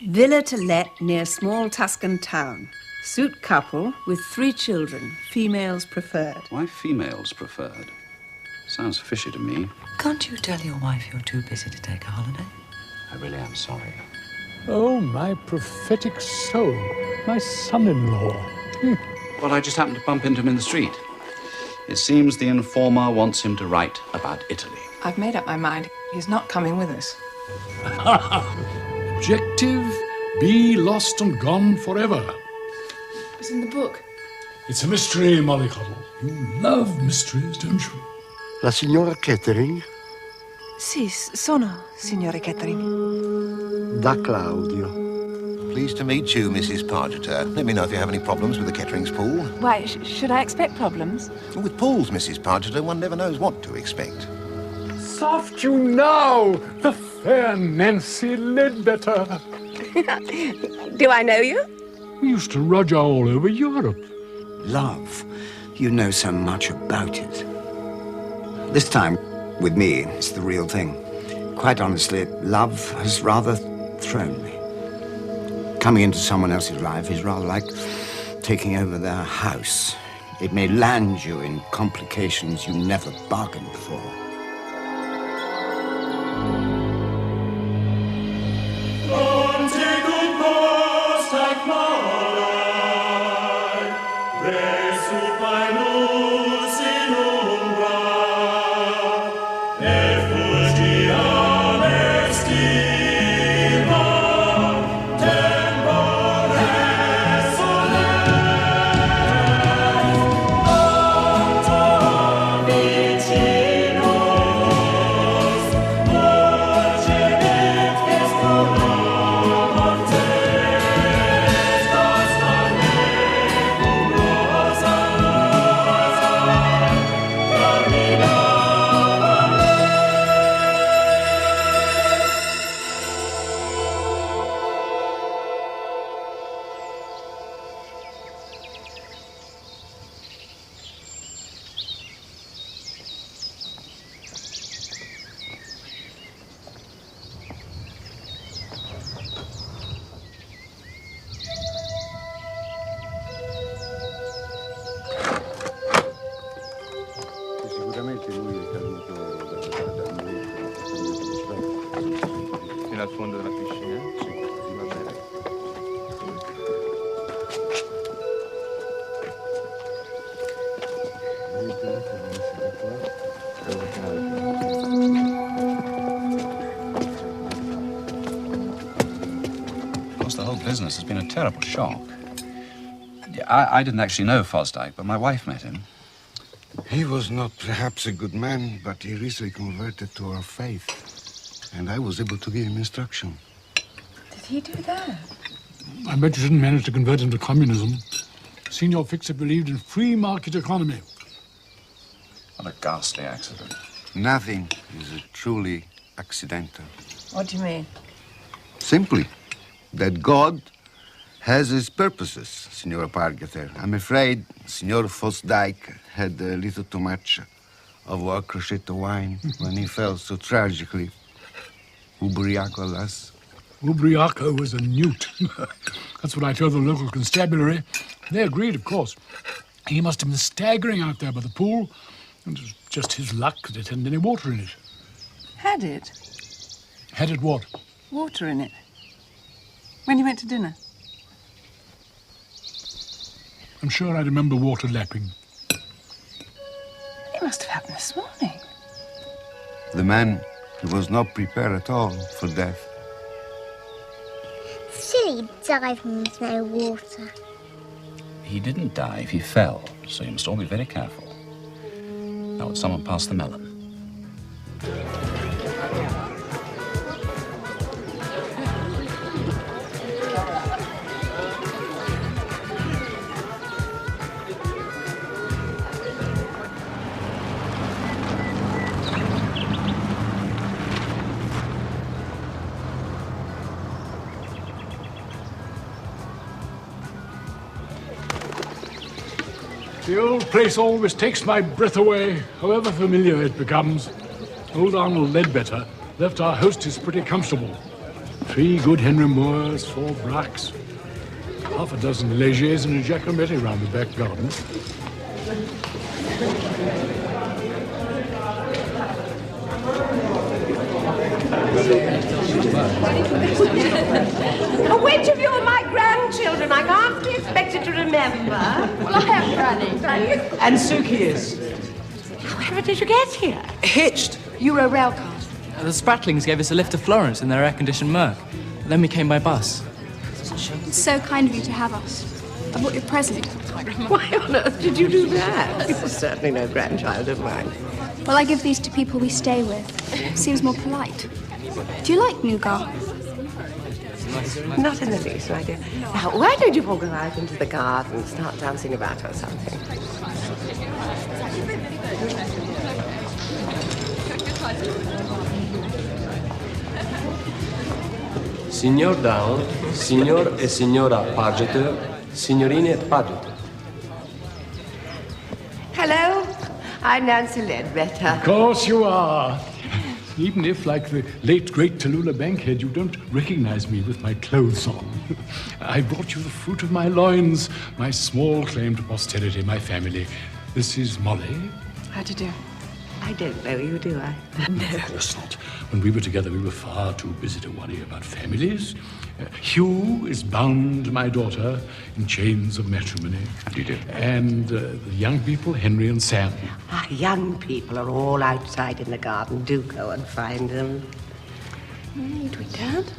Villa to let near small Tuscan town. Suit couple with 3 children, females preferred. Why females preferred? Sounds fishy to me. Can't you tell your wife you're too busy to take a holiday? I really am sorry. Oh, my prophetic soul. My son-in-law. Well, I just happened to bump into him in the street. It seems the informer wants him to write about Italy. I've made up my mind. He's not coming with us. Objective, be lost and gone forever. It's in the book. It's a mystery, Molly Pargeter. You love mysteries, don't you? La signora Kettering? Sì, sono, signore Kettering. Da Claudio. Pleased to meet you, Mrs. Pargeter. Let me know if you have any problems with the Kettering's pool. Why, should I expect problems? With pools, Mrs. Pargeter, one never knows what to expect. Soft you now, the fair Nancy Ledbetter. Do I know you? We used to roger all over Europe. Love. You know so much about it. This time, with me, it's the real thing. Quite honestly, love has rather thrown me. Coming into someone else's life is rather like taking over their house. It may land you in complications you never bargained for. Fino al fondo della piscina? Sì, va bene. Of course, the whole business has been a terrible shock. I didn't actually know Fosdyke, but my wife met him. He was not perhaps a good man, but he recently converted to our faith. And I was able to give him instruction. Did he do that? I bet you didn't manage to convert him to communism. Signor Fixer believed in free market economy. What a ghastly accident. Nothing is truly accidental. What do you mean? Simply, that God has his purposes, Signora Pargeter. I'm afraid Signor Fosdyke had a little too much of our crochetto wine when he fell so tragically. Ubriaco, alas. Ubriaco was a newt. That's what I told the local constabulary. They agreed, of course. He must have been staggering out there by the pool, and it was just his luck that it hadn't any water in it. Had it? Had it what? Water in it. When you went to dinner? I'm sure I remember water lapping. It must have happened this morning. The man was not prepared at all for death. Silly diving with no water. He didn't dive, he fell, so you must all be very careful. Now, would someone pass the melon? The old place always takes my breath away, however familiar it becomes. Old Arnold Ledbetter left our hostess pretty comfortable. 3 good Henry Moores, 4 Bracks, half a dozen Légers and a Giacometti round the back garden. Which of you are my grandchildren? I can't be expected to remember. Well, I am Granny. And Suki is. However did you get here? Hitched. Euro rail car. The Spratlings gave us a lift to Florence in their air-conditioned Merc. Then we came by bus. It's so kind of you to have us. I bought your present. Why on earth did you do that? You're certainly no grandchild of mine. Well, I give these to people we stay with. Seems more polite. Do you like nougat? Not in the least, my dear. Now, why don't you all go out into the garden and start dancing about or something? Signor Down, Signor e Signora Pargeter, Signorine Pargeter. Hello, I'm Nancy Ledbetter. Of course you are. Even if, like the late, great Tallulah Bankhead, you don't recognize me with my clothes on. I brought you the fruit of my loins, my small claim to posterity, my family. This is Molly. How do you do? I don't know you, do I? No, of course not. When we were together, we were far too busy to worry about families. Hugh is bound, my daughter, in chains of matrimony. How do you do? And the young people, Henry and Sam. Our young people are all outside in the garden. Do go and find them. Need we, Dad?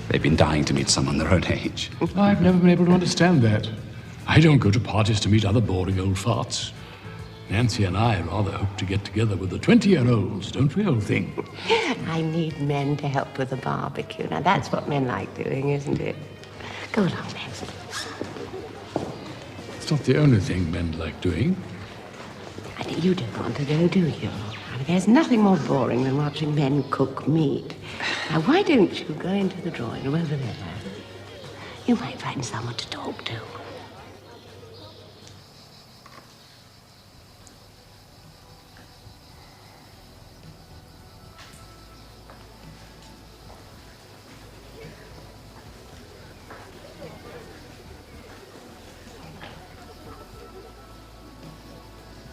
They've been dying to meet someone their own age. I've never been able to understand that. I don't go to parties to meet other boring old farts. Nancy and I rather hope to get together with the 20-year-olds, don't we, old thing? I need men to help with the barbecue. Now, that's what men like doing, isn't it? Go along, Nancy. It's not the only thing men like doing. You don't want to go, do you? I mean, there's nothing more boring than watching men cook meat. Now, why don't you go into the drawing room over there? You might find someone to talk to.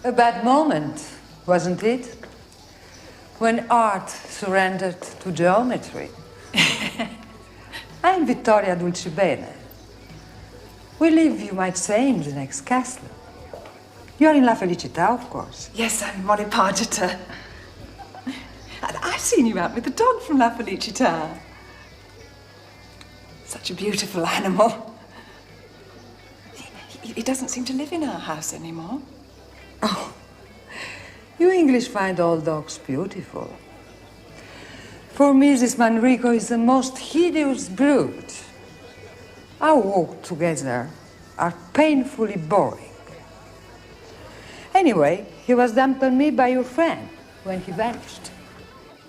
A bad moment, wasn't it? When art surrendered to geometry. I'm Vittoria Dulcibene. We live, you might say, in the next castle. You're in La Felicità, of course. Yes, I'm Molly Pargeter. And I've seen you out with the dog from La Felicità. Such a beautiful animal. He doesn't seem to live in our house anymore. Oh, you English find all dogs beautiful. For me, this Manrico is the most hideous brute. Our walks together are painfully boring. Anyway, he was dumped on me by your friend when he vanished.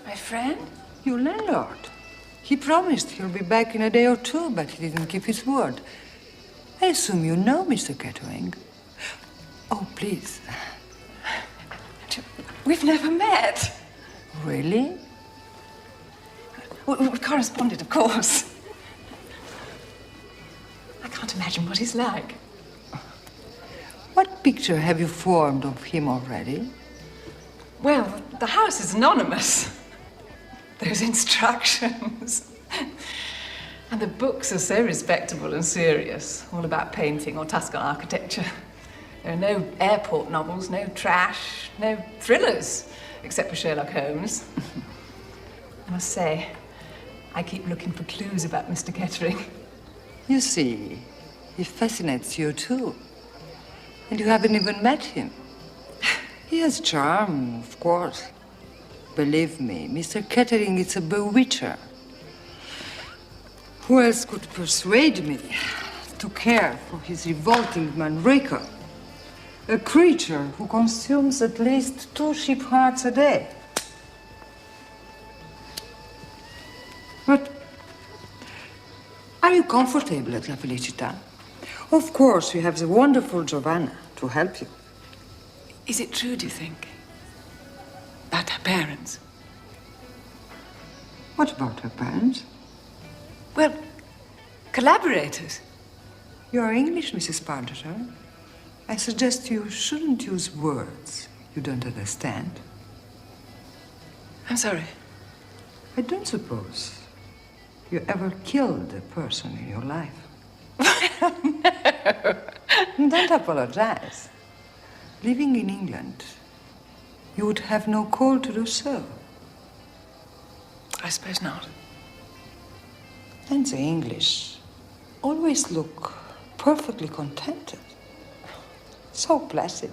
My friend? Your landlord. He promised he'll be back in a day or two, but he didn't keep his word. I assume you know Mr. Kettering. Oh, please. We've never met. Really? We corresponded, of course. I can't imagine what he's like. What picture have you formed of him already? Well, the house is anonymous. Those instructions. And the books are so respectable and serious, all about painting or Tuscan architecture. There are no airport novels, no trash, no thrillers, except for Sherlock Holmes. I must say, I keep looking for clues about Mr. Kettering. You see, he fascinates you too. And you haven't even met him. He has charm, of course. Believe me, Mr. Kettering is a bewitcher. Who else could persuade me to care for his revolting Manrico? A creature who consumes at least 2 sheep hearts a day. But are you comfortable at La Felicità? Of course, you have the wonderful Giovanna to help you. Is it true, do you think? About her parents? What about her parents? Well, collaborators. You are English, Mrs. Pargeter. I suggest you shouldn't use words you don't understand. I'm sorry. I don't suppose you ever killed a person in your life. No. Don't apologize. Living in England, you would have no call to do so. I suppose not. And the English always look perfectly contented. So placid.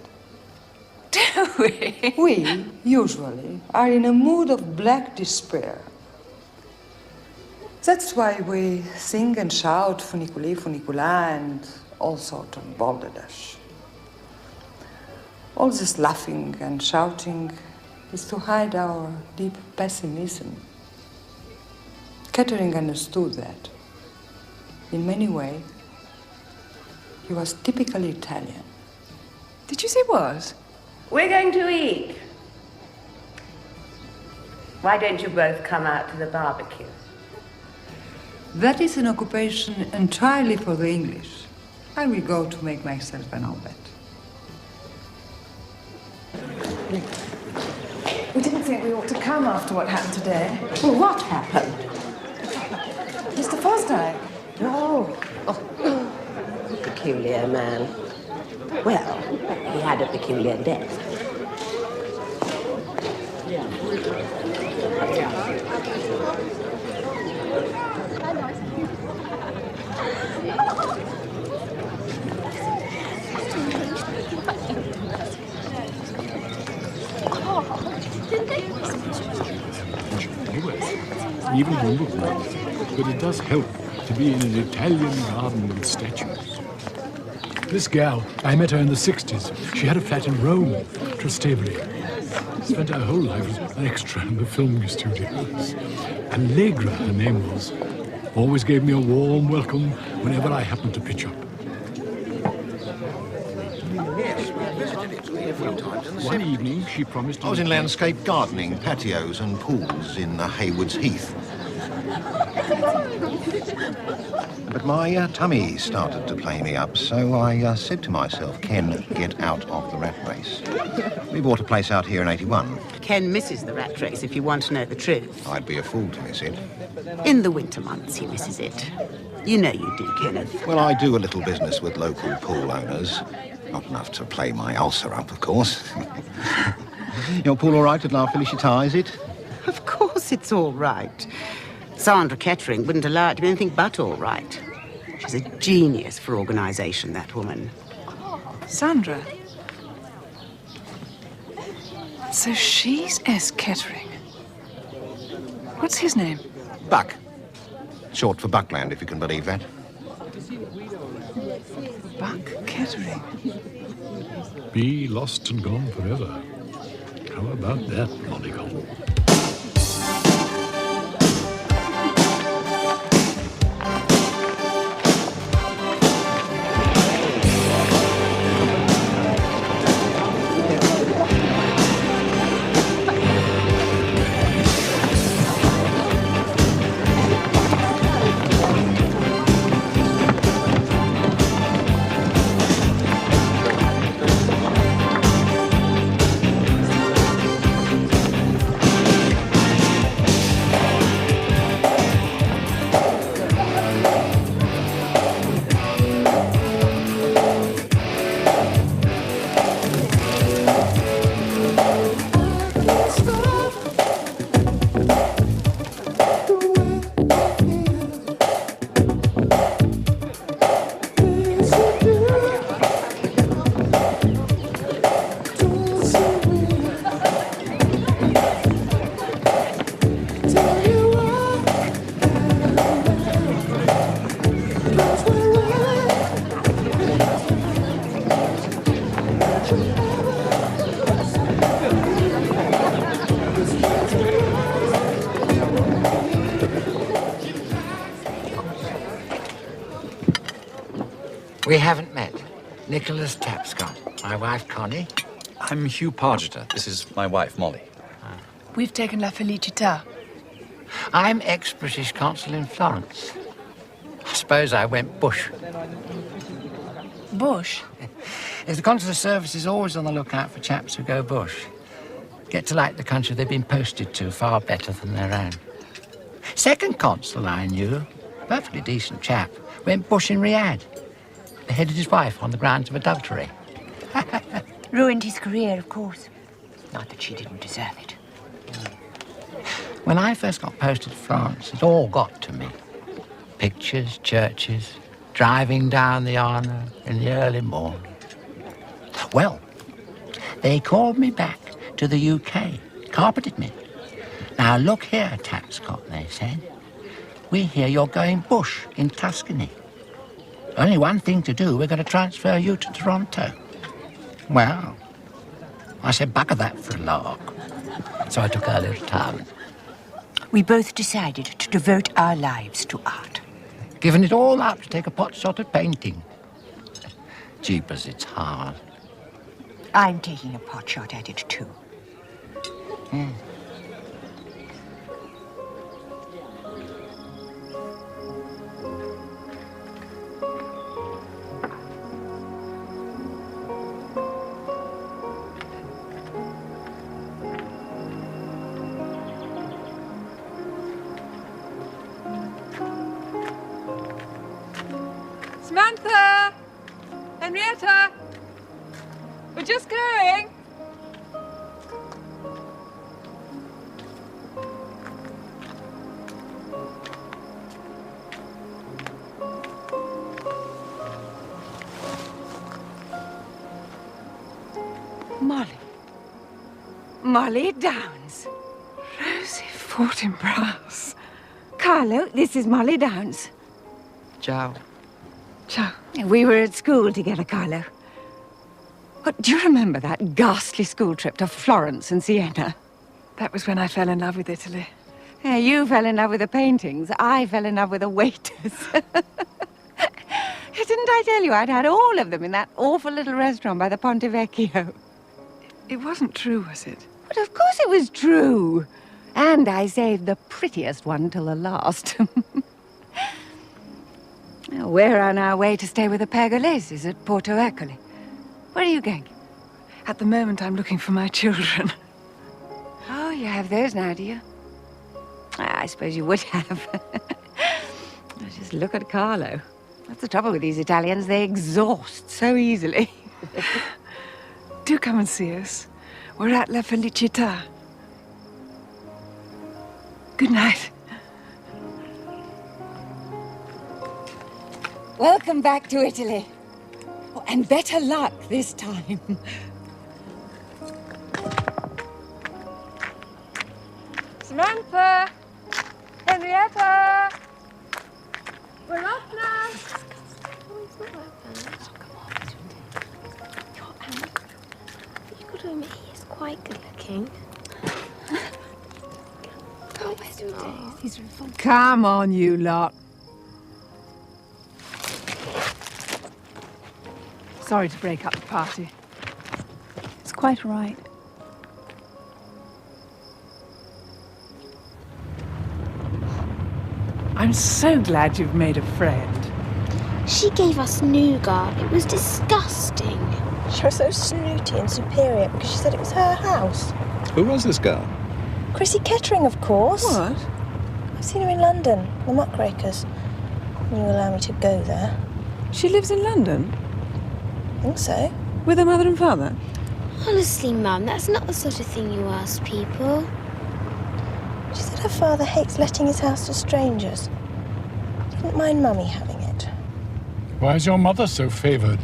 Do we? We, usually, are in a mood of black despair. That's why we sing and shout funiculi, funicula, and all sorts of balderdash. All this laughing and shouting is to hide our deep pessimism. Kettering understood that. In many ways, he was typically Italian. Did you say was? We're going to eat. Why don't you both come out to the barbecue? That is an occupation entirely for the English. I will go to make myself an omelette. We didn't think we ought to come after what happened today. Well, what happened? Mr. Fosdyke. Oh, peculiar man. Well, he had a peculiar death. Even wonderful. But it does help to be in an Italian garden with statues. This gal, I met her in the 60s. She had a flat in Rome, Trastevere. Spent her whole life as an extra in the filming studios. Allegra, her name was. Always gave me a warm welcome whenever I happened to pitch up. Yes, we visited Italy a few times in the One 70s. evening, she promised... I was in landscape gardening, patios and pools in Haywards Heath. But my tummy started to play me up, so I said to myself, Ken, get out of the rat race. We bought a place out here in 81. Ken misses the rat race, if you want to know the truth. I'd be a fool to miss it. In the winter months, he misses it. You know you do, Kenneth. Well, I do a little business with local pool owners. Not enough to play my ulcer up, of course. Your pool all right at La Felicita, is it? Of course it's all right. Sandra Kettering wouldn't allow it to be anything but all right. She's a genius for organisation, that woman. Sandra. So she's S. Kettering. What's his name? Buck. Short for Buckland, if you can believe that. Buck Kettering. Be lost and gone forever. How about that, Mollygon? We haven't met. Nicholas Tapscott. My wife, Connie. I'm Hugh Pargeter. This is my wife, Molly. We've taken La Felicita. I'm ex-British consul in Florence. I suppose I went bush. Bush? Yes, the consular service is always on the lookout for chaps who go bush. Get to like the country they've been posted to far better than their own. Second consul I knew, perfectly decent chap, went bush in Riyadh. Beheaded his wife on the grounds of adultery. Ruined his career, of course. Not that she didn't deserve it. When I first got posted to Florence, it all got to me. Pictures, churches, driving down the Arno in the early morning. Well, they called me back to the UK, carpeted me. Now look here, Tapscott, they said. We hear you're going bush in Tuscany. Only one thing to do, we're going to transfer you to Toronto. Well, I said, bugger that for a lark. So I took our little town. We both decided to devote our lives to art. Given it all up to take a pot shot at painting. Jeepers, it's hard. I'm taking a pot shot at it, too. Samantha! Henrietta! We're just going. Molly Downs. Rosie Fortinbras. Carlo, this is Molly Downs. Ciao. Ciao. We were at school together, Carlo. What, do you remember that ghastly school trip to Florence and Siena? That was when I fell in love with Italy. Yeah, you fell in love with the paintings. I fell in love with the waiters. Didn't I tell you I'd had all of them in that awful little restaurant by the Ponte Vecchio? It wasn't true, was it? But of course it was true. And I saved the prettiest one till the last. We're on our way to stay with the Pergoleses at Porto Ercole. Where are you going? At the moment, I'm looking for my children. Oh, you have those now, do you? I suppose you would have. Just look at Carlo. That's the trouble with these Italians. They exhaust so easily. Do come and see us. We're at La Felicità. Good night. Welcome back to Italy. Oh, and better luck this time. Samantha! Henrietta! We're off now! You've got to admit, he is quite good looking. He's revolting. Come on, you lot. Sorry to break up the party. It's quite all right. I'm so glad you've made a friend. She gave us nougat. It was disgusting. She was so snooty and superior because she said it was her house. Who was this girl? Chrissy Kettering, of course. What? I've seen her in London, the Muckrakers. Will you allow me to go there? She lives in London? I think so. With her mother and father? Honestly, Mum, that's not the sort of thing you ask people. She said her father hates letting his house to strangers. Didn't mind Mummy having it. Why is your mother so favoured?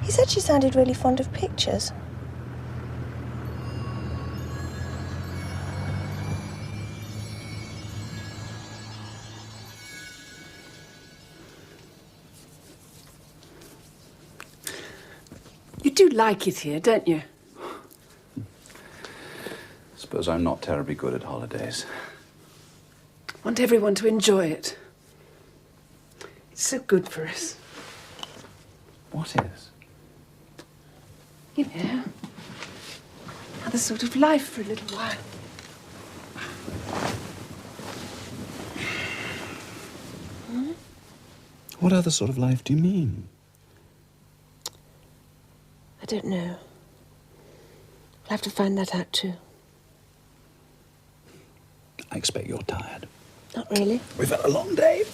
He said she sounded really fond of pictures. You do like it here, don't you? Suppose I'm not terribly good at holidays. Want everyone to enjoy it. It's so good for us. What is? You know, another sort of life for a little while. What other sort of life do you mean? I don't know. I'll have to find that out too. I expect you're tired. Not really. We've had a long day.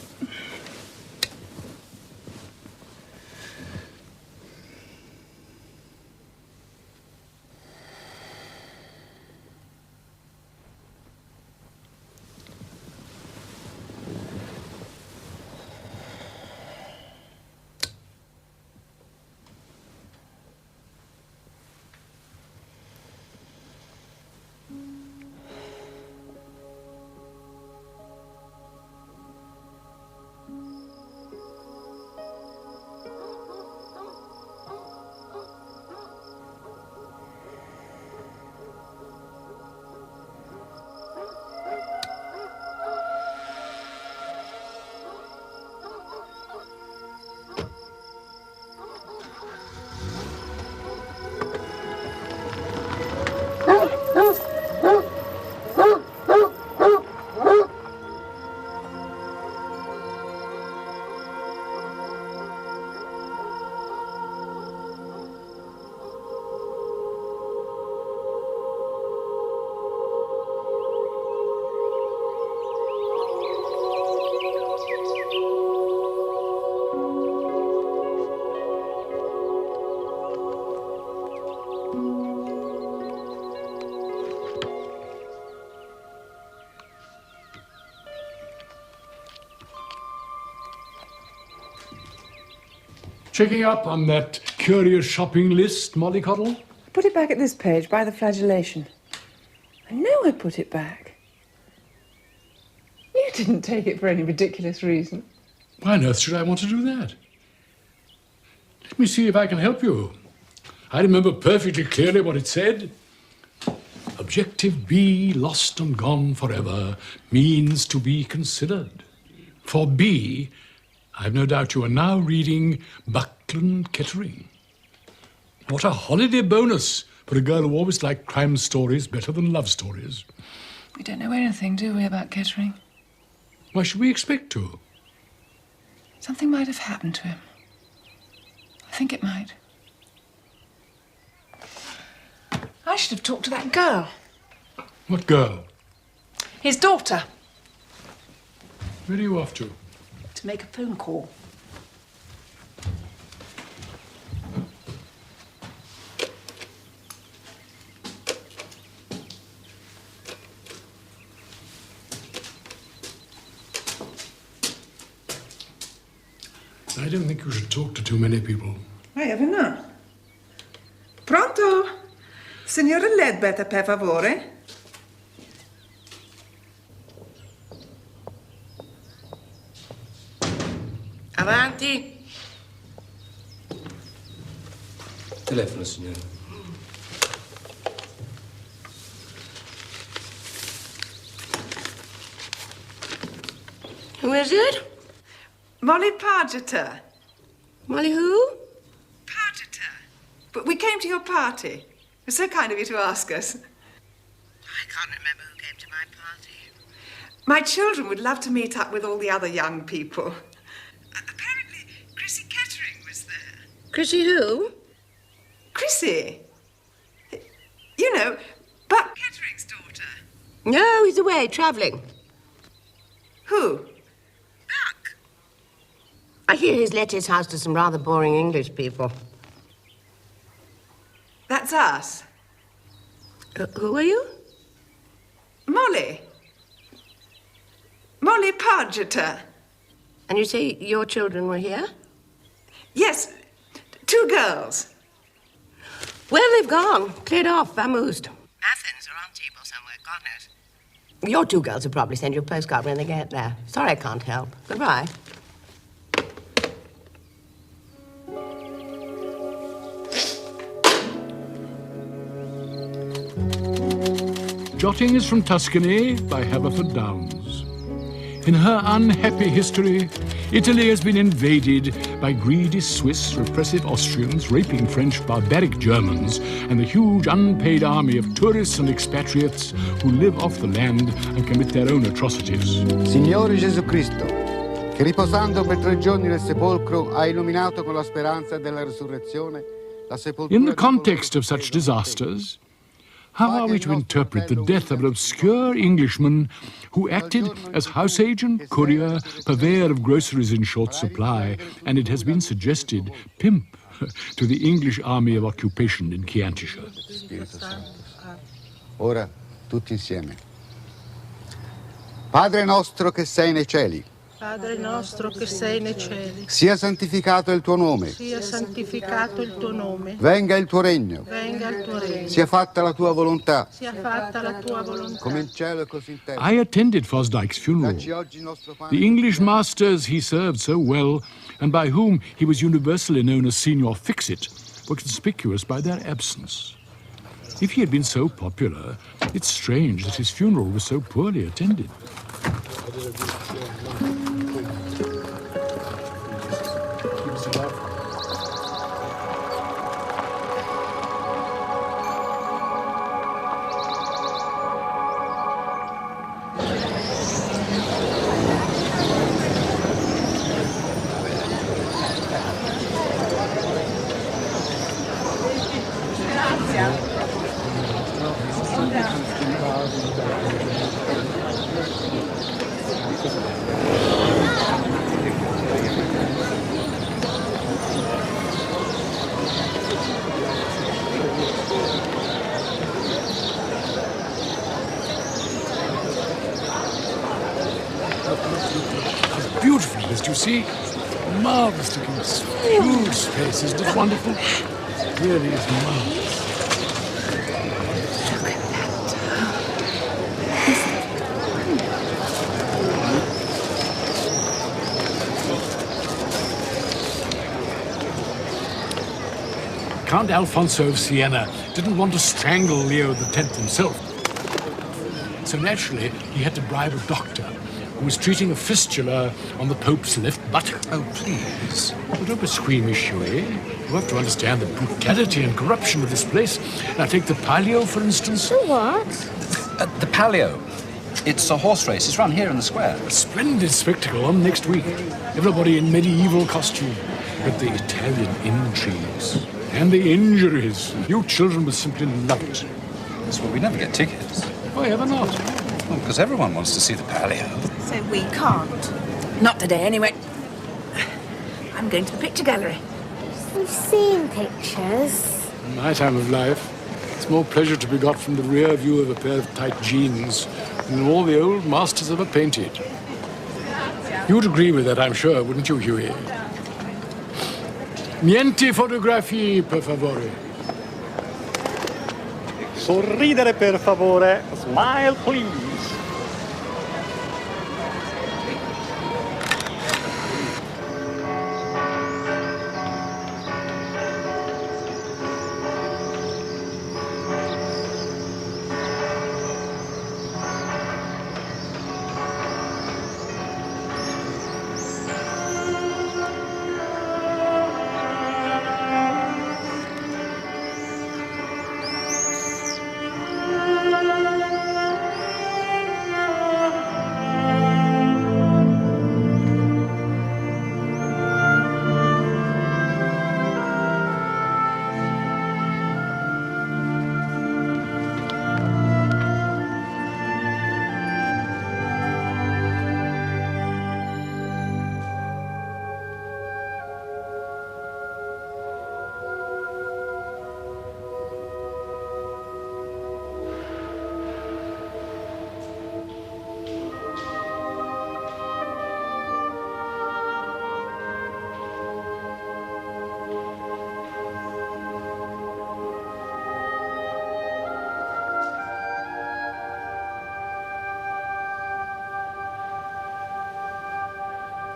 Checking up on that curious shopping list, Molly Coddle? Put it back at this page, by the flagellation. I know I put it back. You didn't take it for any ridiculous reason. Why on earth should I want to do that? Let me see if I can help you. I remember perfectly clearly what it said. Objective B, lost and gone forever, means to be considered. For B, I've no doubt you are now reading Buckland Kettering. What a holiday bonus for a girl who always liked crime stories better than love stories. We don't know anything, do we, about Kettering? Why should we expect to? Something might have happened to him. I think it might. I should have talked to that girl. What girl? His daughter. Where are you off to? To make a phone call. I don't think you should talk to too many people. I have not. Pronto? Signora Ledbetter, per favore? Avanti. Telefono, signora. Who is it? Molly Pargeter. Molly who? Pargeter. But we came to your party. It was so kind of you to ask us. I can't remember who came to my party. My children would love to meet up with all the other young people. Apparently, Chrissy Kettering was there. Chrissy who? Chrissy? You know, Buck Kettering's daughter. No, he's away, travelling. Who? Buck. I hear he's let his house to some rather boring English people. That's us. Who are you? Molly. Molly Pargeter. And you say your children were here? Yes, 2 girls. Well, they've gone. Cleared off, vamoosed. Athens or Antibes somewhere, God knows. Your 2 girls will probably send you a postcard when they get there. Sorry I can't help. Goodbye. Jottings from Tuscany by Haverford Downs. In her unhappy history, Italy has been invaded by greedy Swiss, repressive Austrians, raping French, barbaric Germans, and the huge unpaid army of tourists and expatriates who live off the land and commit their own atrocities. Signore Gesù Cristo, che riposando per 3 giorni nel sepolcro ha illuminato con la speranza della resurrezione la sepoltura. In the context of such disasters, how are we to interpret the death of an obscure Englishman who acted as house agent, courier, purveyor of groceries in short supply, and it has been suggested, pimp, to the English army of occupation in Chiantiscia? Spirito Santo. Ora, tutti insieme. Padre nostro che sei nei cieli. Padre nostro che sei nei cieli. Sia santificato il tuo nome. Sia santificato il tuo nome. Venga il tuo regno. Venga il tuo regno. Sia fatta la tua volontà. Sia fatta la tua volontà. Come in cielo e così in terra. I attended Fosdyke's funeral. The English masters he served so well, and by whom he was universally known as Signor Fix-It, were conspicuous by their absence. If he had been so popular, it's strange that his funeral was so poorly attended. Beautiful, as you see. Marvelous looking, huge space. Isn't it wonderful? It really is marvelous. Look at that. Count Alfonso of Siena didn't want to strangle Leo X himself. So naturally, he had to bribe a doctor who was treating a fistula on the Pope's left buttock. Oh, please. Well, don't be squeamish, Huey. You have to understand the brutality and corruption of this place. Now, take the Palio, for instance. The what? The Palio. It's a horse race. It's run here in the square. A splendid spectacle on next week. Everybody in medieval costume. But the Italian intrigues and the injuries. You children would simply love it. That's why we never get tickets. Why ever not? Well, because everyone wants to see the Palio. So we can't. Not today, anyway. I'm going to the picture gallery. We've seen pictures. In my time of life, it's more pleasure to be got from the rear view of a pair of tight jeans than all the old masters ever painted. You'd agree with that, I'm sure, wouldn't you, Huey? Niente fotografie, per favore. Sorridere, per favore. Smile, please.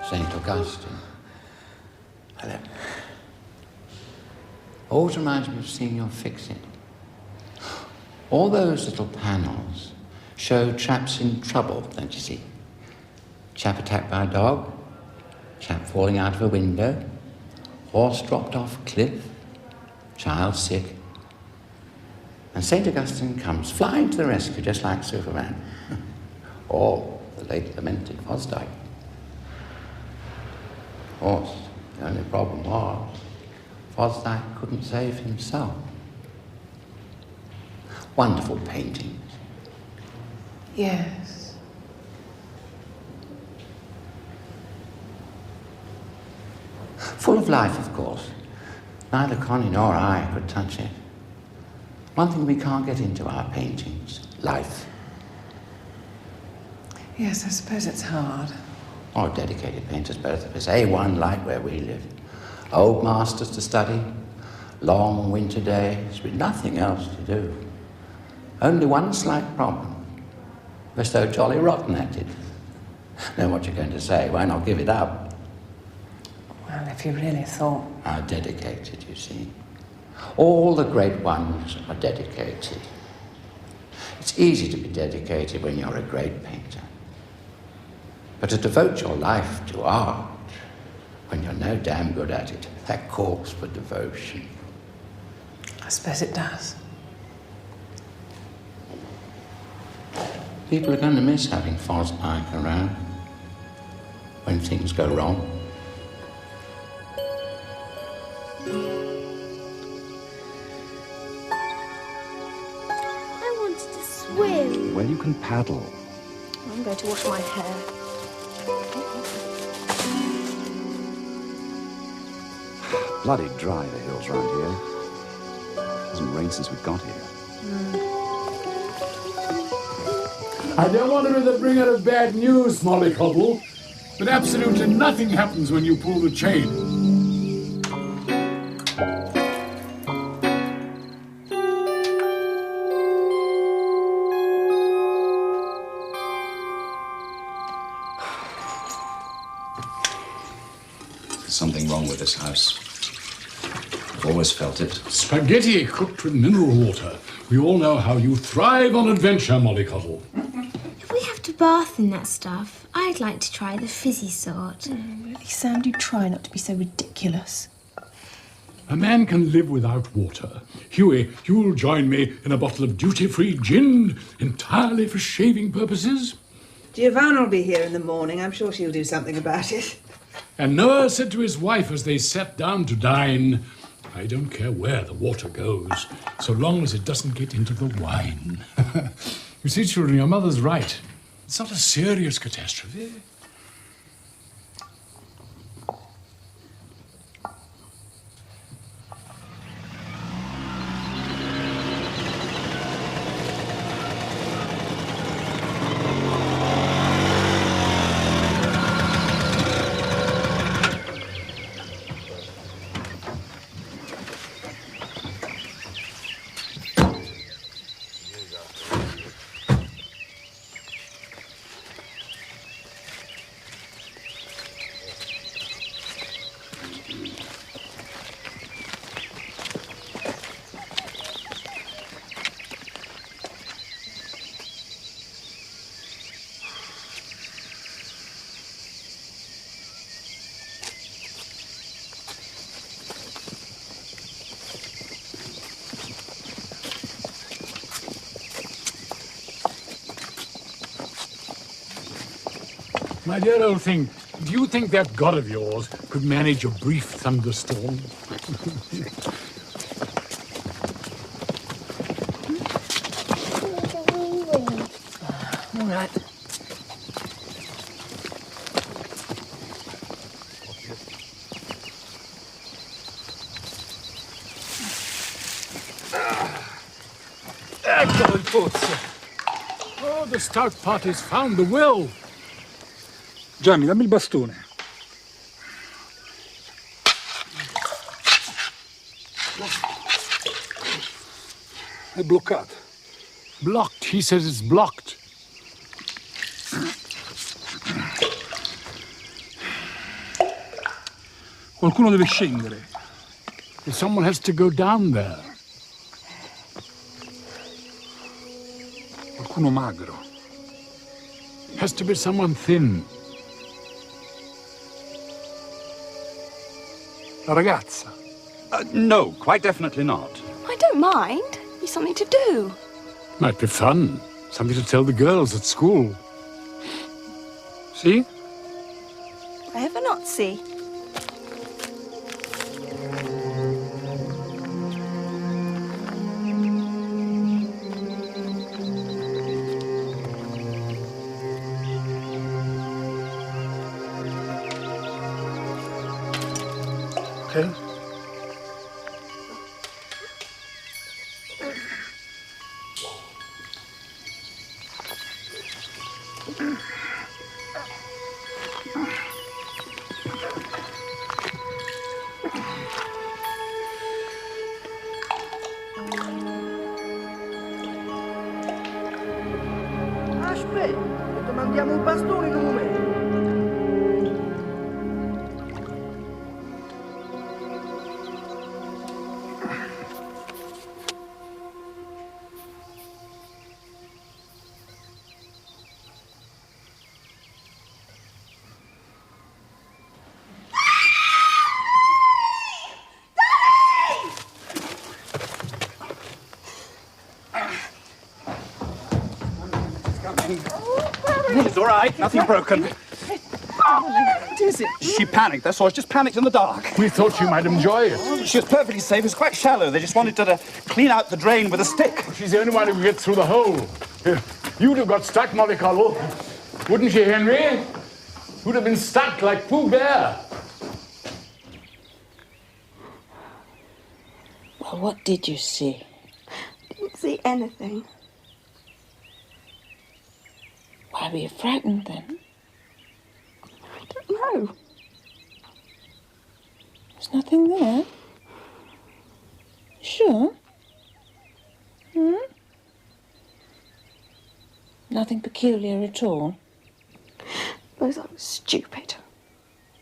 St. Augustine. Hello. Always reminds me of Signor Fix-It. All those little panels show traps in trouble, don't you see? Chap attacked by a dog, chap falling out of a window, horse dropped off a cliff, child sick. And St. Augustine comes flying to the rescue just like Superman. Or the late lamented Fosdyke. Of course, the only problem was Fosdyke couldn't save himself. Wonderful paintings. Yes. Full of life, of course. Neither Connie nor I could touch it. One thing we can't get into our paintings, life. Yes, I suppose it's hard. Or dedicated painters, both of us. A1 like where we live. Old masters to study, long winter days with nothing else to do. Only one slight problem. We're so jolly rotten at it. Know what you're going to say, why not give it up? Well, if you really thought... How dedicated, you see. All the great ones are dedicated. It's easy to be dedicated when you're a great painter. But to devote your life to art, when you're no damn good at it, that calls for devotion. I suppose it does. People are going to miss having Fosdyke around when things go wrong. I wanted to swim. Well, you can paddle. I'm going to wash my hair. Bloody dry, the hills round here. It hasn't rained since we got here. I don't want to be the bringer of bad news, Molly Cobble, but absolutely nothing happens when you pull the chain. There's something wrong with this house. I've always felt it. Spaghetti cooked with mineral water. We all know how you thrive on adventure, Molly Cobble. If we have to bath in that stuff, I'd like to try the fizzy sort. Really, Sam, do try not to be so ridiculous. A man can live without water. Hughie, you'll join me in a bottle of duty-free gin entirely for shaving purposes? Giovanna will be here in the morning. I'm sure she'll do something about it. And Noah said to his wife as they sat down to dine, I don't care where the water goes, so long as it doesn't get into the wine. You see, children, your mother's right. It's not a serious catastrophe. My dear old thing, do you think that God of yours could manage a brief thunderstorm? All right. Eccolo il pozzo. Oh, the stout party's found the well. Gianni, dammi il bastone. È bloccato. Blocked. He says it's blocked. Qualcuno deve scendere. Someone has to go down there. Qualcuno magro. Has to be someone thin. La ragazza. No, quite definitely not. I don't mind. Be something to do. Might be fun. Something to tell the girls at school. Sì? I ever not see. Okay. Aspetta, ti mandiamo un bastone in un momento. It's all right, nothing broken. What is it? She panicked, that's all. She just panicked in the dark. We thought you might enjoy it. She was perfectly safe. It was quite shallow. They just wanted her to clean out the drain with a stick. She's the only one who can get through the hole. You'd have got stuck, Molly Pargeter. Wouldn't you, Henry? You'd have been stuck like Pooh Bear. Well, what did you see? Didn't see anything. Why were you frightened then? I don't know. There's nothing there. Sure? Nothing peculiar at all? Suppose I was stupid.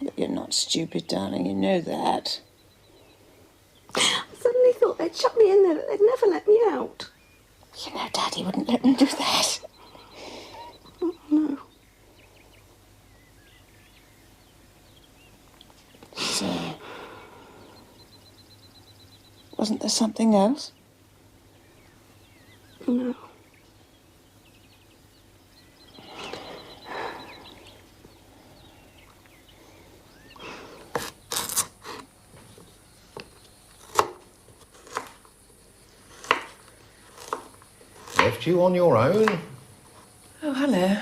But you're not stupid, darling, you know that. I suddenly thought they'd shut me in there, that they'd never let me out. You know Daddy wouldn't let them do that. Oh, no. So, wasn't there something else? No. Left you on your own? Oh, hello.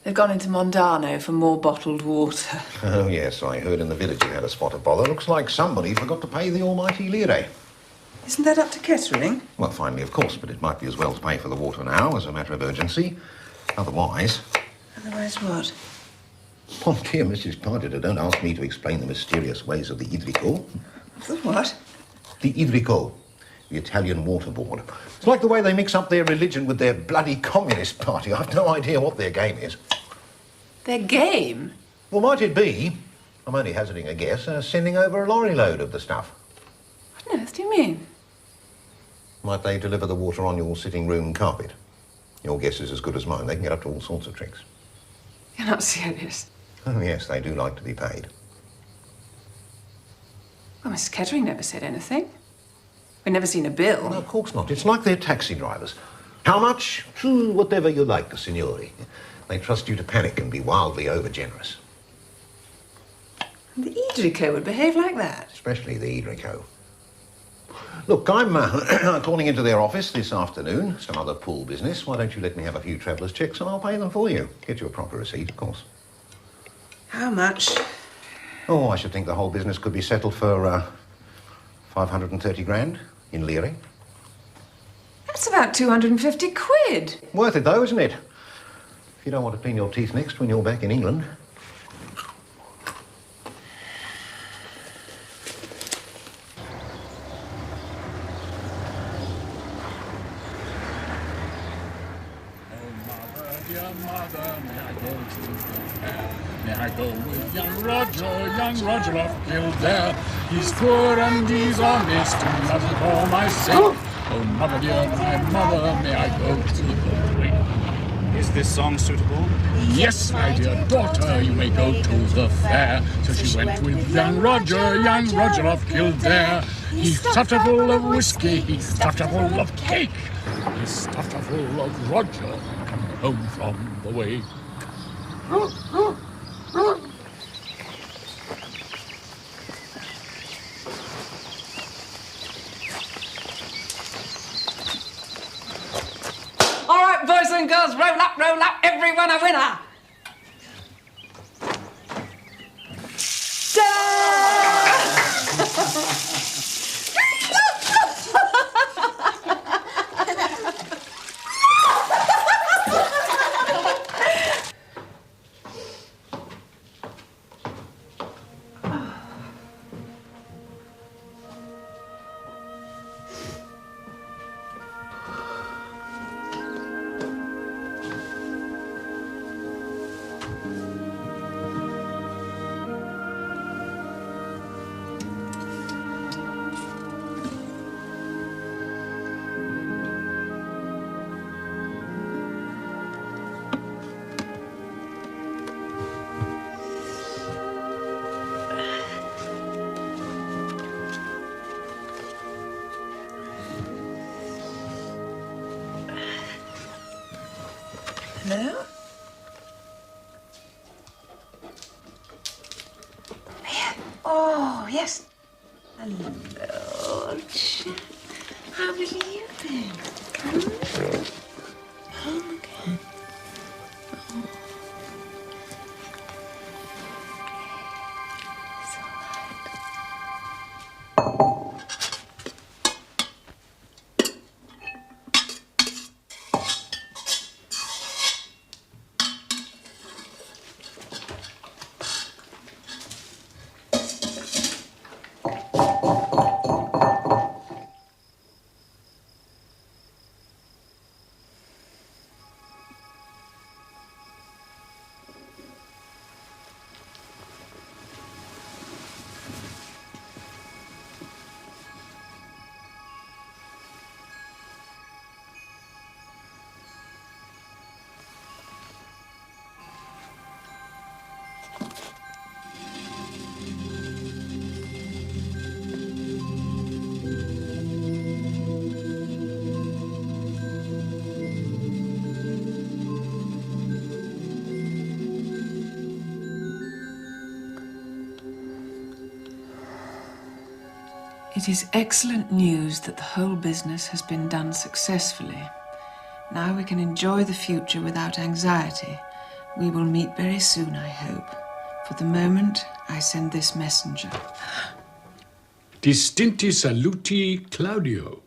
They've gone into Mondano for more bottled water. Oh, yes, I heard in the village you had a spot of bother. Looks like somebody forgot to pay the almighty lire. Isn't that up to Kettering? Well, finally, of course, but it might be as well to pay for the water now as a matter of urgency. Otherwise... Otherwise what? Oh, dear Mrs. Pargeter, don't ask me to explain the mysterious ways of the Idrico. The what? The Idrico, the Italian water board. It's like the way they mix up their religion with their bloody communist party. I've no idea what their game is. Their game? Well, might it be, I'm only hazarding a guess, sending over a lorry load of the stuff? What on earth do you mean? Might they deliver the water on your sitting room carpet? Your guess is as good as mine. They can get up to all sorts of tricks. You're not serious. Oh, yes, they do like to be paid. Well, Mrs. Kettering never said anything. We've never seen a bill. No, of course not. It's like they're taxi drivers. How much? Whatever you like, signori. They trust you to panic and be wildly over-generous. The Idrico would behave like that. Especially the Idrico. Look, I'm calling into their office this afternoon. Some other pool business. Why don't you let me have a few travellers' checks and I'll pay them for you. Get you a proper receipt, of course. How much? Oh, I should think the whole business could be settled for 530 grand in lire. That's about 250 quid. Worth it, though, isn't it? If you don't want to clean your teeth next when you're back in England. May I go with young Roger of Kildare. He's poor and he's honest and loves it for my sake. Oh, mother dear, my mother, may I go to the way. Is this song suitable? Yes, my dear daughter, you may go to the fair. So she went with young Roger of Kildare. He stuffed her full of whiskey, he stuffed her full of cake. He stuffed her full of Roger, coming home from the way. All right, boys and girls, roll up, everyone a winner. Ta-da! Hello? Here. Oh, yes. Hello, old chap. How have you been? Home again. Oh. It is excellent news that the whole business has been done successfully. Now we can enjoy the future without anxiety. We will meet very soon, I hope. For the moment, I send this messenger. Distinti saluti, Claudio.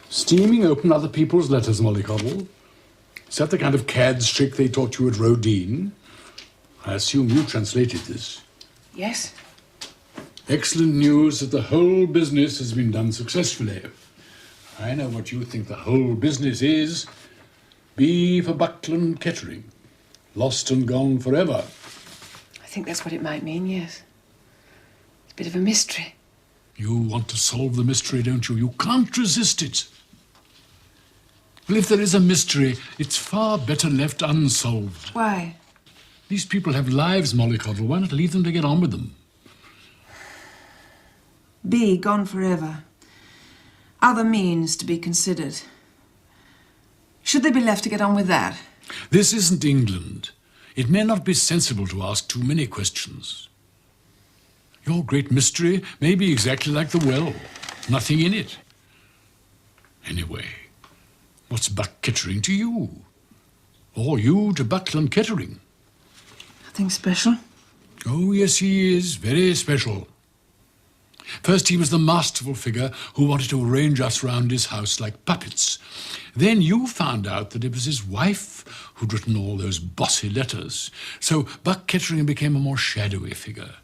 Steaming open other people's letters, Mollycoddle. Is that the kind of cad's trick they taught you at Rodin? I assume you translated this. Yes? Excellent news that the whole business has been done successfully. I know what you think the whole business is. B for Buckland Kettering. Lost and gone forever. I think that's what it might mean, yes. It's a bit of a mystery. You want to solve the mystery, don't you? You can't resist it. Well, if there is a mystery, it's far better left unsolved. Why? These people have lives, Mollycoddle. Why not leave them to get on with them? B gone forever. Other means to be considered. Should they be left to get on with that? This isn't England. It may not be sensible to ask too many questions. Your great mystery may be exactly like the well. Nothing in it. Anyway, what's Buck Kettering to you? Or you to Buckland Kettering? Nothing special. Oh, yes, he is. Very special. First, he was the masterful figure who wanted to arrange us round his house like puppets. Then you found out that it was his wife who'd written all those bossy letters. So Buck Kettering became a more shadowy figure.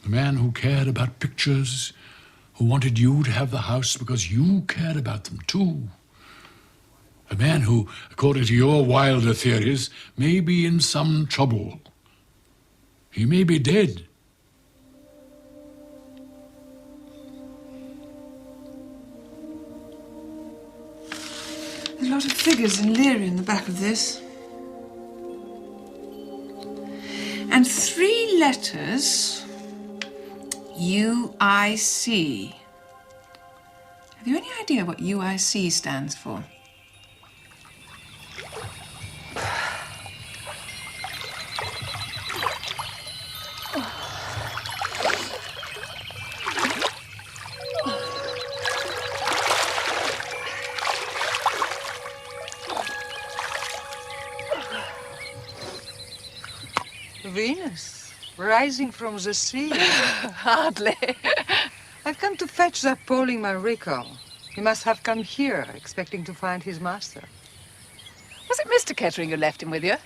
A man who cared about pictures, who wanted you to have the house because you cared about them too. A man who, according to your wilder theories, may be in some trouble. He may be dead. There's a lot of figures in Leary in the back of this. And 3 letters. UIC. Have you any idea what UIC stands for? Venus, rising from the sea. Hardly. I've come to fetch that Pauling Manrico. He must have come here, expecting to find his master. Was it Mr. Kettering who left him with you?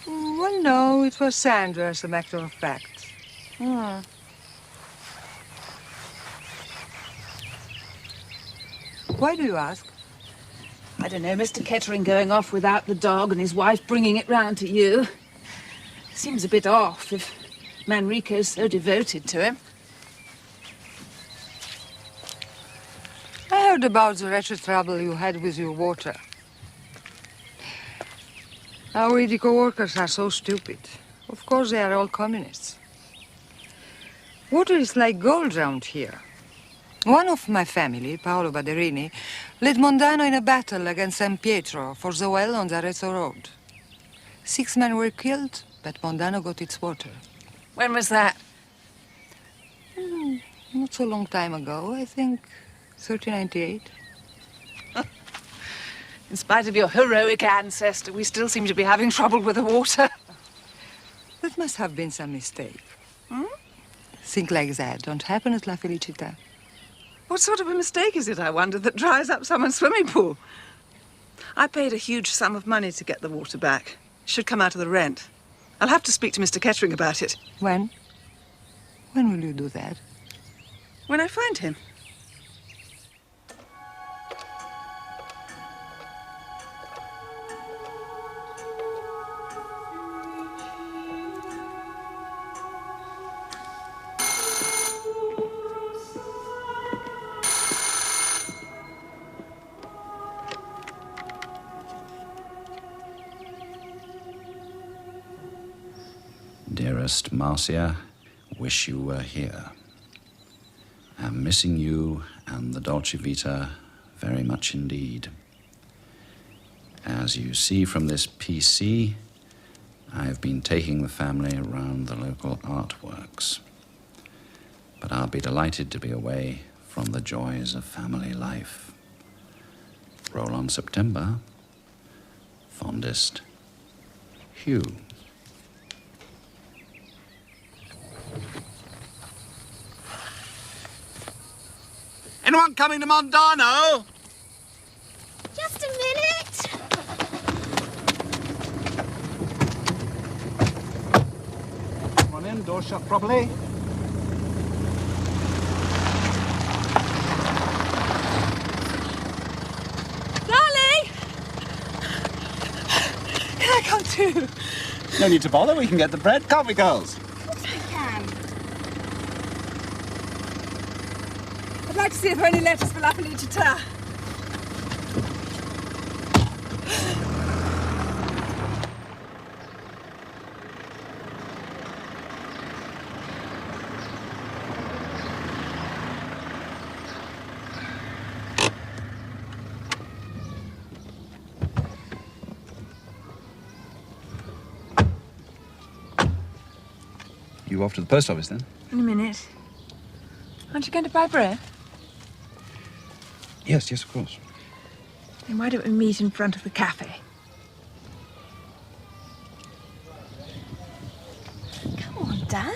Well, no, it was Sandra, as a matter of fact. Hmm. Why do you ask? I don't know, Mr. Kettering going off without the dog and his wife bringing it round to you. Seems a bit off if Manrico's so devoted to him. I heard about the wretched trouble you had with your water. Our Idico workers are so stupid. Of course, they are all communists. Water is like gold round here. One of my family, Paolo Baderini, Led Mondano in a battle against San Pietro for the well on the Arezzo Road. 6 men were killed, but Mondano got its water. When was that? Not so long time ago, I think 1398. In spite of your heroic ancestor, we still seem to be having trouble with the water. That must have been some mistake. Think like that. Don't happen at La Felicita. What sort of a mistake is it, I wonder, that dries up someone's swimming pool? I paid a huge sum of money to get the water back. It should come out of the rent. I'll have to speak to Mr. Kettering about it. When? When will you do that? When I find him. Dearest Marcia, wish you were here. Am missing you and the Dolce Vita very much indeed. As you see from this PC, I have been taking the family around the local artworks. But I'll be delighted to be away from the joys of family life. Roll on September. Fondest, Hugh. Anyone coming to Mondano? Just a minute. Come on in, door shut properly. Darling! Can I come too? No need to bother, we can get the bread, can't we, girls? I'd like to see if there are any letters for La Felicita. You off to the post office then? In a minute. Aren't you going to buy bread? Yes, of course. Then why don't we meet in front of the cafe? Come on, Dad.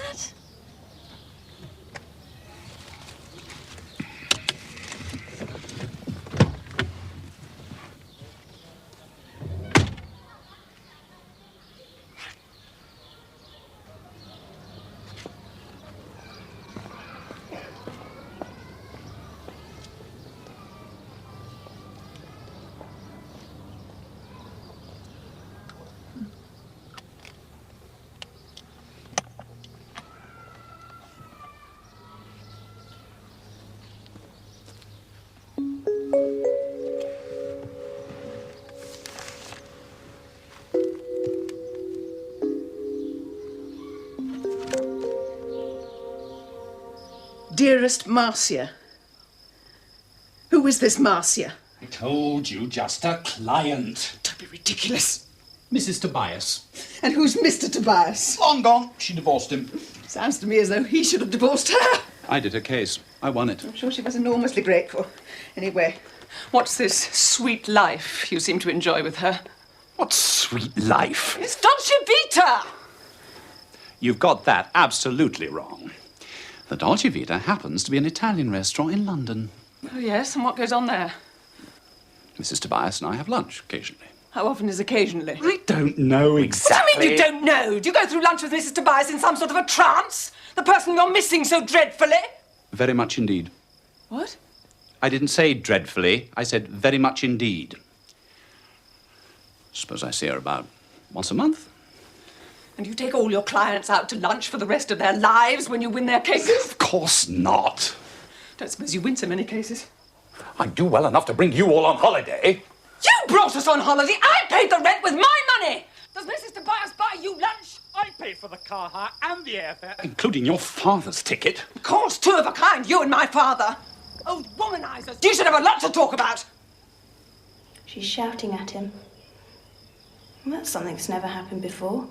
Dearest Marcia. Who is this Marcia? I told you, just a client. Don't be ridiculous. Mrs. Tobias. And who's Mr. Tobias? Long gone. She divorced him. Sounds to me as though he should have divorced her. I did her case. I won it. I'm sure she was enormously grateful. Anyway, what's this sweet life you seem to enjoy with her? What sweet life? It's Dolce Vita! You've got that absolutely wrong. The Dolce Vita happens to be an Italian restaurant in London. Oh, yes, and what goes on there? Mrs. Tobias and I have lunch occasionally. How often is occasionally? I don't know exactly. What do you mean you don't know? Do you go through lunch with Mrs. Tobias in some sort of a trance? The person you're missing so dreadfully? Very much indeed. What? I didn't say dreadfully. I said very much indeed. Suppose I see her about once a month. And you take all your clients out to lunch for the rest of their lives when you win their cases? Of course not. Don't suppose you win so many cases. I do well enough to bring you all on holiday. You brought us on holiday! I paid the rent with my money! Does Mrs. Tobias buy you lunch? I paid for the car hire and the airfare. Including your father's ticket. Of course, two of a kind, you and my father. Old womanizers. You should have a lot to talk about. She's shouting at him. And that's something that's never happened before.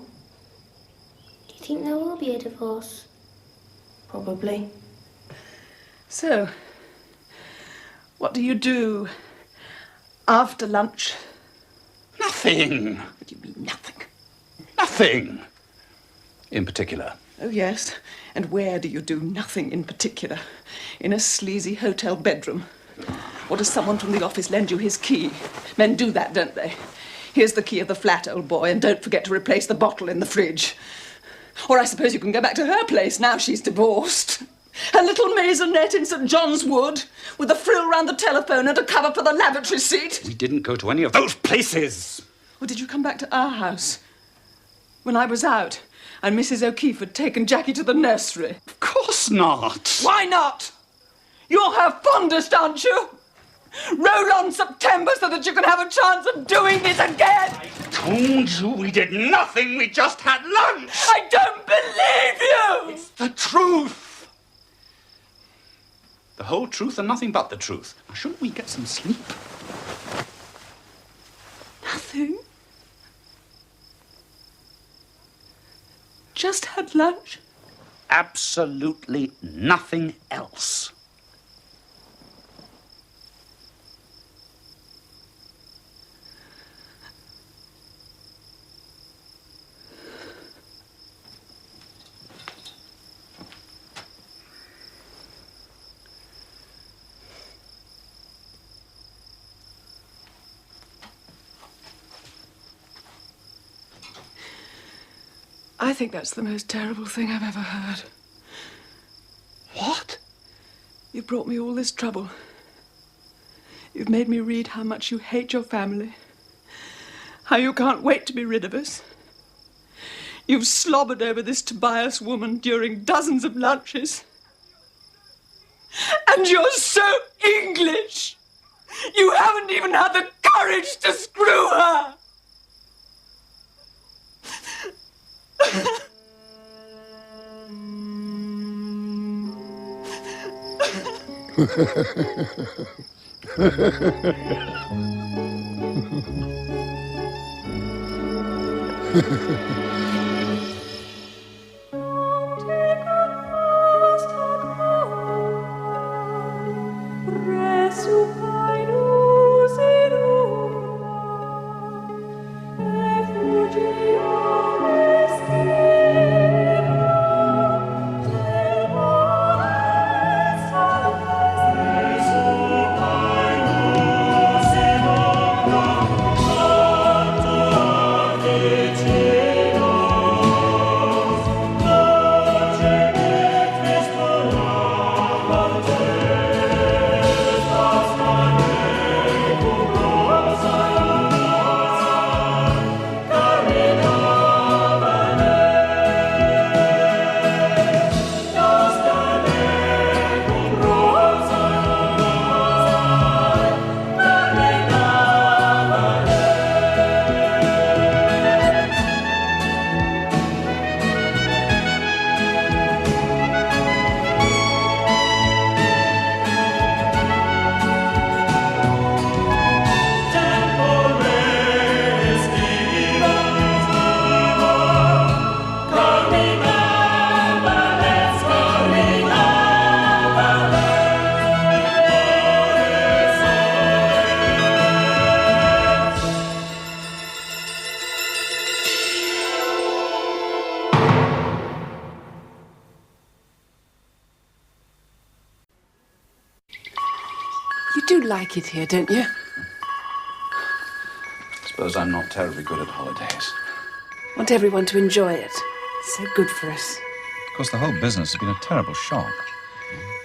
Do you think there will be a divorce? Probably. So, what do you do after lunch? Nothing. What do you mean, nothing? Nothing. In particular. Oh, yes. And where do you do nothing in particular? In a sleazy hotel bedroom? Or does someone from the office lend you his key? Men do that, don't they? Here's the key of the flat, old boy, and don't forget to replace the bottle in the fridge. Or I suppose you can go back to her place now she's divorced. Her little maisonette in St. John's Wood, with a frill round the telephone and a cover for the lavatory seat. We didn't go to any of those places. Or did you come back to our house when I was out and Mrs. O'Keefe had taken Jackie to the nursery? Of course not. Why not? You're her fondest, aren't you? Roll on September so that you can have a chance of doing it again. I told you we did nothing. We just had lunch. I don't believe you. It's the truth. The whole truth and nothing but the truth. Now, shouldn't we get some sleep? Nothing. Just had lunch. Absolutely nothing else. I think that's the most terrible thing I've ever heard. What? You've brought me all this trouble. You've made me read how much you hate your family. How you can't wait to be rid of us. You've slobbered over this Tobias woman during dozens of lunches. And you're so English. You haven't even had the courage to screw her. You do like it here, don't you? I suppose I'm not terribly good at holidays. Want everyone to enjoy it. It's so good for us. Of course, the whole business has been a terrible shock.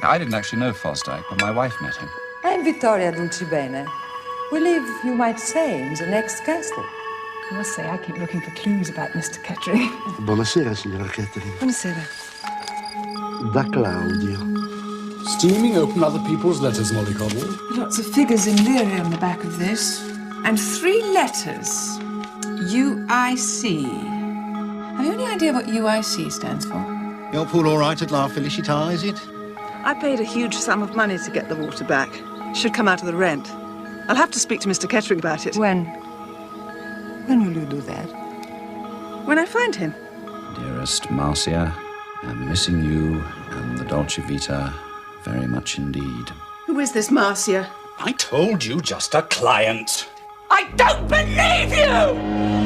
I didn't actually know Fosdyke, but my wife met him. I'm Vittoria Dulcibene. We live, you might say, in the next castle. I must say, I keep looking for clues about Mr. Kettering. Buonasera, signora Kettering. Buonasera. Da Claudio. Steaming open other people's letters, Molly Cobble. Lots of figures in lire on the back of this. And 3 letters. UIC. Have you any idea what UIC stands for? Your pool all right at La Felicita, is it? I paid a huge sum of money to get the water back. Should come out of the rent. I'll have to speak to Mr. Kettering about it. When? When will you do that? When I find him. Dearest Marcia, I'm missing you and the Dolce Vita very much indeed. Who is this Marcia? I told you, just a client. I don't believe you!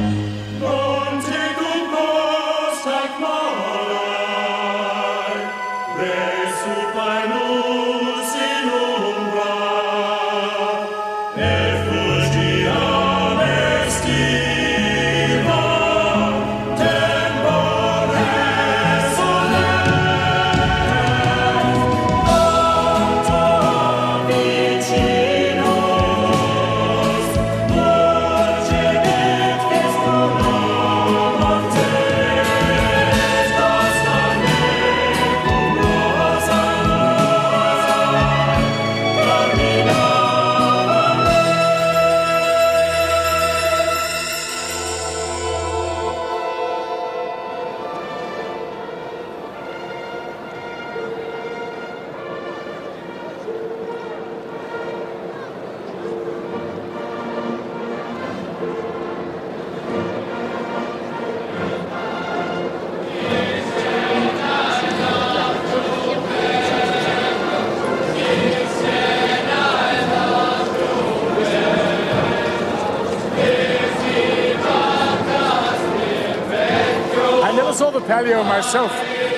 Palio myself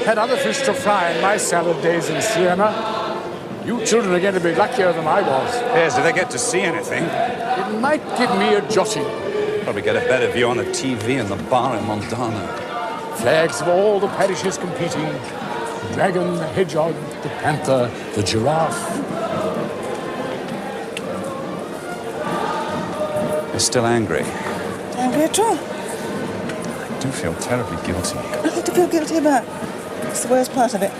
had other fish to fry in my salad days in Siena. You children are going to be luckier than I was. Yes, did I get to see anything? It might give me a jotting. Probably get a better view on the TV in the bar in Mondana. Flags of all the parishes competing. The dragon, the hedgehog, the panther, the giraffe. You're still angry. Angry at all? I do feel terribly guilty. Nothing to feel guilty about. It's the worst part of it.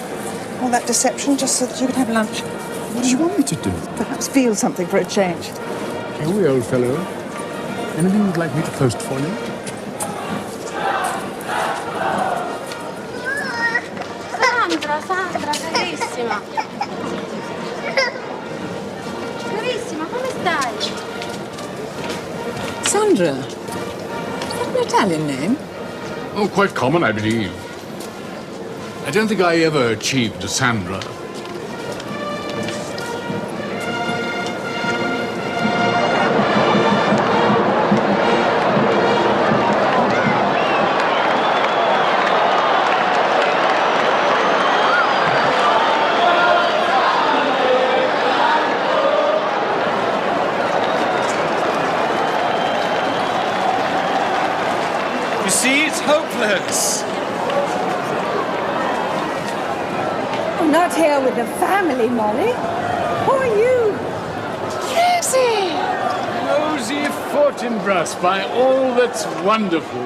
All that deception just so that you could have lunch. What do you want me to do? Perhaps feel something for a change. Shall we, old fellow? Anything you'd like me to post for you? Sandra, carissima. Carissima, come stai? Sandra? Is that an Italian name? Oh, quite common, I believe. I don't think I ever achieved a Sandra. You see, it's hopeless. I'm not here with the family, Molly. Who are you? Jessie! Rosie Fortinbras, by all that's wonderful.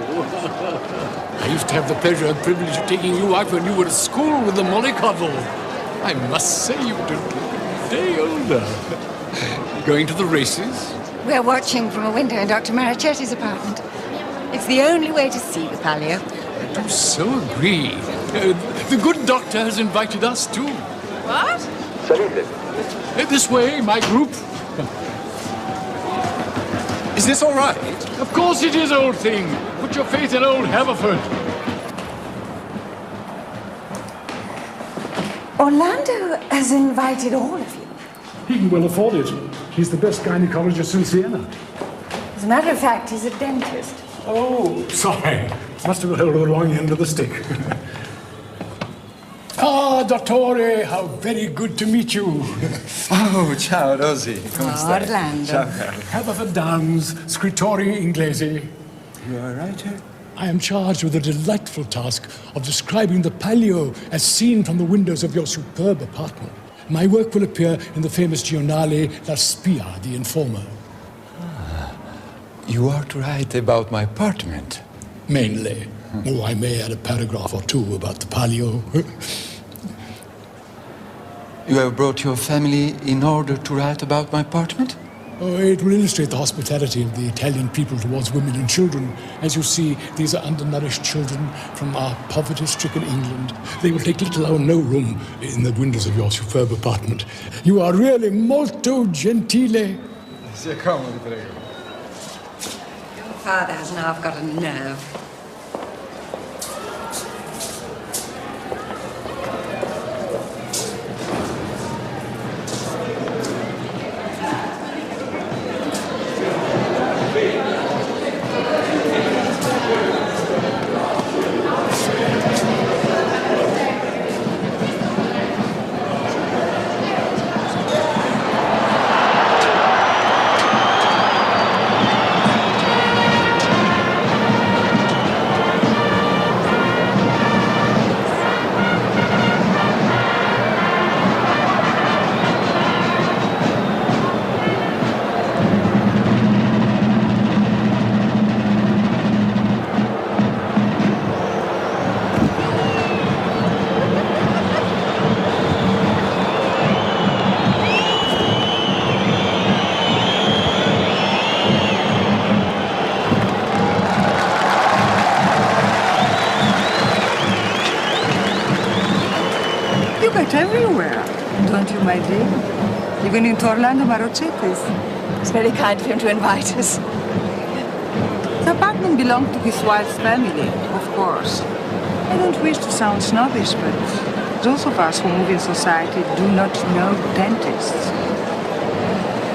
I used to have the pleasure and privilege of taking you out when you were at school with the mollycoddle. I must say you don't look a day older. Going to the races? We're watching from a window in Dr. Marichetti's apartment. It's the only way to see the Palio. I do so agree. The good doctor has invited us too. What? This way, my group. Is this all right? Of course it is, old thing. Put your faith in old Haverford. Orlando has invited all of you. He can well afford it. He's the best gynecologist in Siena. As a matter of fact, he's a dentist. Oh, sorry. Must have held the wrong end of the stick. Ah, Dottore, how very good to meet you. Oh, ciao, Rosie. Come stai? Orlando. Ciao, caro. Haverford Downs, Scrittori Inglesi. You are right here? I am charged with the delightful task of describing the Palio as seen from the windows of your superb apartment. My work will appear in the famous giornale La Spia, the Informer. You are to write about my apartment. Mainly. Oh, I may add a paragraph or two about the Palio. You have brought your family in order to write about my apartment? Oh, it will illustrate the hospitality of the Italian people towards women and children. As you see, these are undernourished children from our poverty-stricken England. They will take little or no room in the windows of your superb apartment. You are really molto gentile. Si accomodi, prego. Your father hasn't half got a nerve. Everywhere, don't you, my dear? Even into Orlando Marochetti's. It's very kind of him to invite us. The apartment belonged to his wife's family, of course. I don't wish to sound snobbish, but those of us who move in society do not know dentists.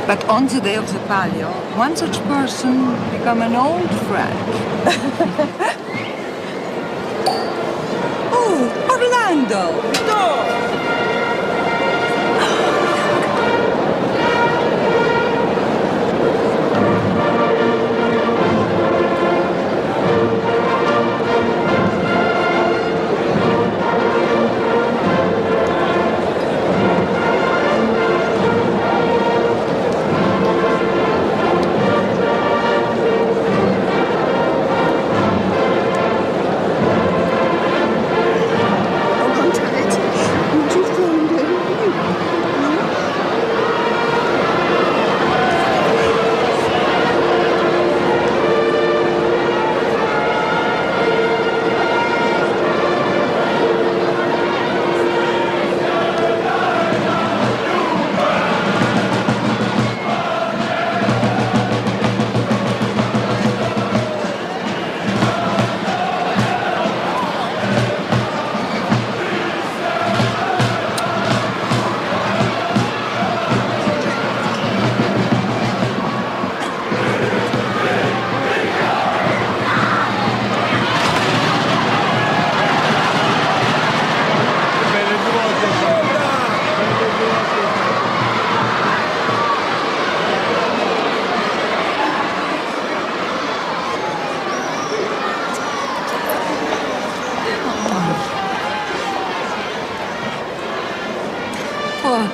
But on the day of the palio, one such person become an old friend. Oh, Orlando! No!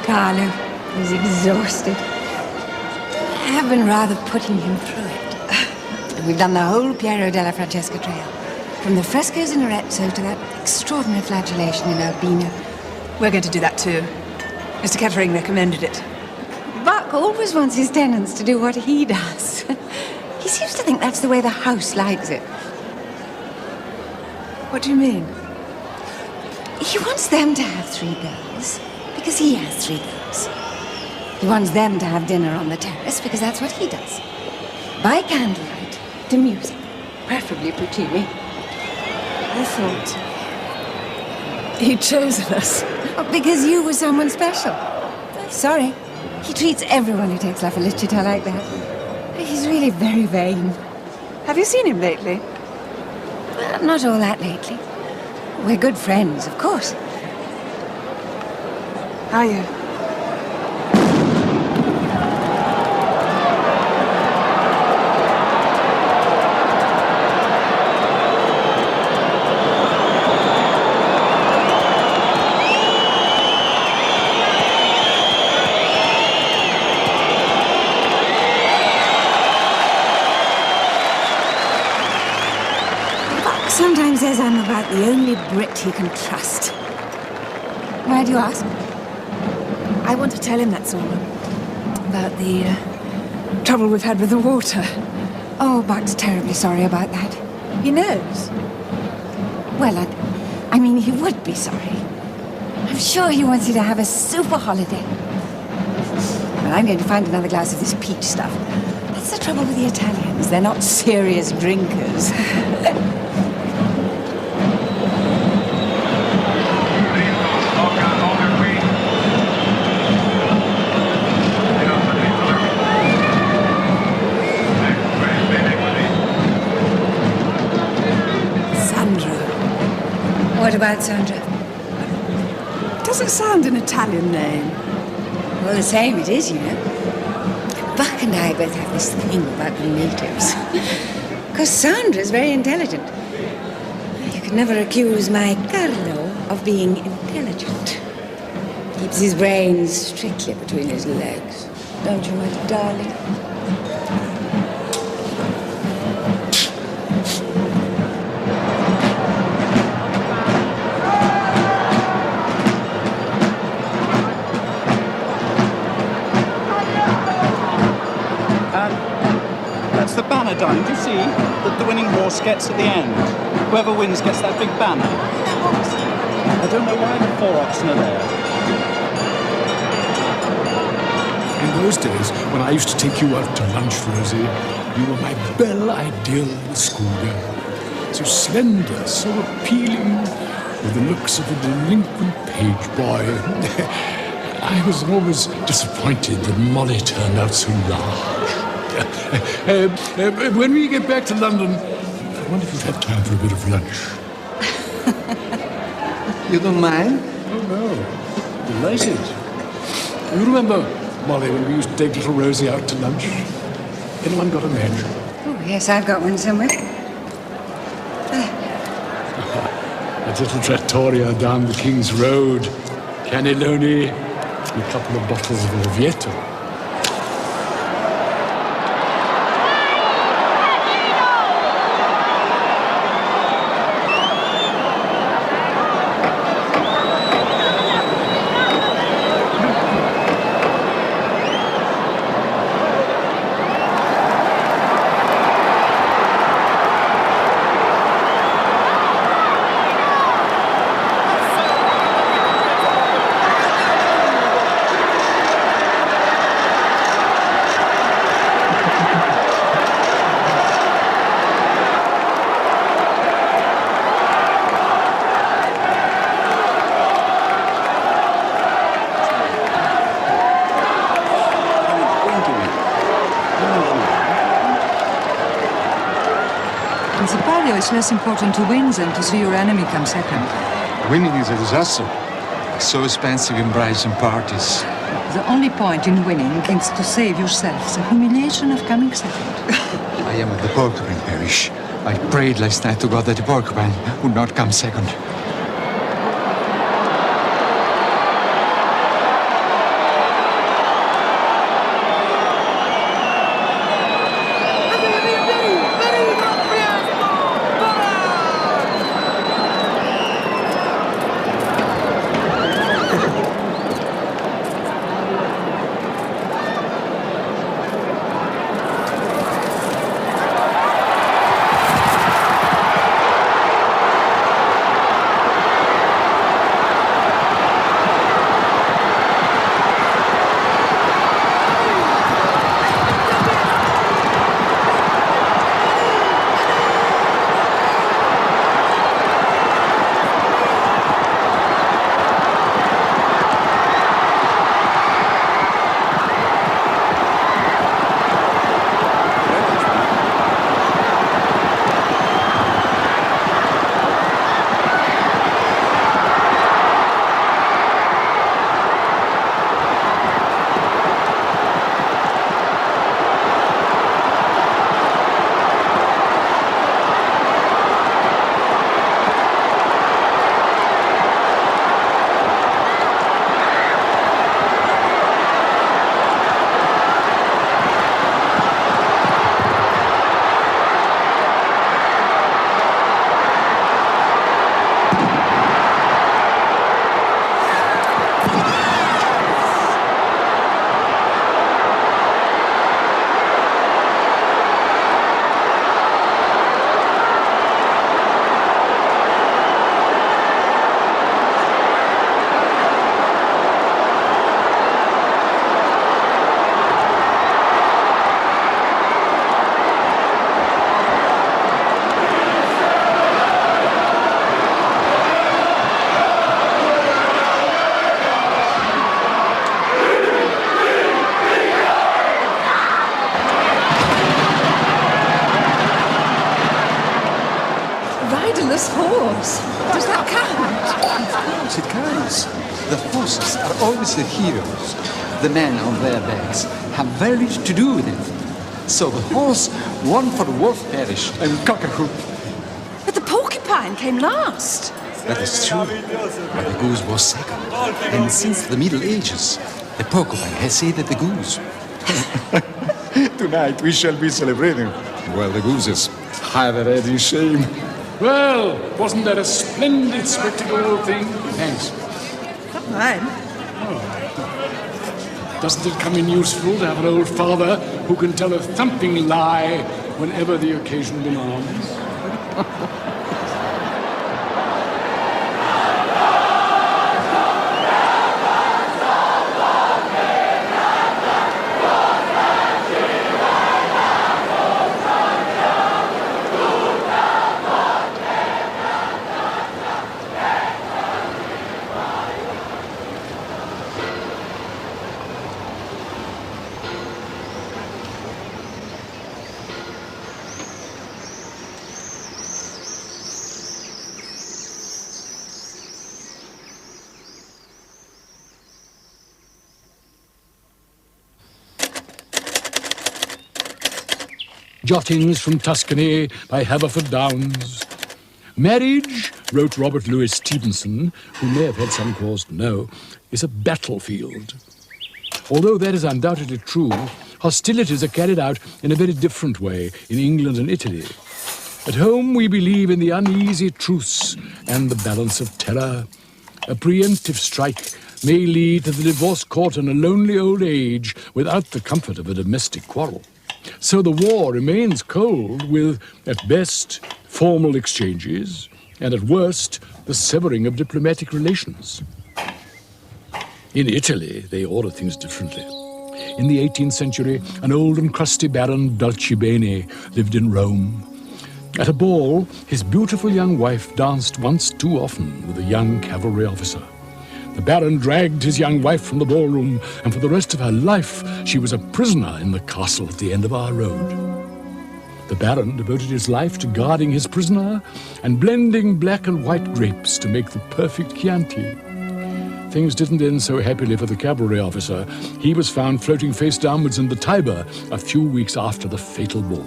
Carlo, he's exhausted. I have been rather putting him through it. We've done the whole Piero della Francesca trail, from the frescoes in Arezzo to that extraordinary flagellation in Urbino. We're going to do that too. Mr. Kettering recommended it. Buck always wants his tenants to do what he does. He seems to think that's the way the house likes it. What do you mean? He wants them to have 3 girls, because he has 3 girls. He wants them to have dinner on the terrace, because that's what he does. By candlelight, to music, preferably Puccini. I thought he'd chosen us. Oh, because you were someone special. Sorry. He treats everyone who takes La Felicita like that. He's really very vain. Have you seen him lately? Well, not all that lately. We're good friends, of course. Are you? Sometimes says I'm about the only Brit he can trust. Why do you ask? I want to tell him that's all. About the trouble we've had with the water. Oh, Buck's terribly sorry about that. He knows. Well, I mean, he would be sorry. I'm sure he wants you to have a super holiday. Well, I'm going to find another glass of this peach stuff. That's the trouble with the Italians. They're not serious drinkers. What about Sandra? It doesn't sound an Italian name. Well, the same it is, you know. Buck and I both have this thing about the natives. Because Sandra's very intelligent. You could never accuse my Carlo of being intelligent. Keeps his brains strictly between his legs. Don't you, my darling? Darling, do you see that the winning horse gets at the end? Whoever wins gets that big banner. I don't know why the 4 oxen are there. In those days, when I used to take you out to lunch, Rosie, you were my belle ideal schoolgirl. So slender, so appealing, with the looks of a delinquent page boy. I was always disappointed that Molly turned out so large. When we get back to London, I wonder if you've had time for a bit of lunch. You don't mind? Oh, no. Delighted. You remember, Molly, when we used to take little Rosie out to lunch? Anyone got a match? Oh, yes, I've got one somewhere. That little trattoria down the King's Road. Cannelloni, and a couple of bottles of Orvieto. It's less important to win than to see your enemy come second. Winning is a disaster. It's so expensive in brides and parties. The only point in winning is to save yourself the humiliation of coming second. I am at the porcupine parish. I prayed last night to God that the porcupine would not come second. riderless horse. Does that count? Yes, it counts. The horses are always the heroes. The men on their backs have very little to do with it. So the horse won for Wolf Parish and Cockahoo. But the porcupine came last. That is true. But the goose was second. And since the Middle Ages, the porcupine has saved the goose. Tonight we shall be celebrating, while the gooses hide their head in shame. Well, wasn't that a splendid spectacle, old thing? Thanks. Not mine. Doesn't it come in useful to have an old father who can tell a thumping lie whenever the occasion demands? Jottings from Tuscany by Haverford Downs. Marriage, wrote Robert Louis Stevenson, who may have had some cause to know, is a battlefield. Although that is undoubtedly true, hostilities are carried out in a very different way in England and Italy. At home, we believe in the uneasy truce and the balance of terror. A preemptive strike may lead to the divorce court in a lonely old age without the comfort of a domestic quarrel. So the war remains cold with, at best, formal exchanges, and at worst, the severing of diplomatic relations. In Italy, they order things differently. In the 18th century, an old and crusty baron, Dolcibene, lived in Rome. At a ball, his beautiful young wife danced once too often with a young cavalry officer. The baron dragged his young wife from the ballroom, and for the rest of her life, she was a prisoner in the castle at the end of our road. The baron devoted his life to guarding his prisoner and blending black and white grapes to make the perfect Chianti. Things didn't end so happily for the cavalry officer. He was found floating face downwards in the Tiber a few weeks after the fatal ball.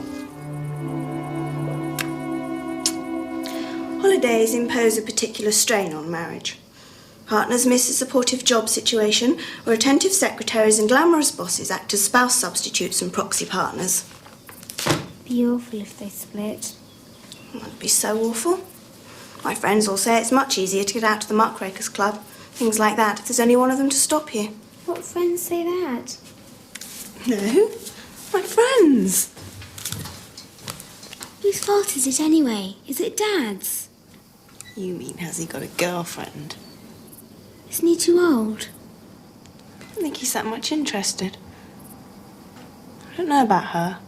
Holidays impose a particular strain on marriage. Partners miss a supportive job situation, or attentive secretaries and glamorous bosses act as spouse substitutes and proxy partners. Be awful if they split. That'd be so awful. My friends all say it's much easier to get out to the muckrakers club, things like that, if there's only one of them to stop you. What friends say that? No, my friends. Whose fault is it anyway? Is it Dad's? You mean, has he got a girlfriend? Isn't he too old? I don't think he's that much interested. I don't know about her.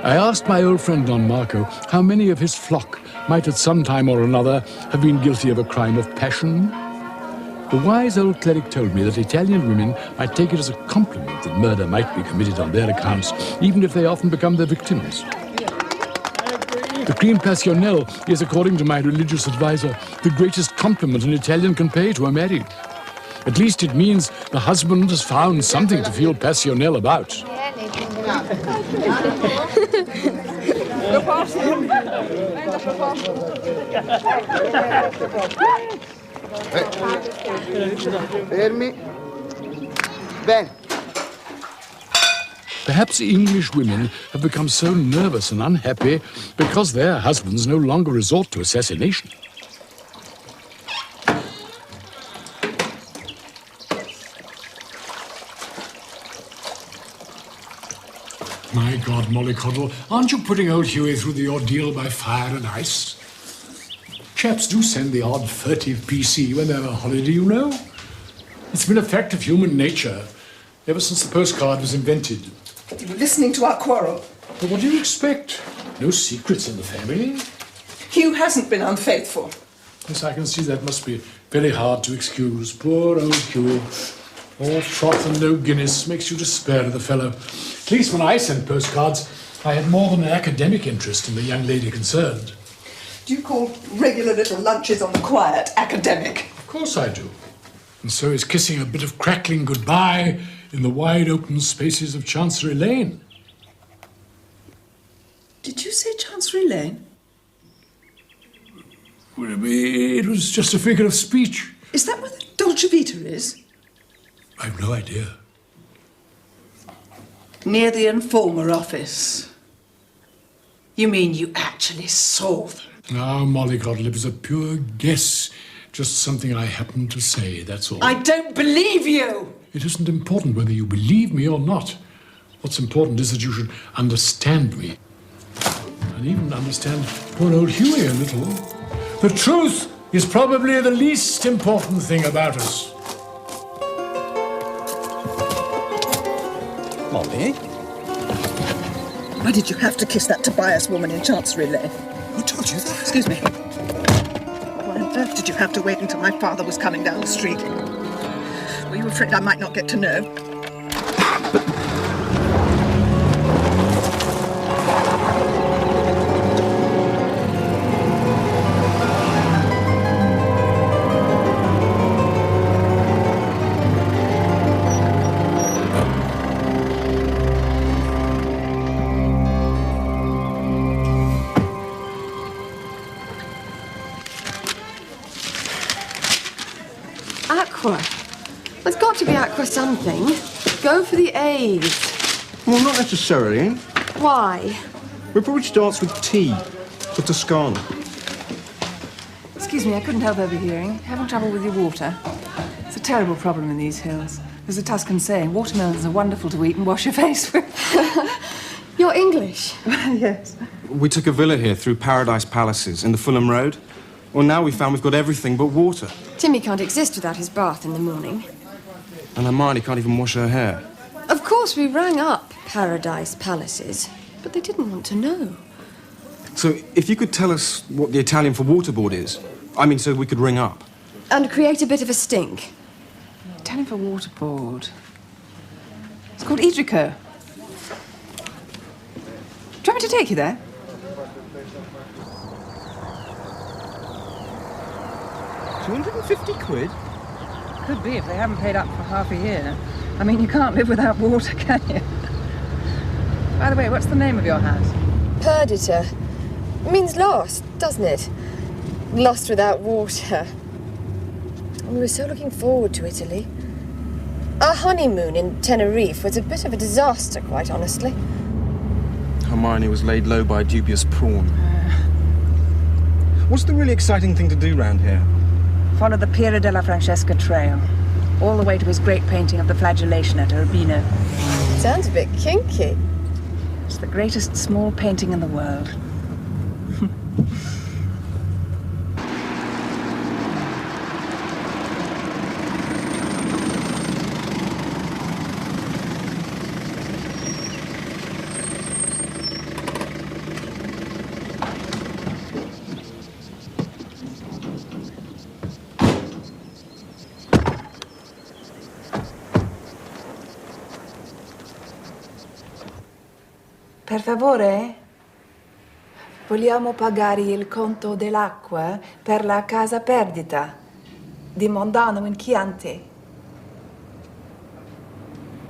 I asked my old friend Don Marco how many of his flock might at some time or another have been guilty of a crime of passion. The wise old cleric told me that Italian women might take it as a compliment that murder might be committed on their accounts, even if they often become their victims. The cream passionnel is, according to my religious advisor, the greatest compliment an Italian can pay to a married. At least it means the husband has found something to feel passionnel about. Fermi. Bene. Perhaps English women have become so nervous and unhappy because their husbands no longer resort to assassination. My God, Mollycoddle, aren't you putting old Hughie through the ordeal by fire and ice? Chaps do send the odd furtive PC when they're on holiday, you know. It's been a fact of human nature ever since the postcard was invented. You were listening to our quarrel. But what do you expect? No secrets in the family. Hugh hasn't been unfaithful. Yes, I can see that must be very hard to excuse. Poor old Hugh. All froth and no Guinness makes you despair of the fellow. At least when I sent postcards, I had more than an academic interest in the young lady concerned. Do you call regular little lunches on the quiet academic? Of course I do. And so is kissing a bit of crackling goodbye in the wide open spaces of Chancery Lane. Did you say Chancery Lane? It was just a figure of speech. Is that where the Dolce Vita is? I've no idea. Near the Informer office. You mean you actually saw them? Now, Molly Gottlieb is a pure guess. Just something I happened to say, that's all. I don't believe you! It isn't important whether you believe me or not. What's important is that you should understand me. And even understand poor old Hughie a little. The truth is probably the least important thing about us. Molly? Why did you have to kiss that Tobias woman in Chancery Lane? Who told you that? Excuse me. Why on earth did you have to wait until my father was coming down the street? Were you afraid I might not get to know? Aqua. There's got to be aqua something. Go for the A's. Well, not necessarily. Why? It probably starts with T, for Toscana. Excuse me, I couldn't help overhearing. Having trouble with your water? It's a terrible problem in these hills. There's a Tuscan saying, watermelons are wonderful to eat and wash your face with. You're English? Yes. We took a villa here through Paradise Palaces in the Fulham Road. Well, now we found we've got everything but water. Timmy can't exist without his bath in the morning. And Hermione can't even wash her hair. Of course, we rang up Paradise Palaces, but they didn't want to know. So, if you could tell us what the Italian for waterboard is, I mean, so we could ring up. And create a bit of a stink. Italian for waterboard. It's called Idrico. Do you want me to take you there? £250? Could be if they haven't paid up for half a year. I mean, you can't live without water, can you? By the way, what's the name of your house? Pargeter. It means lost, doesn't it? Lost without water. We were so looking forward to Italy. Our honeymoon in Tenerife was a bit of a disaster, quite honestly. Hermione was laid low by a dubious prawn. What's the really exciting thing to do round here? Follow the Piero della Francesca trail, all the way to his great painting of the flagellation at Urbino. Sounds a bit kinky. It's the greatest small painting in the world. Per favore? Vogliamo pagare il conto dell'acqua per la casa perdita di Mondano in Chianti.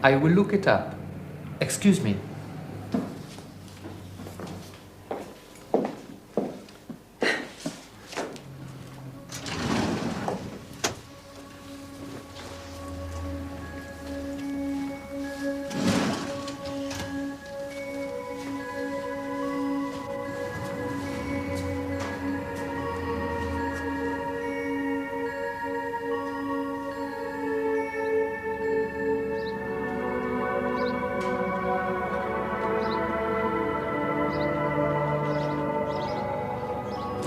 I will look it up. Excuse me.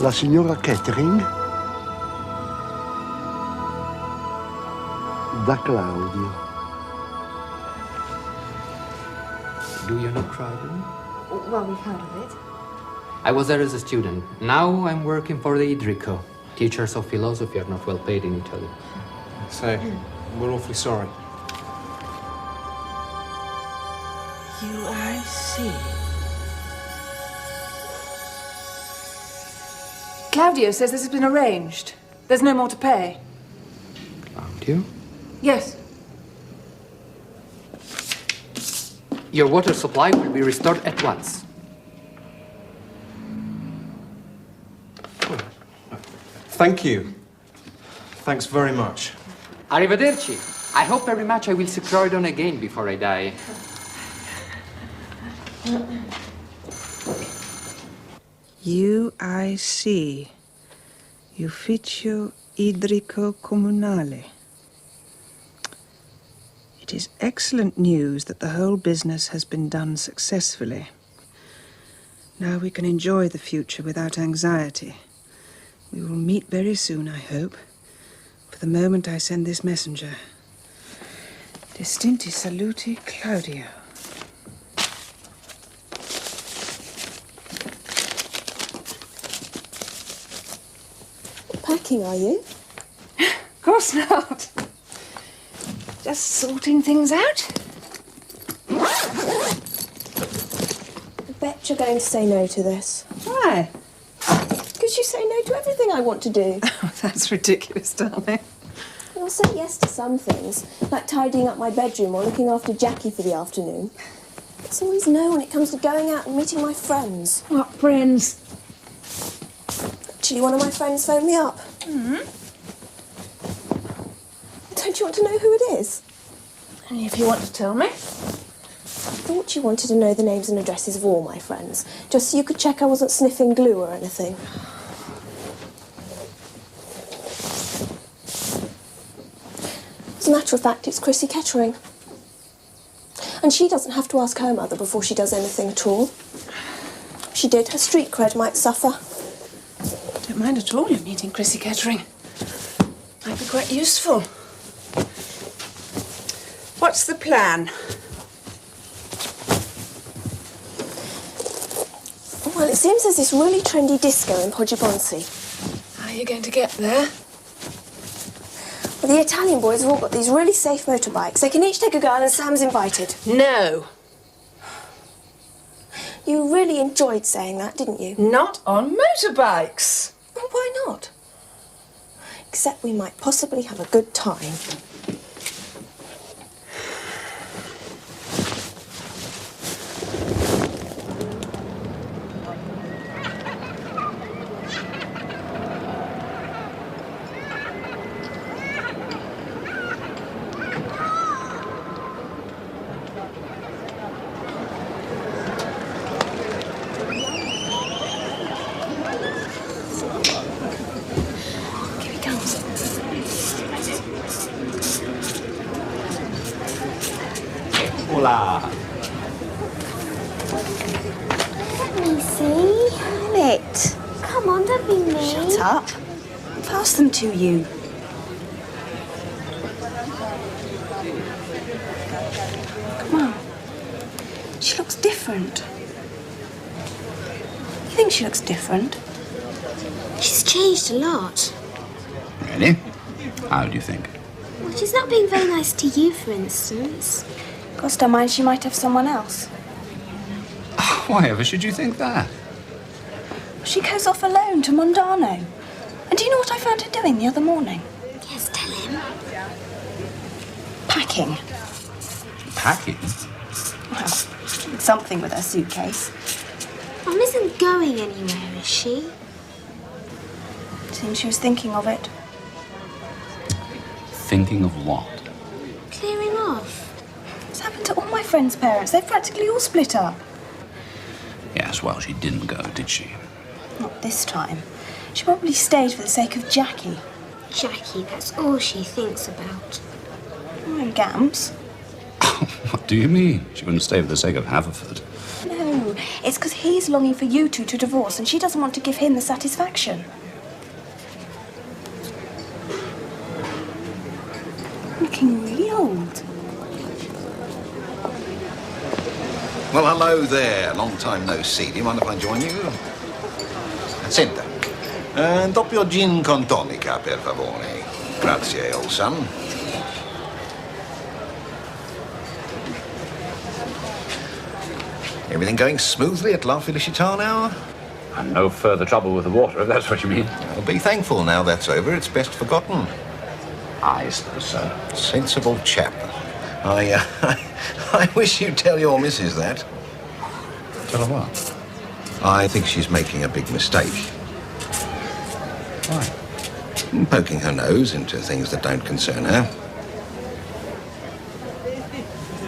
La signora Catering? Da Claudio. Do you know Croydon? Well, we've heard of it. I was there as a student. Now I'm working for the Idrico. Teachers of philosophy are not well paid in Italy. Say, we're awfully sorry. You, I see. Claudio says this has been arranged. There's no more to pay. Claudio? Yes. Your water supply will be restored at once. Thank you. Thanks very much. Arrivederci. I hope very much I will see Croydon again before I die. You, I see. Ufficio idrico comunale. It is excellent news that the whole business has been done successfully. Now we can enjoy the future without anxiety. We will meet very soon, I hope. For the moment I send this messenger. Distinti saluti, Claudio. Packing, are you? Of course not. Just sorting things out. I bet you're going to say no to this. Why? Because you say no to everything I want to do. Oh, that's ridiculous, darling. I'll say yes to some things, like tidying up my bedroom or looking after Jackie for the afternoon. It's always no when it comes to going out and meeting my friends. What friends? Actually, one of my friends phoned me up. Don't you want to know who it is? Only if you want to tell me. I thought you wanted to know the names and addresses of all my friends, just so you could check I wasn't sniffing glue or anything. As a matter of fact, it's Chrissy Kettering. And she doesn't have to ask her mother before she does anything at all. If she did, her street cred might suffer. Don't mind at all you meeting Chrissy Kettering. Might be quite useful. What's the plan? Well, it seems there's this really trendy disco in Poggibonsi. How are you going to get there? Well, the Italian boys have all got these really safe motorbikes. They can each take a girl and Sam's invited. No. You really enjoyed saying that, didn't you? Not on motorbikes. Well, why not? Except we might possibly have a good time. Hola. Let me see. It. Come on, don't be mean. Shut up. Pass them to you. Come on. She looks different. You think she looks different? She's changed a lot. Really? How do you think? Well, she's not being very nice to you, for instance. Gosh, don't mind, she might have someone else. Why ever should you think that? She goes off alone to Mondano. And do you know what I found her doing the other morning? Yes, tell him. Packing. Packing? Well, something with her suitcase. Mum isn't going anywhere, is she? Seems she was thinking of it. Thinking of what? Clearing off. It's happened to all my friends' parents. They've practically all split up. Yes, well, she didn't go, did she? Not this time. She probably stayed for the sake of Jackie. Jackie, that's all she thinks about. And Gams. What do you mean? She wouldn't stay for the sake of Haverford. No, it's because he's longing for you two to divorce and she doesn't want to give him the satisfaction. Looking really old. Well, hello there. Long time no see. Do you mind if I join you? Senta. Doppio gin con tonica, per favore. Grazie, old son. Everything going smoothly at La Felicità now? And no further trouble with the water, if that's what you mean. Well, be thankful now that's over. It's best forgotten. I suppose so. Sensible chap. I wish you'd tell your missus that. Tell her what? I think she's making a big mistake. Why? Poking her nose into things that don't concern her.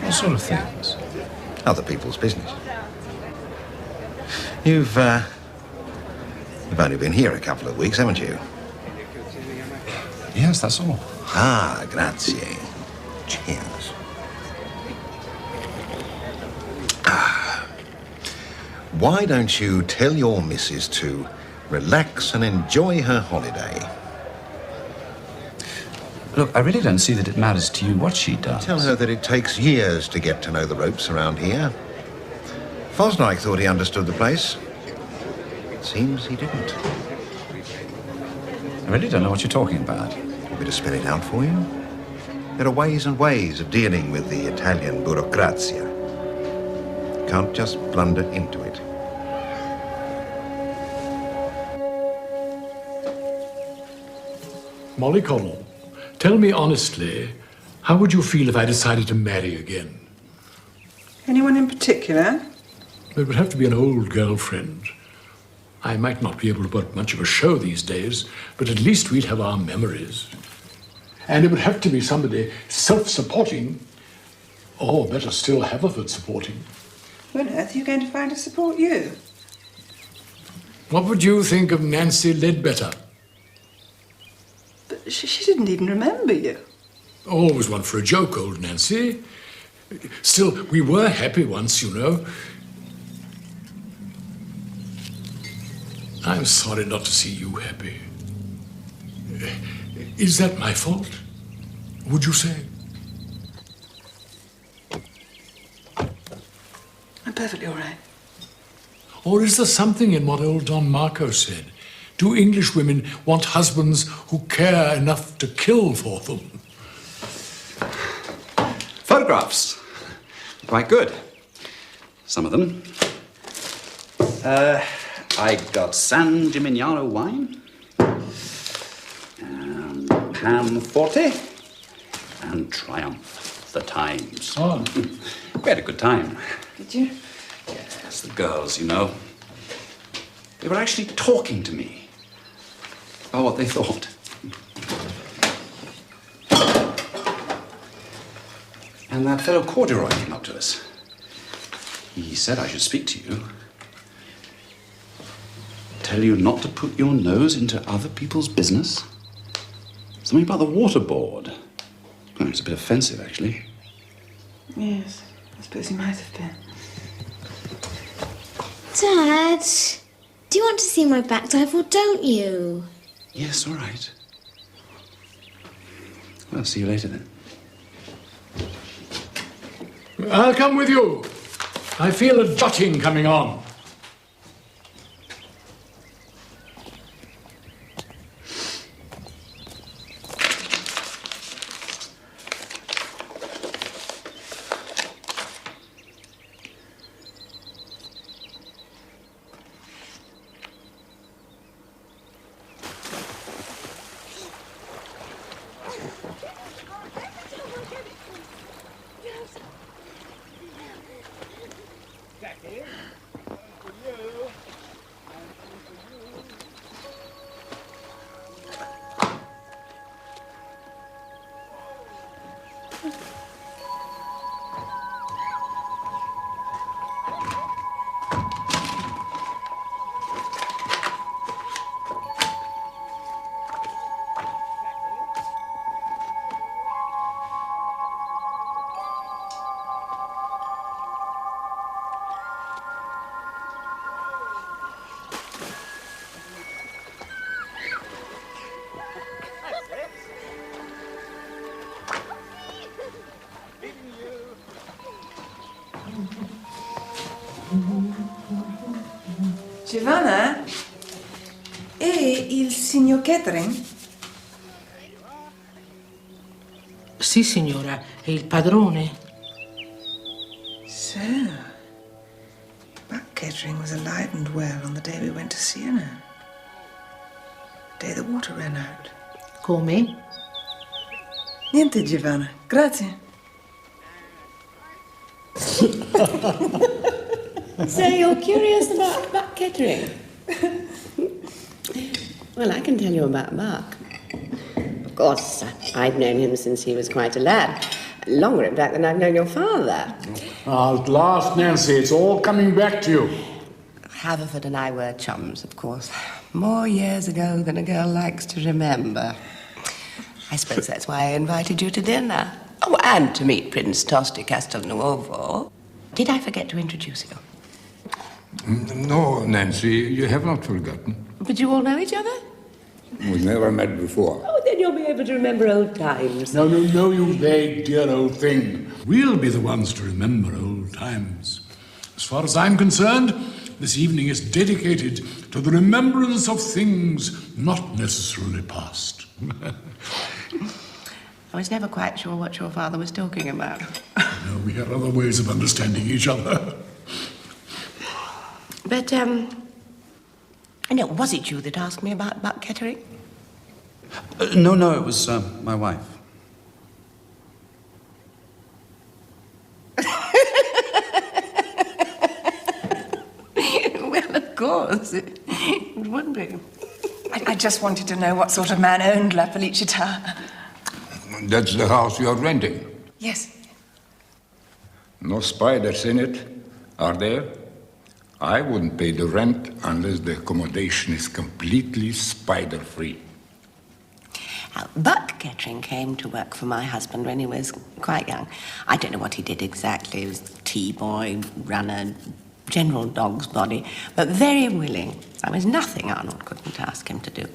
What sort of things? Other people's business. You've only been here a couple of weeks, haven't you? Yes, that's all. Ah, grazie. Cheers. Why don't you tell your missus to relax and enjoy her holiday? Look, I really don't see that it matters to you what she does. Tell her that it takes years to get to know the ropes around here. Fosdyke thought he understood the place. It seems he didn't. I really don't know what you're talking about. Want me to spell it out for you? There are ways and ways of dealing with the Italian burocrazia. Can't just blunder into it. Molly Connell, tell me honestly, how would you feel if I decided to marry again? Anyone in particular? It would have to be an old girlfriend. I might not be able to put much of a show these days, but at least we'd have our memories. And it would have to be somebody self-supporting, or better still, Haverford-supporting. Who on earth are you going to find to support you? What would you think of Nancy Ledbetter? But she didn't even remember you. Always one for a joke, old Nancy. Still, we were happy once, you know. I'm sorry not to see you happy. Is that my fault? Would you say? I'm perfectly all right. Or is there something in what old Don Marco said? Do English women want husbands who care enough to kill for them? Photographs. Quite good. Some of them. I got San Gimignano wine, Pan Forte, and Triumph, the Times. Oh. We had a good time. Did you? Yes, the girls, you know. They were actually talking to me about what they thought. And that fellow Corduroy came up to us. He said I should speak to you. Tell you not to put your nose into other people's business. Something about the water board. Well, it's a bit offensive, actually. Yes, I suppose he might have been. Dad, do you want to see my back dive or don't you? Yes, all right. Well, see you later then. I'll come with you. I feel a jutting coming on. Giovanna? E il signor Catering? Sì, signora, è il padrone. So, Kettering was alive and well on the day we went to Siena. The day the water ran out. Call me. Niente, Giovanna. Grazie. So you're curious about Buck Kettering? Well, I can tell you about Buck. Of course, I've known him since he was quite a lad. Longer, in fact, than I've known your father. At last, Nancy, it's all coming back to you. Haverford and I were chums, of course. More years ago than a girl likes to remember. I suppose that's why I invited you to dinner. Oh, and to meet Prince Tosti Castelnuovo. Did I forget to introduce you? No, Nancy, you have not forgotten. But you all know each other? We never met before. Oh, then you'll be able to remember old times. No, you vague, dear old thing. We'll be the ones to remember old times. As far as I'm concerned, this evening is dedicated to the remembrance of things not necessarily past. I was never quite sure what your father was talking about. No, we had other ways of understanding each other. But, no, was it you that asked me about Buck Kettering? No, it was my wife. Well, of course, it would be. I just wanted to know what sort of man owned La Felicita. That's the house you're renting. Yes. No spiders in it, are there? I wouldn't pay the rent unless the accommodation is completely spider-free. Buck Kettering came to work for my husband when he was quite young. I don't know what he did exactly. He was tea boy, runner, general dog's body, but very willing. There was nothing Arnold couldn't ask him to do.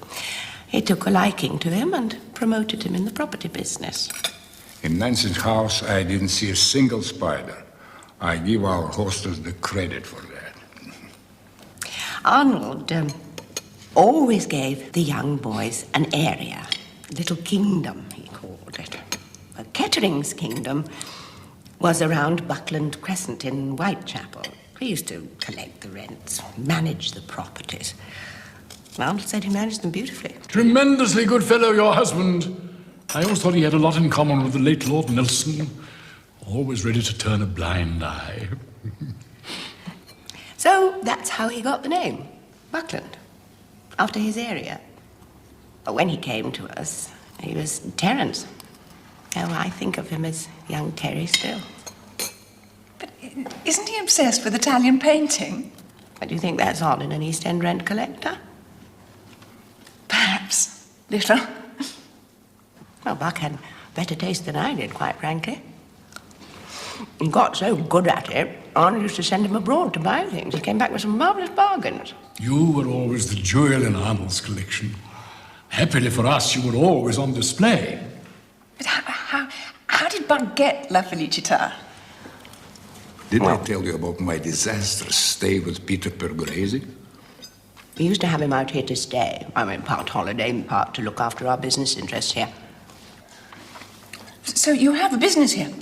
He took a liking to him and promoted him in the property business. In Nancy's house, I didn't see a single spider. I give our hostess the credit for that. Arnold always gave the young boys an area, little kingdom, he called it. But Kettering's kingdom was around Buckland Crescent in Whitechapel. He used to collect the rents, manage the properties. Arnold said he managed them beautifully. Tremendously good fellow, your husband. I always thought he had a lot in common with the late Lord Nelson. Always ready to turn a blind eye. So that's how he got the name, Buckland, after his area. But when he came to us, he was Terence. Oh, I think of him as young Terry still. But isn't he obsessed with Italian painting? Do you think that's odd in an East End rent collector? Perhaps. Little. Well, Buck had better taste than I did, quite frankly. He got so good at it, Arnold used to send him abroad to buy things. He came back with some marvellous bargains. You were always the jewel in Arnold's collection. Happily for us, you were always on display. But how did Buck get La Felicita? Did I tell you about my disastrous stay with Peter Pergolesi? We used to have him out here to stay. I mean, part holiday, part to look after our business interests here. So you have a business here?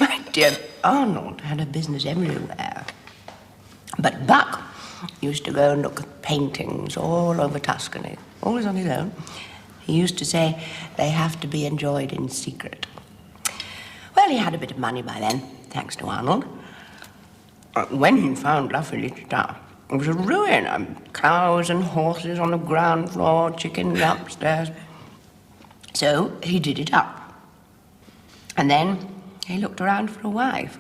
My dear, Arnold had a business everywhere. But Buck used to go and look at paintings all over Tuscany, always on his own. He used to say they have to be enjoyed in secret. Well, he had a bit of money by then, thanks to Arnold. When he found La Felicita, it was a ruin. Cows and horses on the ground floor, chickens upstairs. So he did it up. And then he looked around for a wife.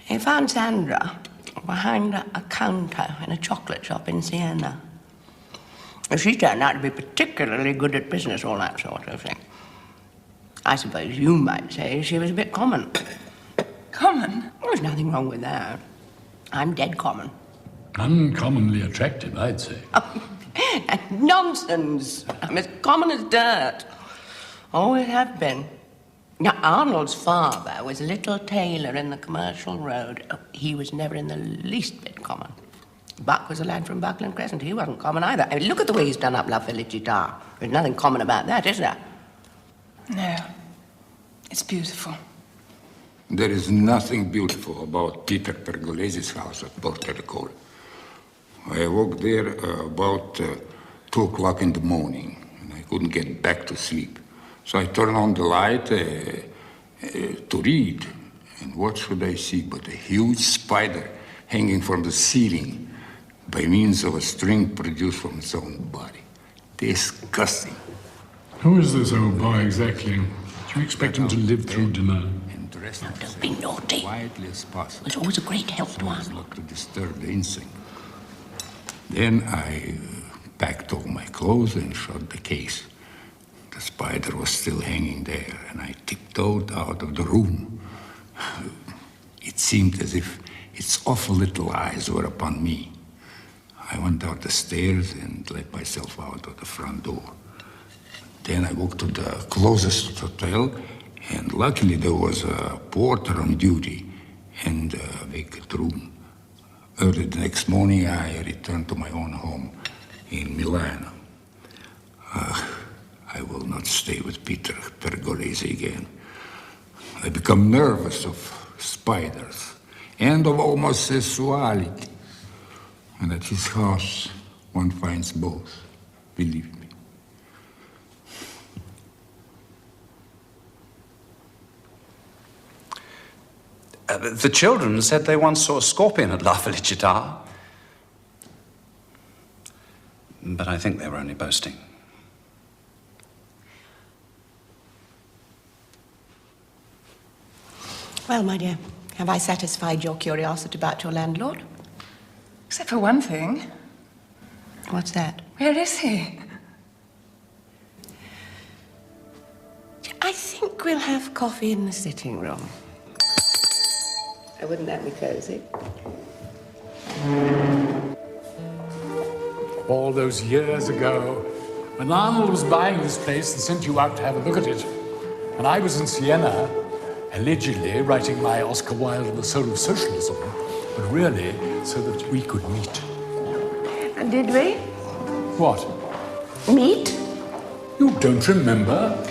He found Sandra behind a counter in a chocolate shop in Siena. She turned out to be particularly good at business, all that sort of thing. I suppose you might say she was a bit common. Common? There's nothing wrong with that. I'm dead common. Uncommonly attractive, I'd say. Nonsense! I'm as common as dirt. Always have been. Now, Arnold's father was a little tailor in the Commercial Road. He was never in the least bit common. Buck was a lad from Buckland Crescent. He wasn't common either. I mean, look at the way he's done up La Felicita. There's nothing common about that, is there? No. It's beautiful. There is nothing beautiful about Peter Pergolese's house at Porto Rico. I woke there about 2 o'clock in the morning, and I couldn't get back to sleep. So I turned on the light to read, and what should I see but a huge spider hanging from the ceiling by means of a string produced from its own body. Disgusting. Who is this old boy exactly? Do you expect him to live through dinner? Now, don't be naughty. Quietly as possible. It's always a great help to us. Not to disturb the insect. Then I packed all my clothes and shut the case. The spider was still hanging there, and I tiptoed out of the room. It seemed as if its awful little eyes were upon me. I went out the stairs and let myself out of the front door. Then I walked to the closest hotel, and luckily there was a porter on duty and a vacant room. Early the next morning, I returned to my own home in Milan. I will not stay with Peter Pergolese again. I become nervous of spiders and of homosexuality. And at his house, one finds both, believe me. The children said they once saw a scorpion at La Felicità. But I think they were only boasting. Well, my dear, have I satisfied your curiosity about your landlord? Except for one thing. What's that? Where is he? I think we'll have coffee in the sitting room. Oh, wouldn't that be cozy? All those years ago, when Arnold was buying this place and sent you out to have a look at it, and I was in Siena, allegedly writing my Oscar Wilde on the soul of socialism, but really so that we could meet. And did we? What? Meet? You don't remember?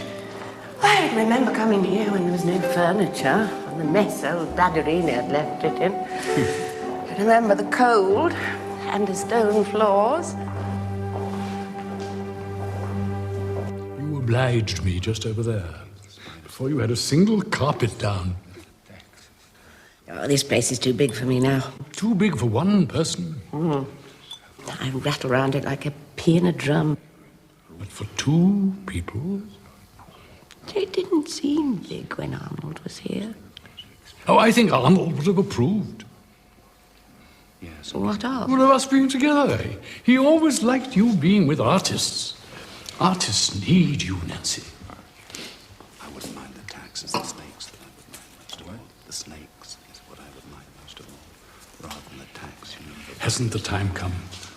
I remember coming here when there was no furniture and the mess old Badderini had left it in. I remember the cold and the stone floors. You obliged me just over there. Before you had a single carpet down. Oh, this place is too big for me now. Too big for one person? I rattle around it like a pea in a drum. But for 2 people? It didn't seem big when Arnold was here. Oh, I think Arnold would have approved. Yes. What of? All of us being together. He always liked you being with artists. Artists need you, Nancy. I wouldn't mind the taxes, the snakes that I would mind most of all. The snakes is what I would mind most of all, rather than the tax, you know. Hasn't the time come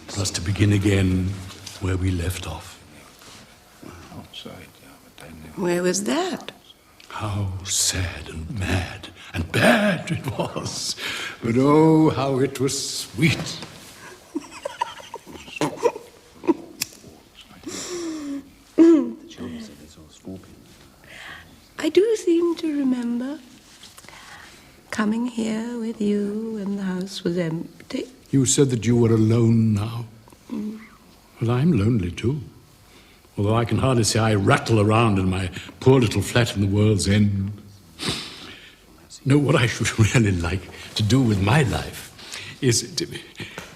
for us to begin again where we left off? Outside, yeah, but I never... Where was that? How sad and mad and bad it was. But oh, how it was sweet. I do seem to remember coming here with you when the house was empty. You said that you were alone now. Well, I'm lonely too. Although I can hardly say I rattle around in my poor little flat in the world's end. No, what I should really like to do with my life is to...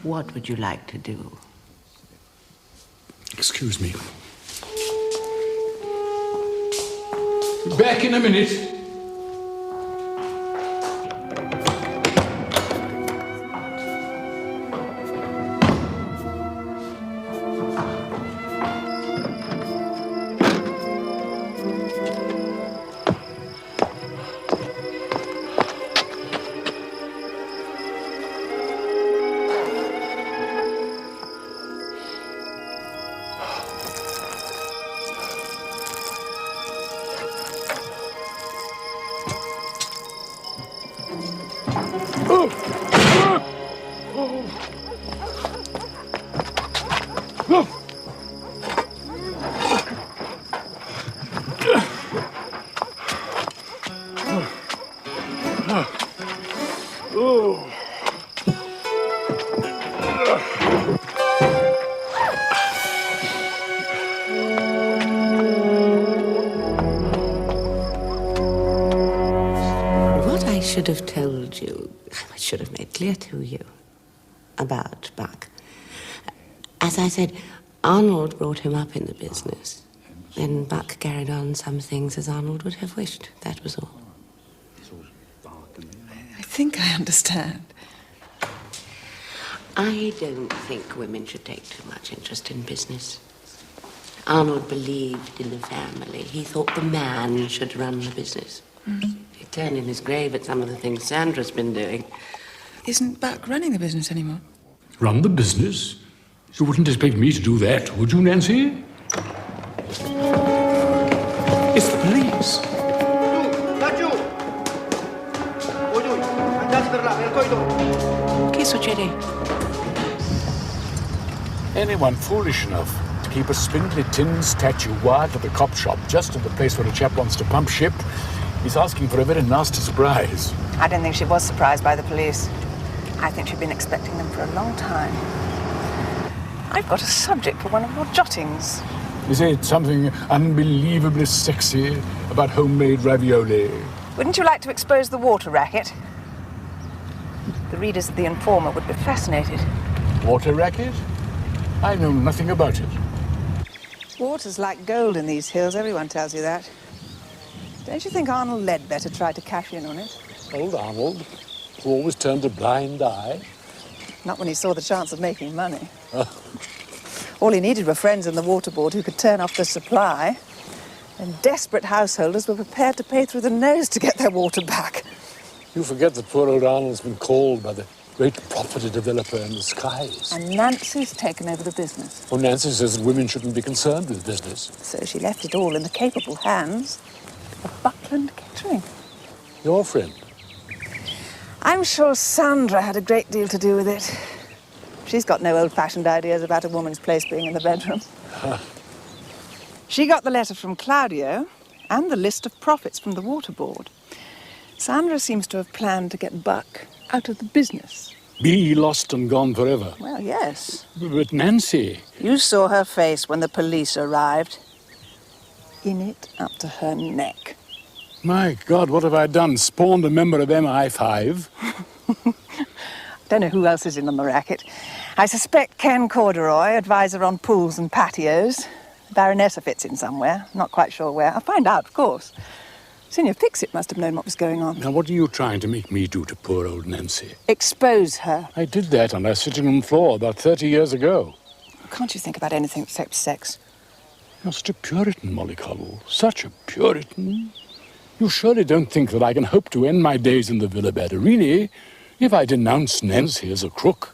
What would you like to do? Excuse me. Back in a minute. Oh. What I should have told you, I should have made clear to you about Buck. As I said, Arnold brought him up in the business. Then Buck carried on some things as Arnold would have wished. That was all. I think I understand. I don't think women should take too much interest in business. Arnold believed in the family. He thought the man should run the business. He'd turn in his grave at some of the things Sandra's been doing. Isn't Buck running the business anymore? Run the business? You wouldn't expect me to do that, would you, Nancy? It's the police. Che succede? Anyone foolish enough to keep a spindly tin statue wired at the cop shop just at the place where a chap wants to pump ship is asking for a very nasty surprise. I don't think she was surprised by the police. I think she'd been expecting them for a long time. I've got a subject for one of your jottings. Is it something unbelievably sexy about homemade ravioli? Wouldn't you like to expose the water racket? The readers of The Informer would be fascinated. Water racket? I know nothing about it. Water's like gold in these hills, everyone tells you that. Don't you think Arnold Ledbetter tried to cash in on it? Old Arnold, who always turned a blind eye. Not when he saw the chance of making money. All he needed were friends in the water board who could turn off the supply. And desperate householders were prepared to pay through the nose to get their water back. You forget that poor old Arnold's been called by the great property developer in the skies. And Nancy's taken over the business. Well, Nancy says that women shouldn't be concerned with business. So she left it all in the capable hands of Buckland Kettering. Your friend? I'm sure Sandra had a great deal to do with it. She's got no old-fashioned ideas about a woman's place being in the bedroom. She got the letter from Claudio and the list of profits from the water board. Sandra seems to have planned to get Buck out of the business. Be lost and gone forever. Well, yes. But Nancy... You saw her face when the police arrived. In it up to her neck. My God, what have I done? Spawned a member of MI5? Don't know who else is in on the racket. I suspect Ken Corduroy, advisor on pools and patios. Baronessa fits in somewhere, not quite sure where. I'll find out, of course. Senior Fixit must have known what was going on. Now, what are you trying to make me do to poor old Nancy? Expose her. I did that on our sitting room floor about 30 years ago. Can't you think about anything except sex? You're such a Puritan, Molly Cobble. Such a Puritan. You surely don't think that I can hope to end my days in the Villa Berberini if I denounce Nancy as a crook.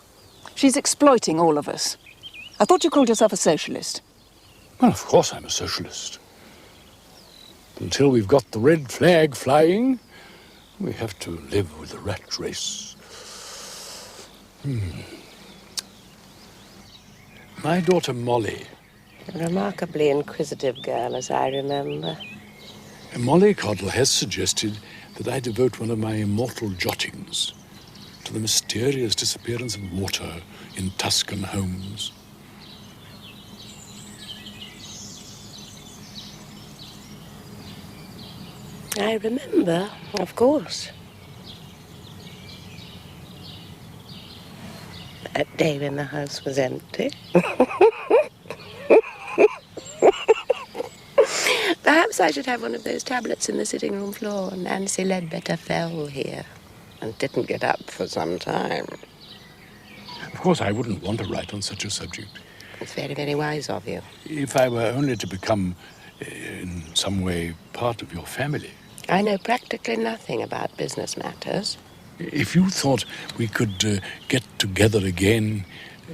She's exploiting all of us. I thought you called yourself a socialist. Well, of course I'm a socialist. Until we've got the red flag flying, we have to live with the rat race. My daughter Molly. A remarkably inquisitive girl, as I remember. Molly Coddle has suggested that I devote one of my immortal jottings to the mysterious disappearance of water in Tuscan homes. I remember, of course. That day when the house was empty. Perhaps I should have one of those tablets in the sitting room floor. Nancy Ledbetter fell here and didn't get up for some time. Of course, I wouldn't want to write on such a subject. It's very, very wise of you. If I were only to become, in some way, part of your family. I know practically nothing about business matters. If you thought we could get together again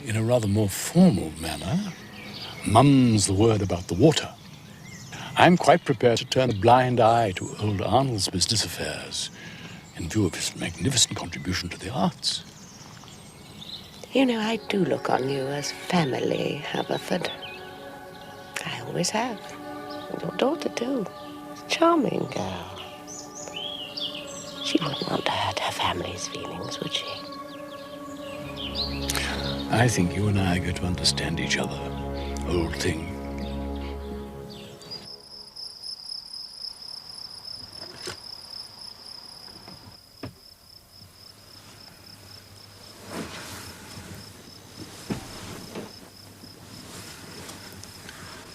in a rather more formal manner, mum's the word about the water. I'm quite prepared to turn a blind eye to old Arnold's business affairs in view of his magnificent contribution to the arts. You know, I do look on you as family, Haverford. I always have. And your daughter, too. Charming girl. She She wouldn't want to hurt her family's feelings, would she? I think you and I are going to understand each other, old thing.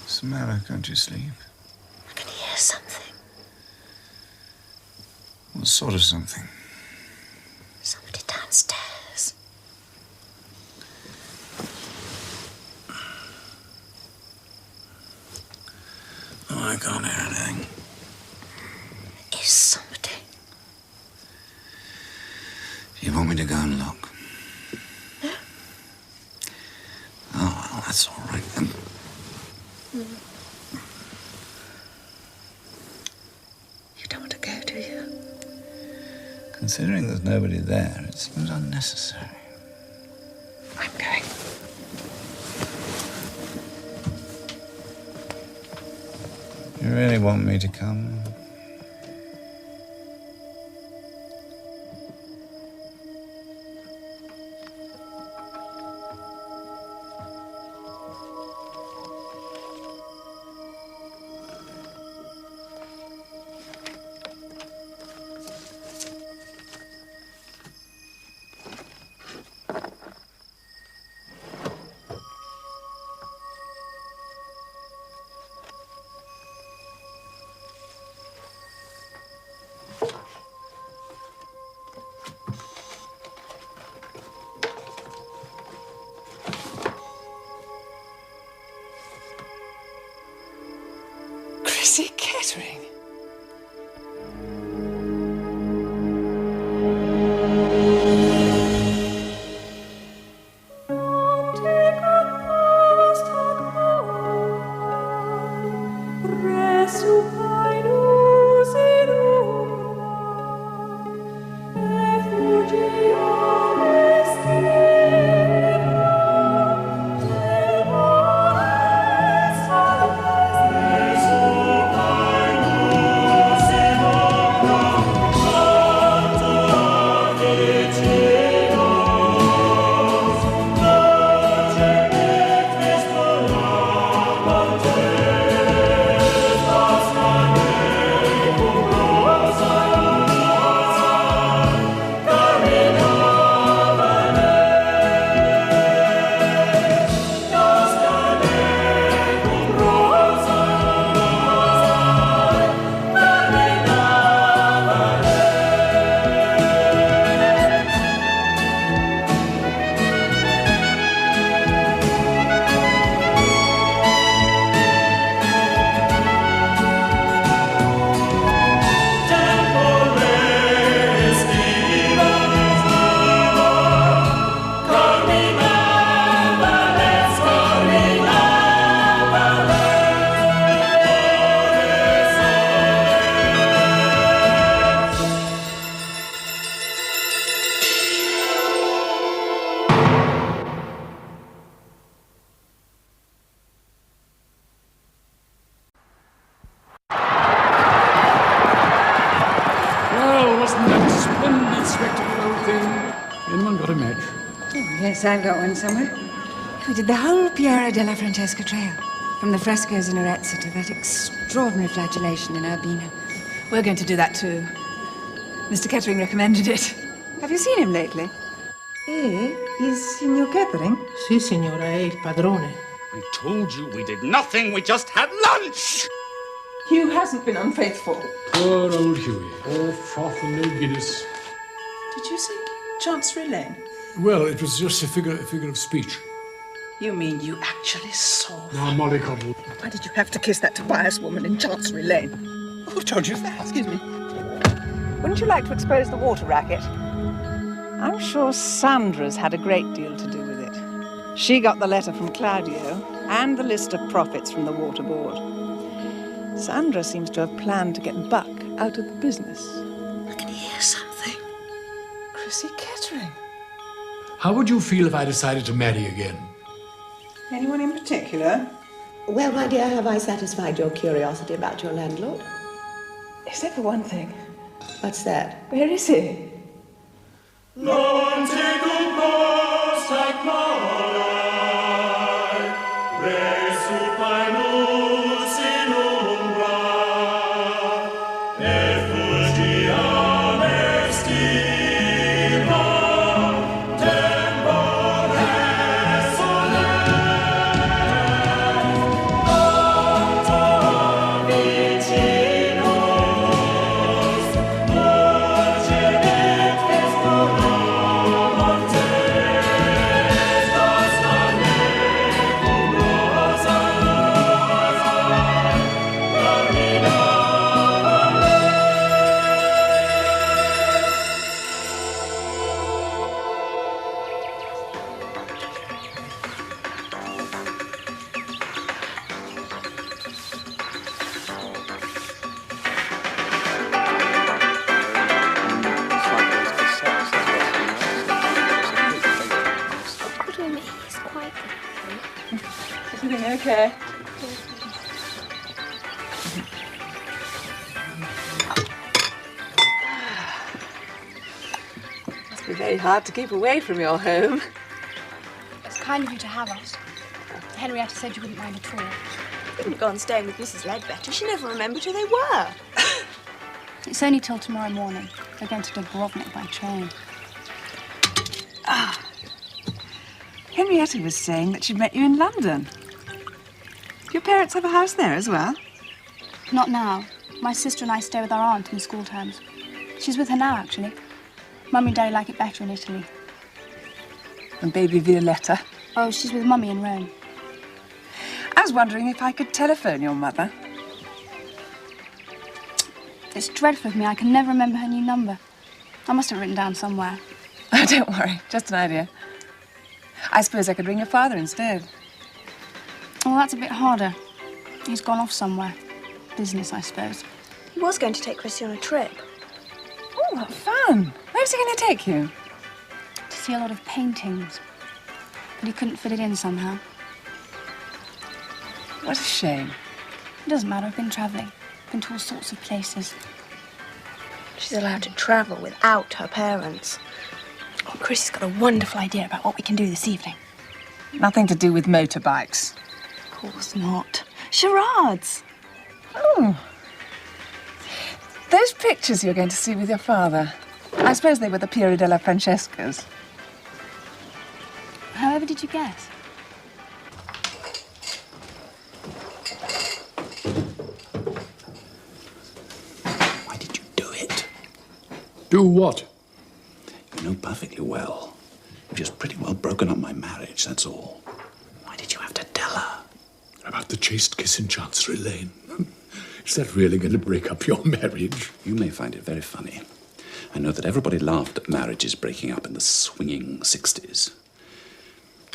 What's the matter? Can't you sleep? I can hear something. What sort of something? Somebody downstairs. Oh, I can't hear anything. Is somebody? You want me to go and look? No. Oh, well, that's all right then. You don't want to go, do you? Considering there's nobody there, it seems unnecessary. I'm going. You really want me to come? Chrissy Kettering. Yes, I've got one somewhere. We did the whole Piera della Francesca trail, from the frescoes in Arezzo to that extraordinary flagellation in Urbino. We're going to do that too. Mr. Kettering recommended it. Have you seen him lately? Is Signor Kettering? Sì, signora, è il padrone. I told you we did nothing, we just had lunch! Hugh hasn't been unfaithful. Poor old Hughie. All froth and no Guinness. Did you see Chancery Lane? Well, it was just a figure of speech. You mean you actually saw? Now, Molly Coddle. Why did you have to kiss that Tobias woman in Chancery Lane? Who told you that? Excuse me. Wouldn't you like to expose the water racket? I'm sure Sandra's had a great deal to do with it. She got the letter from Claudio and the list of profits from the water board. Sandra seems to have planned to get Buck out of the business. I can hear something. Chrissy Kettering. How would you feel if I decided to marry again? Anyone in particular? Well, my dear, have I satisfied your curiosity about your landlord? Except for one thing. What's that? Where is he? Non tecum post hac mare, resupainus in umbra, effugiam extima, tempore solem, onta vicinus, urgenit vesperam antes, das annecum rosa, What do you mean? He's quite good. Everything okay? Must be very hard to keep away from your home. It's kind of you to have us. Henrietta said you wouldn't mind at all. Couldn't go on staying with Mrs. Ledbetter. She never remembered who they were. It's only till tomorrow morning. We're going to Dubrovnik by train. Ah. Henrietta was saying that she'd met you in London. Do your parents have a house there as well? Not now. My sister and I stay with our aunt in the school terms. She's with her now, actually. Mummy and Daddy like it better in Italy. And baby Violetta? Oh, she's with Mummy in Rome. I was wondering if I could telephone your mother. It's dreadful of me. I can never remember her new number. I must have written down somewhere. Oh, don't worry. Just an idea. I suppose I could ring your father instead. Well, that's a bit harder. He's gone off somewhere. Business, I suppose. He was going to take Chrissy on a trip. Oh, what fun. Where's he going to take you? To see a lot of paintings. But he couldn't fit it in somehow. What a shame. It doesn't matter. I've been travelling. Been to all sorts of places. She's allowed to travel without her parents. Oh, Chrissy's got a wonderful idea about what we can do this evening. Nothing to do with motorbikes. Of course not. Charades. Oh. Those pictures you're going to see with your father, I suppose they were the Piero della Francescas. However did you guess? Why did you do it? Do what? You know perfectly well. You've just pretty well broken up my marriage, that's all. Why did you have to tell her? About the chaste kiss in Chancery Lane. Is that really going to break up your marriage? You may find it very funny. I know that everybody laughed at marriages breaking up in the swinging 60s.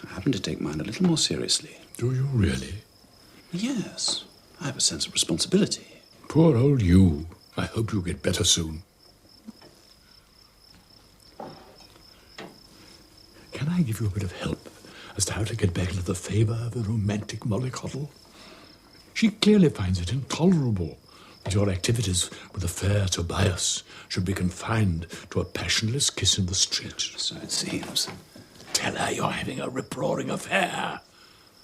I happen to take mine a little more seriously. Do you really? Yes. I have a sense of responsibility. Poor old you. I hope you get better soon. Can I give you a bit of help as to how to get back into the favour of the romantic mollycoddle? She clearly finds it intolerable that your activities with the fair Tobias should be confined to a passionless kiss in the street. So it seems. Tell her you're having a rip-roaring affair.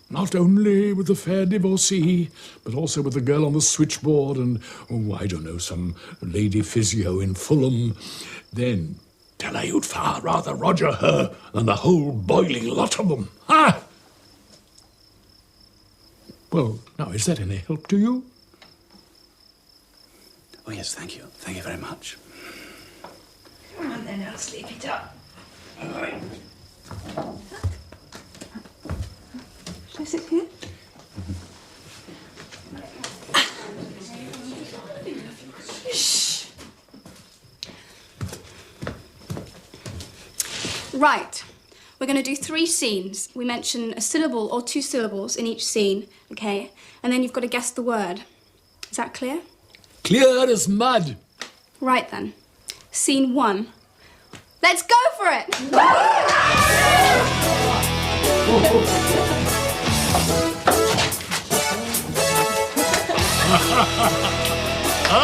Not only with the fair divorcee, but also with the girl on the switchboard and, oh, I don't know, some lady physio in Fulham. Then tell her you'd far rather Roger her than the whole boiling lot of them. Ha! Well, now, is that any help to you? Oh, yes, thank you. Thank you very much. Come on then, I'll sleep it up. All right. Shall I sit here? Shh. Right. We're going to do 3 scenes. We mention a syllable or 2 syllables in each scene, okay? And then you've got to guess the word. Is that clear? Clear as mud. Right then. Scene 1. Let's go for it! Is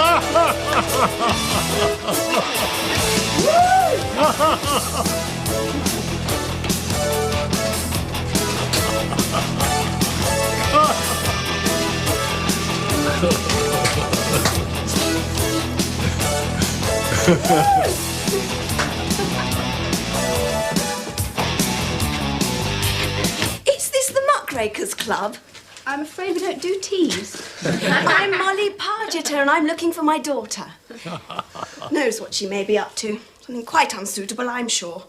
this the Muckrakers Club? I'm afraid we don't do teas. I'm Molly Pargeter and I'm looking for my daughter. Knows what she may be up to. Something quite unsuitable, I'm sure.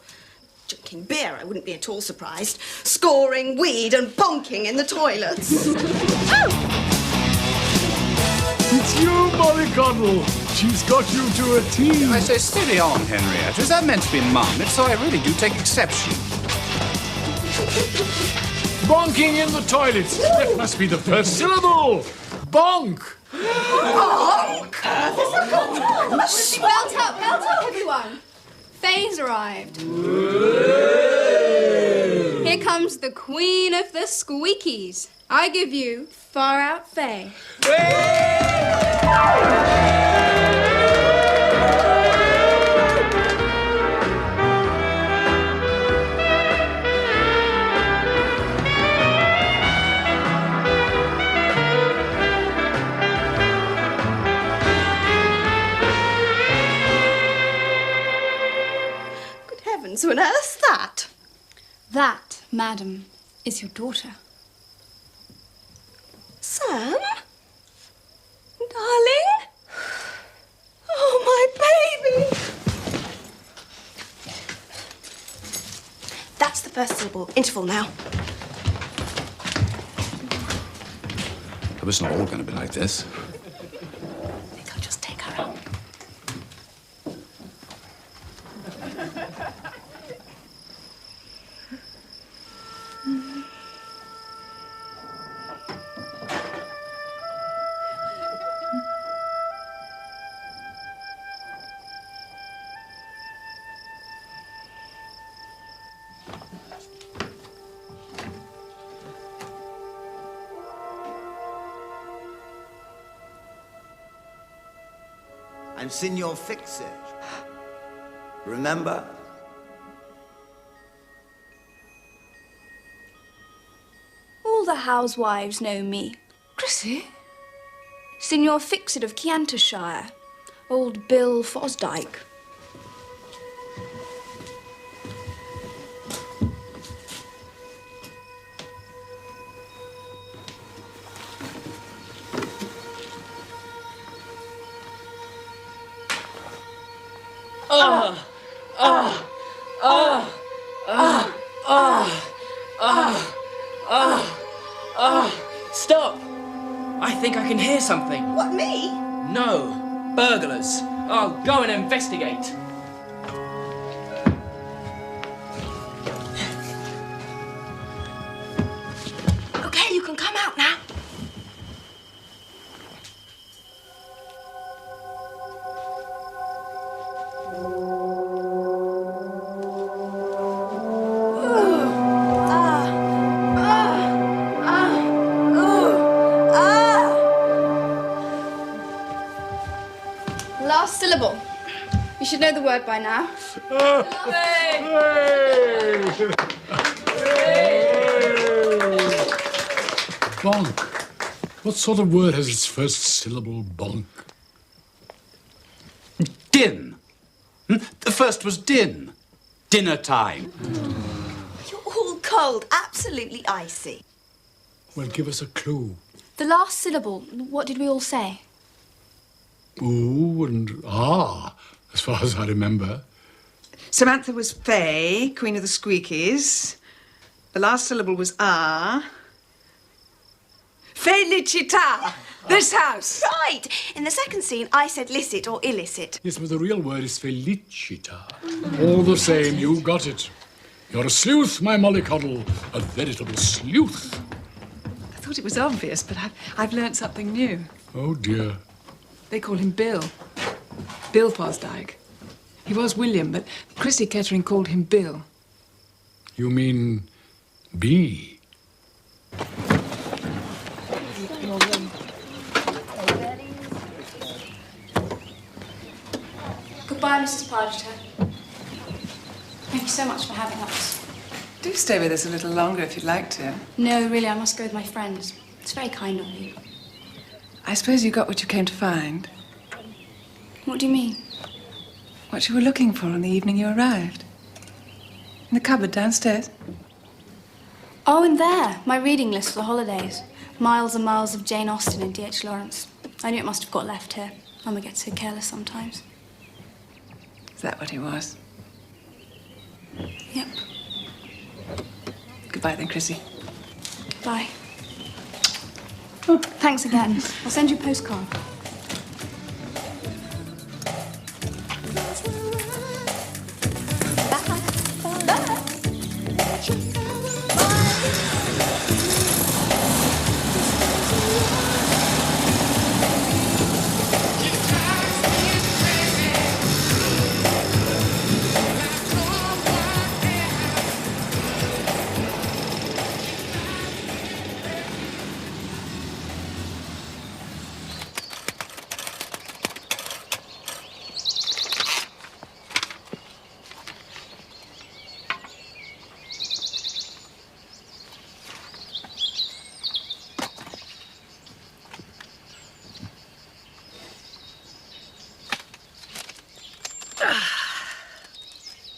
Drinking beer, I wouldn't be at all surprised. Scoring weed and bonking in the toilets. It's you, Mollycoddle. She's got you to a T. I say, steady on, Henrietta. Is that meant to be mum? If so, I really do take exception. Bonking in the toilets. That must be the first syllable. Bonk. Bonk? Belt up, everyone. Faye's arrived. Here comes the queen of the squeakies. I give you Far Out Faye. Good heavens, who on earth's that? That, madam, is your daughter. Sam? Darling? Oh, my baby! That's the first syllable. Interval now. It was not all going to be like this. I think I'll just take her up. I'm Signor Fix-It. Remember? All the housewives know me. Chrissy? Signor Fix-It of Chiantershire. Old Bill Fosdyke. Stop! I think I can hear something. What, me? No, burglars. I'll go and investigate. Okay, you can come out now. Last syllable. You should know the word by now. Bonk. What sort of word has its first syllable bonk? Din. The first was din. Dinner time. You're all cold, absolutely icy. Well, give us a clue. The last syllable, what did we all say? Ooh and ah, as far as I remember. Samantha was Faye, Queen of the Squeakies. The last syllable was ah. Felicita! This house! Right! In the second scene, I said licit or illicit. Yes, but the real word is felicita. All the same, you got it. You're a sleuth, my mollycoddle. A veritable sleuth. I thought it was obvious, but I've learnt something new. Oh, dear. They call him Bill. Bill Fosdyke. He was William, but Chrissy Kettering called him Bill. You mean B? Goodbye, Mrs. Pargeter. Thank you so much for having us. Do stay with us a little longer if you'd like to. No, really, I must go with my friends. It's very kind of you. I suppose you got what you came to find. What do you mean? What you were looking for on the evening you arrived. In the cupboard downstairs. Oh, in there. My reading list for the holidays. Miles and miles of Jane Austen and D.H. Lawrence. I knew it must have got left here. Mama gets so careless sometimes. Is that what it was? Yep. Goodbye then, Chrissy. Bye. Oh, thanks again. I'll send you a postcard.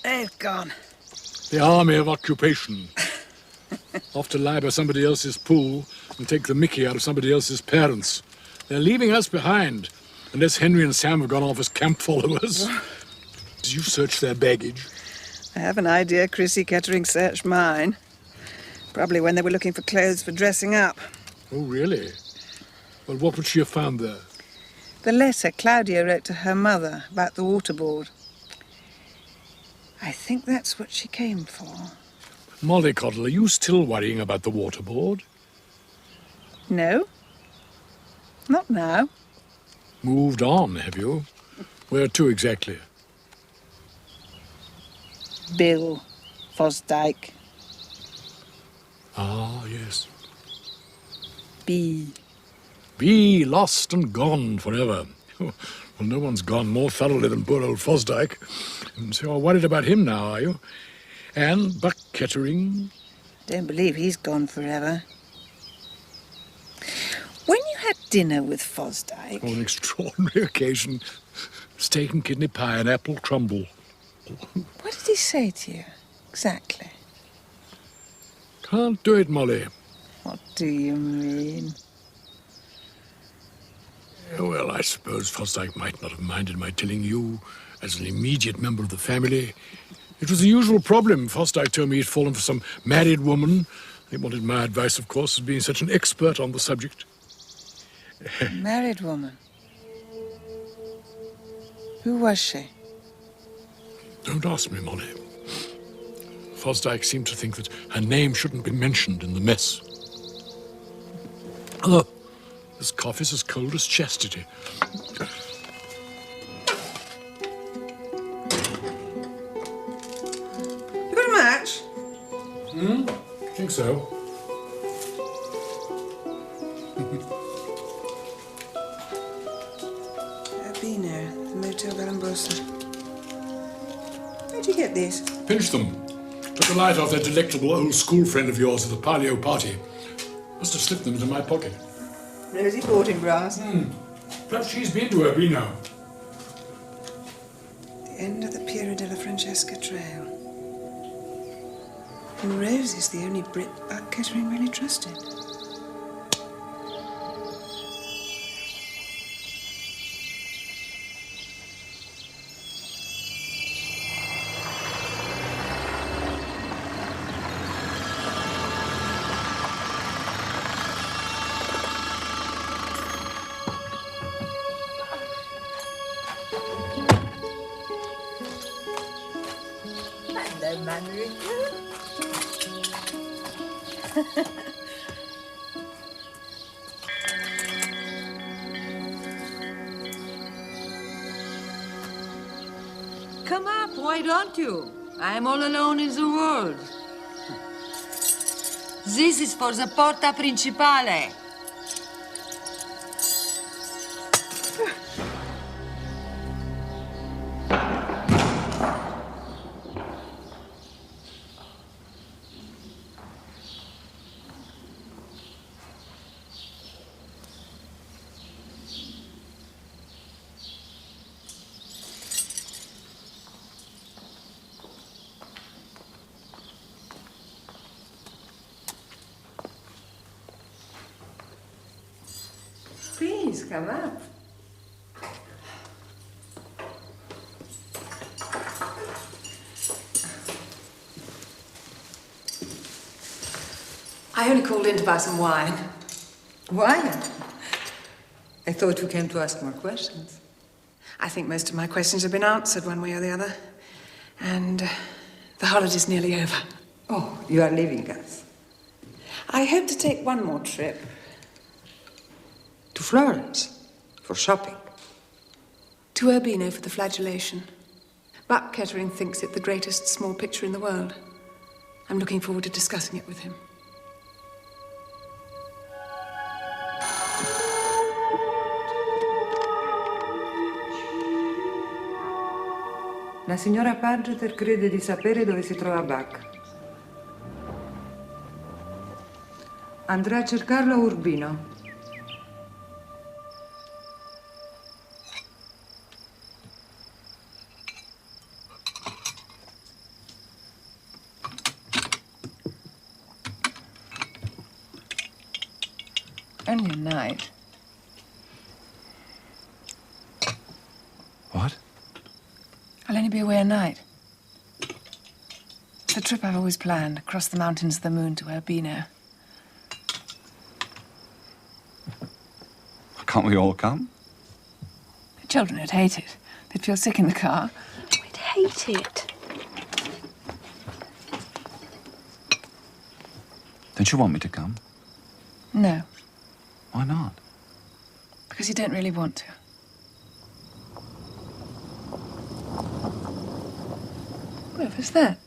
They've gone. The army of occupation. Off to lie by somebody else's pool and take the mickey out of somebody else's parents. They're leaving us behind, unless Henry and Sam have gone off as camp followers. Did you search their baggage? I have an idea Chrissy Kettering searched mine. Probably when they were looking for clothes for dressing up. Oh, really? Well, what would she have found there? The letter Claudia wrote to her mother about the waterboard. I think that's what she came for. Molly Coddle, are you still worrying about the waterboard? No. Not now. Moved on, have you? Where to exactly? Bill Fosdyke. Ah, yes. B. B, lost and gone forever. Well, no one's gone more thoroughly than poor old Fosdyke. So you're worried about him now, are you? And Buck Kettering? Don't believe he's gone forever. When you had dinner with Fosdyke... On an extraordinary occasion. Steak and kidney pie and apple crumble. What did he say to you, exactly? Can't do it, Molly. What do you mean? Well, I suppose Fosdyke might not have minded my telling you, as an immediate member of the family. It was the usual problem. Fosdyke told me he'd fallen for some married woman. He wanted my advice, of course, as being such an expert on the subject. Married woman? Who was she? Don't ask me, Molly. Fosdyke seemed to think that her name shouldn't be mentioned in the mess. Oh, this coffee's as cold as chastity. You got a match? Think so. Albino, the Motel Galambrosa. Where'd you get these? Pinched them. Took the light off that delectable old school friend of yours at the palio party. Must have slipped them into my pocket. Rosy sporting brass. Perhaps she's been to Urbino. The end of the Piero della Francesca Trail. And Rose is the only Brit Buck Kettering really trusted. Hello, Manrico. Come up, why don't you? I'm all alone in the world. This is for the porta principale. Please come up. I only called in to buy some wine. Wine? I thought you came to ask more questions. I think most of my questions have been answered one way or the other. And the holiday's nearly over. Oh, you are leaving us. I hope to take one more trip. To Florence? For shopping? To Urbino for the flagellation. Buck Kettering thinks it the greatest small picture in the world. I'm looking forward to discussing it with him. La signora Pargeter crede di sapere dove si trova Buck. Andrà a cercarlo a Urbino. Only a night. What? I'll only be away a night. It's the trip I've always planned, across the mountains of the moon to Urbino. Can't we all come? The children would hate it. They'd feel sick in the car. We'd hate it. Don't you want me to come? No, Why not? because you don't really want to. Whoever's that?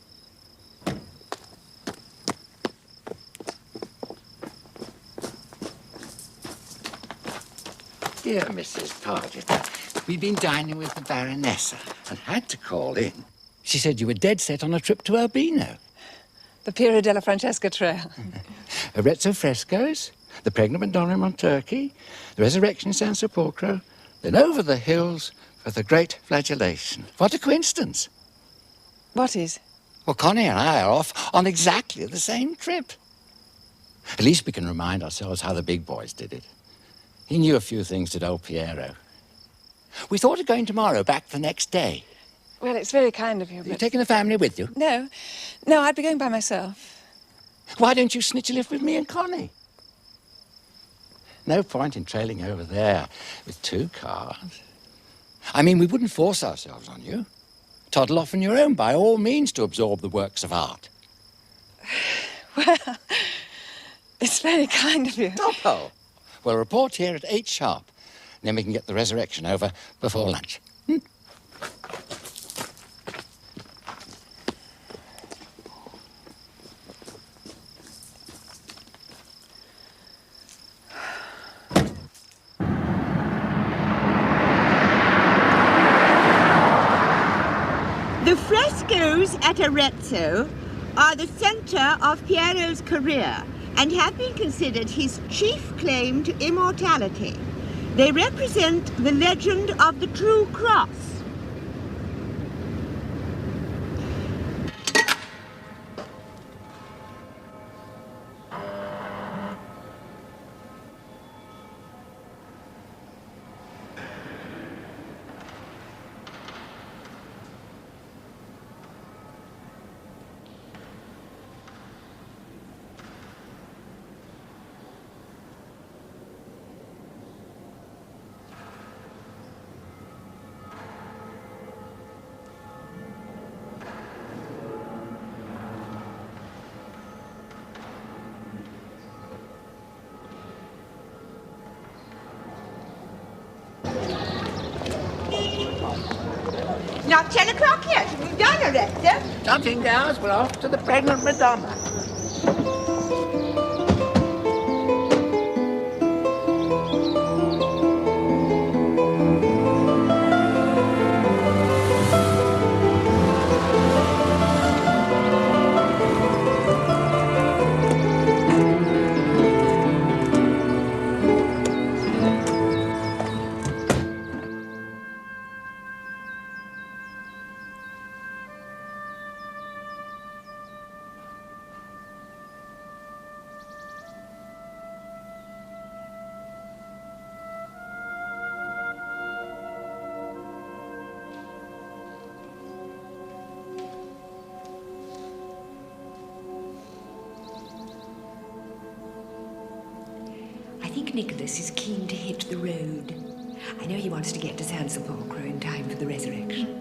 Dear Mrs. Pargeter, we've been dining with the Baronessa and had to call in. She said you were dead set on a trip to Urbino. The Piero della Francesca Trail. Arezzo frescoes, the pregnant Madonna on Turkey, the resurrection in San Sepolcro, then over the hills for the great flagellation. What a coincidence. What is? Well, Connie and I are off on exactly the same trip. At least we can remind ourselves how the big boys did it. He knew a few things, did old Piero. We thought of going tomorrow, back the next day. Well, it's very kind of you, You're but... taking the family with you? No, I'd be going by myself. Why don't you snitch a lift with me and Connie? No point in trailing over there with 2 cars. I mean, we wouldn't force ourselves on you. Toddle off on your own, by all means, to absorb the works of art. Well, it's very kind of you. Oh, we'll report here at 8 sharp. Then we can get the resurrection over before lunch. The frescoes at Arezzo are the center of Piero's career and have been considered his chief claim to immortality. They represent the legend of the true cross. Not 10 o'clock yet. We've done, Arezzo. Nothing, girls. We're off to the pregnant Madonna. Nicholas is keen to hit the road. I know he wants to get to San Sepolcro in time for the resurrection.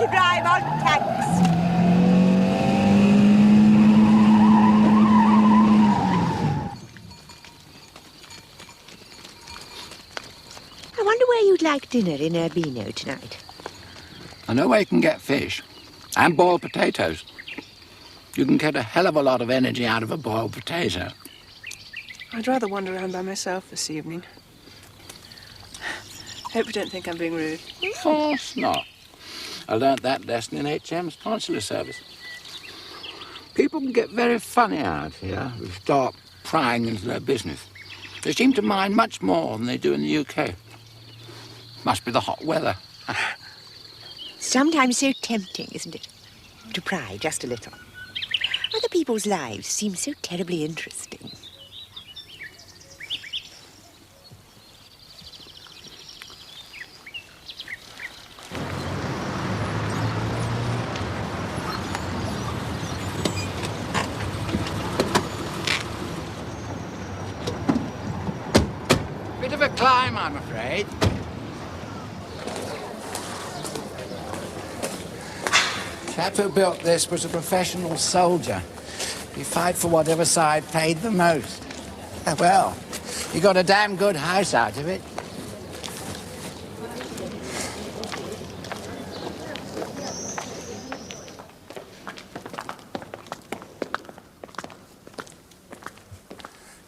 to drive on tanks. I wonder where you'd like dinner in Urbino tonight. I know where you can get fish and boiled potatoes. You can get a hell of a lot of energy out of a boiled potato. I'd rather wander around by myself this evening. Hope you don't think I'm being rude. Of course not. I learnt that lesson in HM's consular service. People can get very funny out here who start prying into their business. They seem to mind much more than they do in the UK. Must be the hot weather. Sometimes so tempting, isn't it? To pry just a little. Other people's lives seem so terribly interesting. Bit of a climb, I'm afraid. The chap who built this was a professional soldier. He fight for whatever side paid the most. Well, he got a damn good house out of it.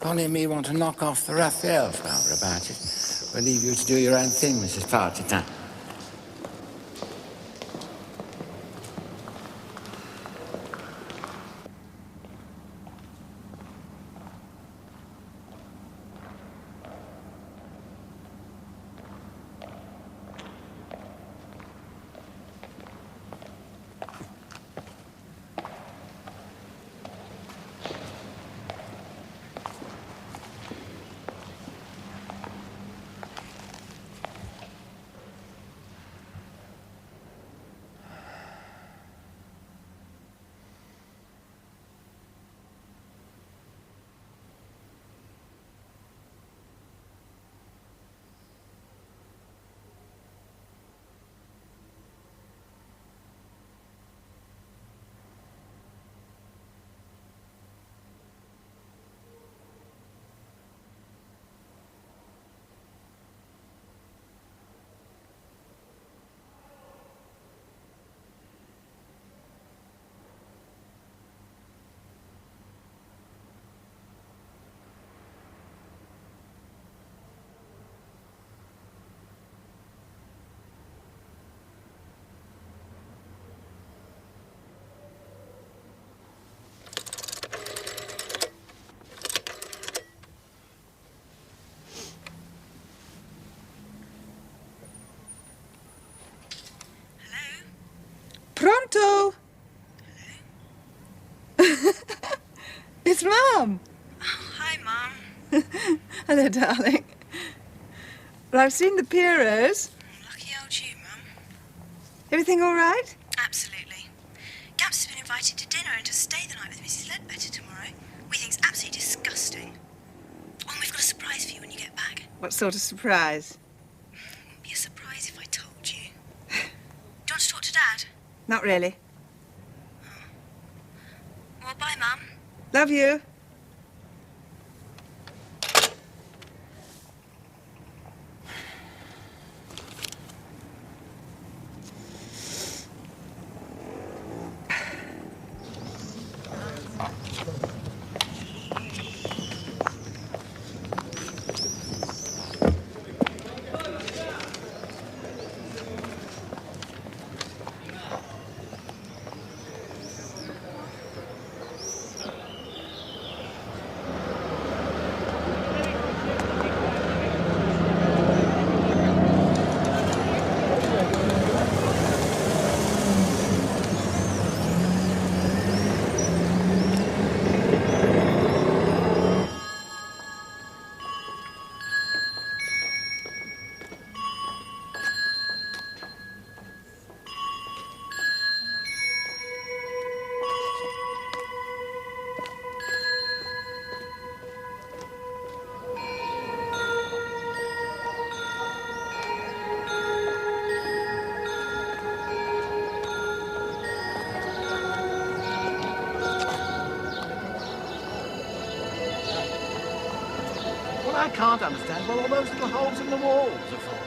Connie and me want to knock off the Raphaels while we're about it. We'll leave you to do your own thing, Mrs. Pargeter. Pronto? It's Mum. Oh, hi, Mum. Hello, darling. Well, I've seen the Pierots. Lucky old you, Mum. Everything all right? Absolutely. Gaps has been invited to dinner and to stay the night with Mrs. Ledbetter tomorrow. We think it's absolutely disgusting. Oh, and we've got a surprise for you when you get back. What sort of surprise? It wouldn't be a surprise if I told you. Do you want to talk to Dad? Not really. Well, bye, Mum. Love you. What I can't understand what all those little holes in the walls are for.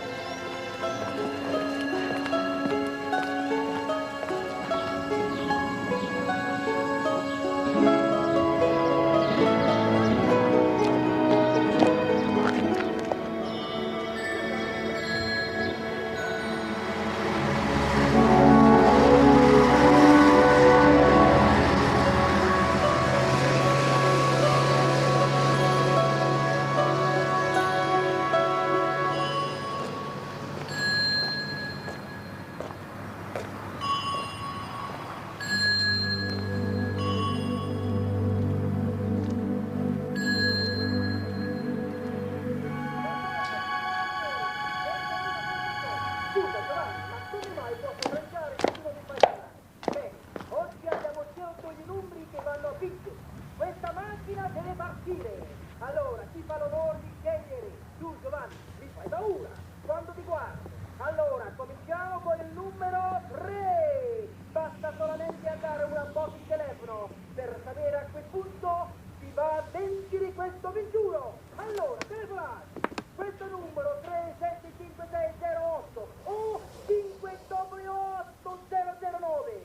Questa macchina deve partire. Allora, chi fa l'onore di scegliere? Tu, Giovanni, mi fai paura quando ti guardo. Allora, cominciamo con il numero 3. Basta solamente andare un po' di telefono per sapere a quel punto si va a vincere questo vinciuro. Allora, telefonate. Questo numero 375608 o 5W8009.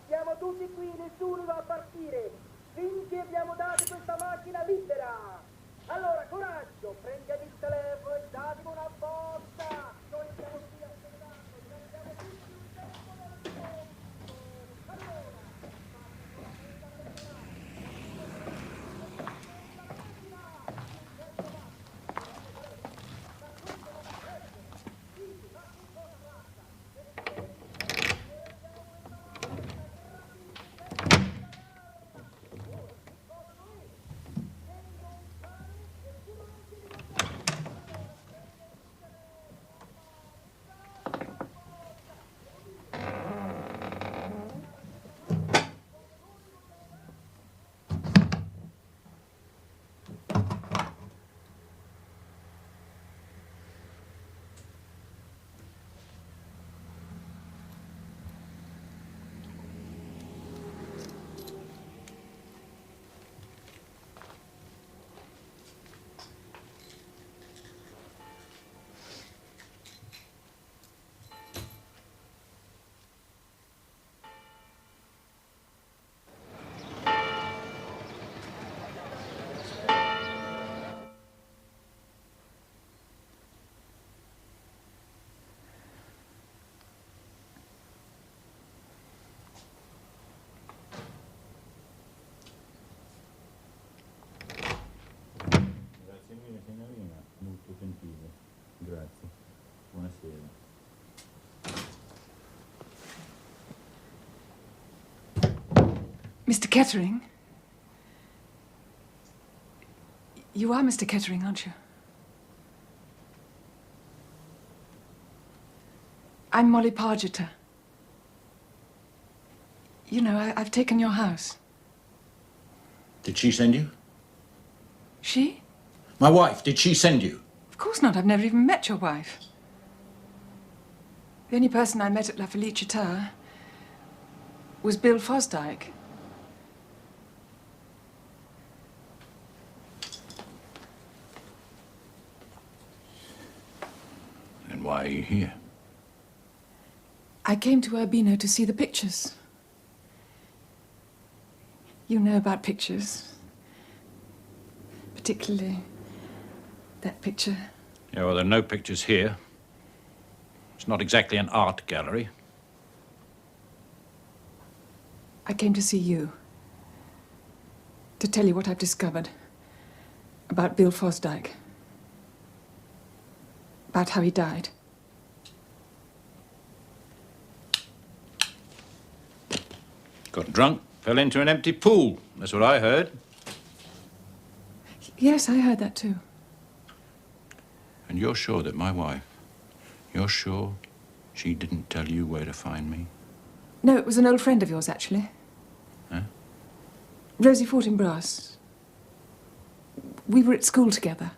Siamo tutti qui, nessuno va a partire. Finché abbiamo dato questa macchina libera. Allora, coraggio, prendete il telefono e datemi una botta. Noi siamo qui aspettando, prendiamo tutti il tempo del mondo. Allora, Signorina, molto gentile. Grazie. Buonasera. Mr. Kettering? You are Mr. Kettering, aren't you? I'm Molly Pargeter. You know, I've taken your house. Did she send you? She? My wife, did she send you? Of course not. I've never even met your wife. The only person I met at La Felicita was Bill Fosdyke. Then why are you here? I came to Urbino to see the pictures. You know about pictures. Particularly that picture. Yeah, well, there are no pictures here. It's not exactly an art gallery. I came to see you. To tell you what I've discovered. About Bill Fosdyke. About how he died. Got drunk, fell into an empty pool. That's what I heard. Yes, I heard that too. And you're sure that my wife, you're sure she didn't tell you where to find me? No, it was an old friend of yours, actually. Huh? Rosie Fortinbras. We were at school together.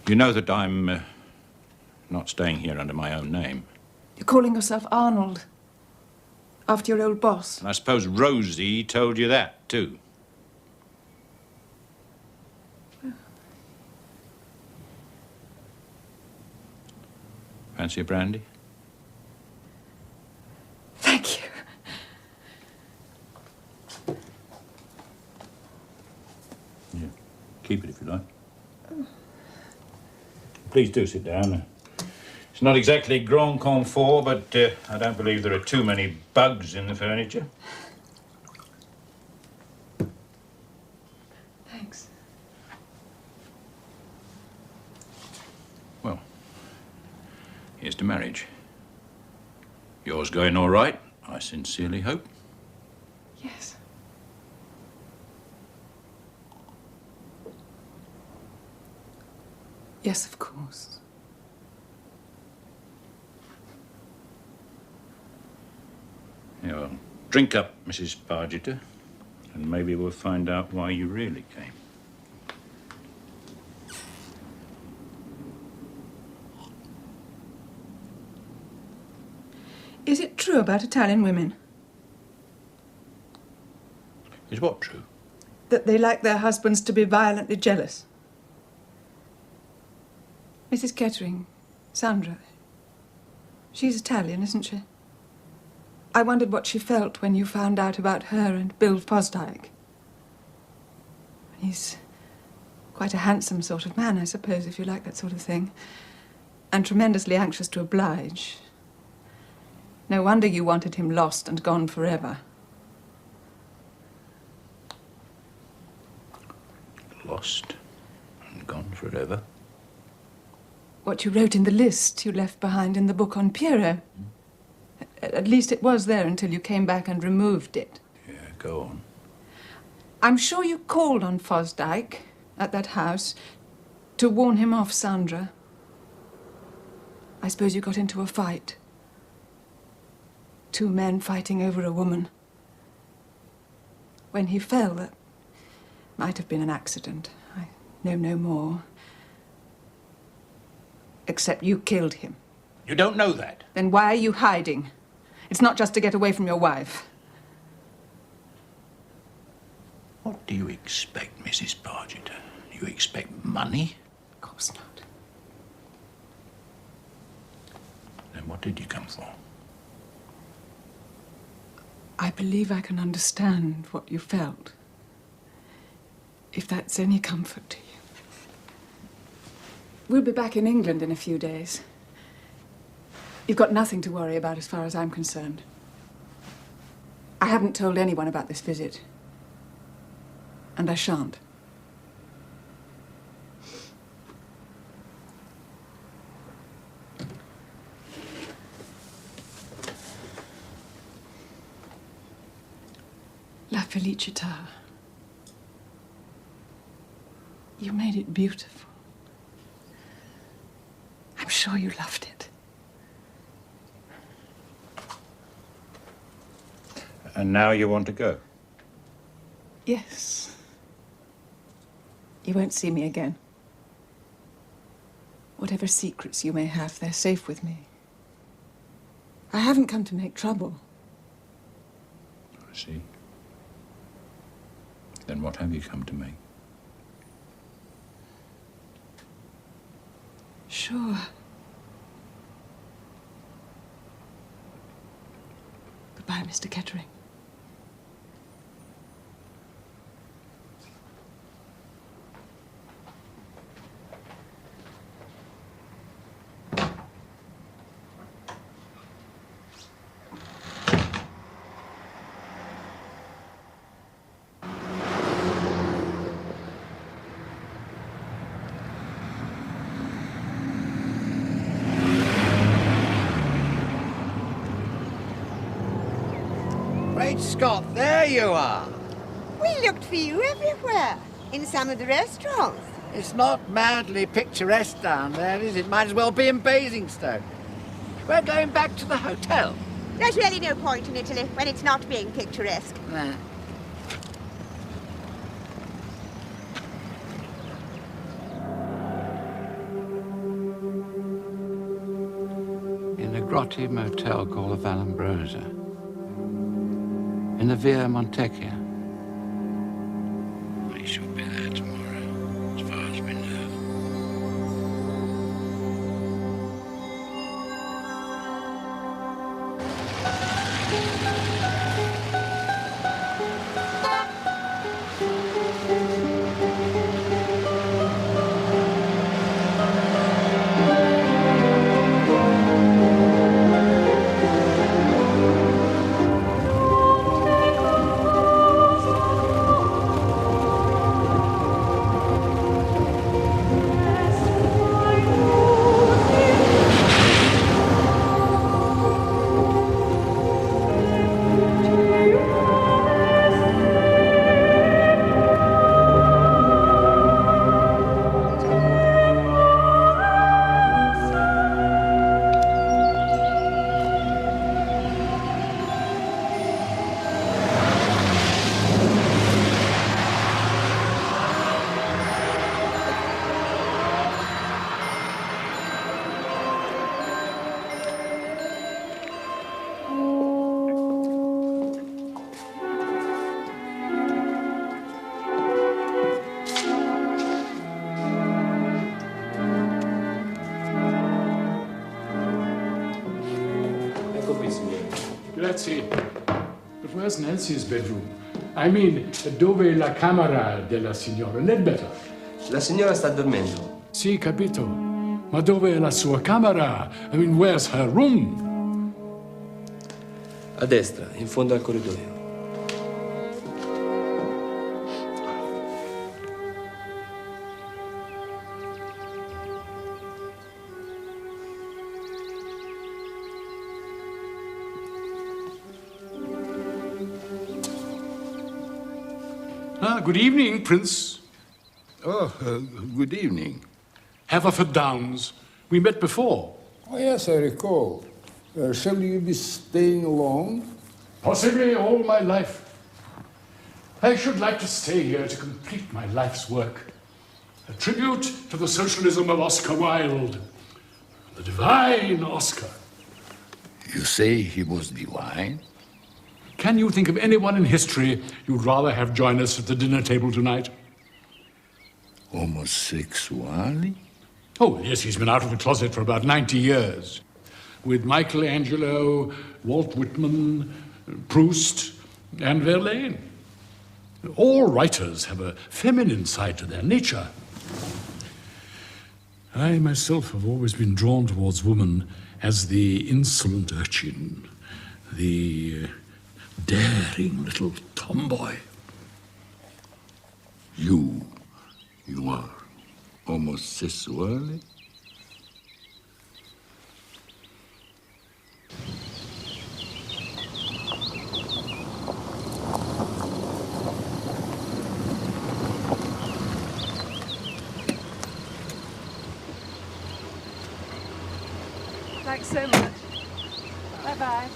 You know that I'm not staying here under my own name. You're calling yourself Arnold. After your old boss. And I suppose Rosie told you that, too. Fancy a brandy? Thank you. Yeah. Keep it if you like. Please do sit down. It's not exactly grand confort, but I don't believe there are too many bugs in the furniture. Thanks. Well, here's to marriage. Yours going all right, I sincerely hope. Yes. Yes, of course. Yeah, well, drink up, Mrs. Pargeter, and maybe we'll find out why you really came. Is it true about Italian women? Is what true? That they like their husbands to be violently jealous? Mrs. Kettering, Sandra, she's Italian, isn't she? I wondered what she felt when you found out about her and Bill Fosdyke. He's quite a handsome sort of man, I suppose, if you like that sort of thing. And tremendously anxious to oblige. No wonder you wanted him lost and gone forever. Lost and gone forever? What you wrote in the list you left behind in the book on Piero. At least it was there until you came back and removed it. Yeah, go on. I'm sure you called on Fosdyke at that house to warn him off Sandra. I suppose you got into a fight. Two men fighting over a woman. When he fell, that might have been an accident. I know no more. Except you killed him. You don't know that? Then why are you hiding? It's not just to get away from your wife. What do you expect, Mrs. Pargeter? You expect money? Of course not. Then what did you come for? I believe I can understand what you felt. If that's any comfort to you. We'll be back in England in a few days. You've got nothing to worry about as far as I'm concerned. I haven't told anyone about this visit. And I shan't. La Felicita. You made it beautiful. I'm I'm sure you loved it. And now you want to go? Yes. You won't see me again. Whatever secrets you may have, they're safe with me. I haven't come to make trouble. I see. Then what have you come to make? Sure. Goodbye, Mr. Kettering. Great Scott, there you are. We looked for you everywhere, in some of the restaurants. It's not madly picturesque down there, is it? Might as well be in Basingstoke. We're going back to the hotel. There's really no point in Italy when it's not being picturesque. Nah. In a grotty motel called the Vallombrosa. In the Via Montecchia. We shall be there tomorrow, as far as we know. Grazie. But where's Nancy's bedroom? I mean, dove la camera della signora Ledbetter? La signora sta dormendo. Sì, capito. Ma dove è la sua camera? I mean, where's her room? A destra, in fondo al corridoio. Good evening, Prince. Oh, good evening. Haverford Downs. We met before. Oh, yes, I recall. Shall you be staying long? Possibly all my life. I should like to stay here to complete my life's work. A tribute to the socialism of Oscar Wilde. The divine Oscar. You say he was divine? Can you think of anyone in history you'd rather have join us at the dinner table tonight? Homosexuali? Oh, yes, he's been out of the closet for about 90 years. With Michelangelo, Walt Whitman, Proust, and Verlaine. All writers have a feminine side to their nature. I myself have always been drawn towards woman as the insolent urchin, the daring little tomboy. You are homosexual? Thanks so much. Bye-bye.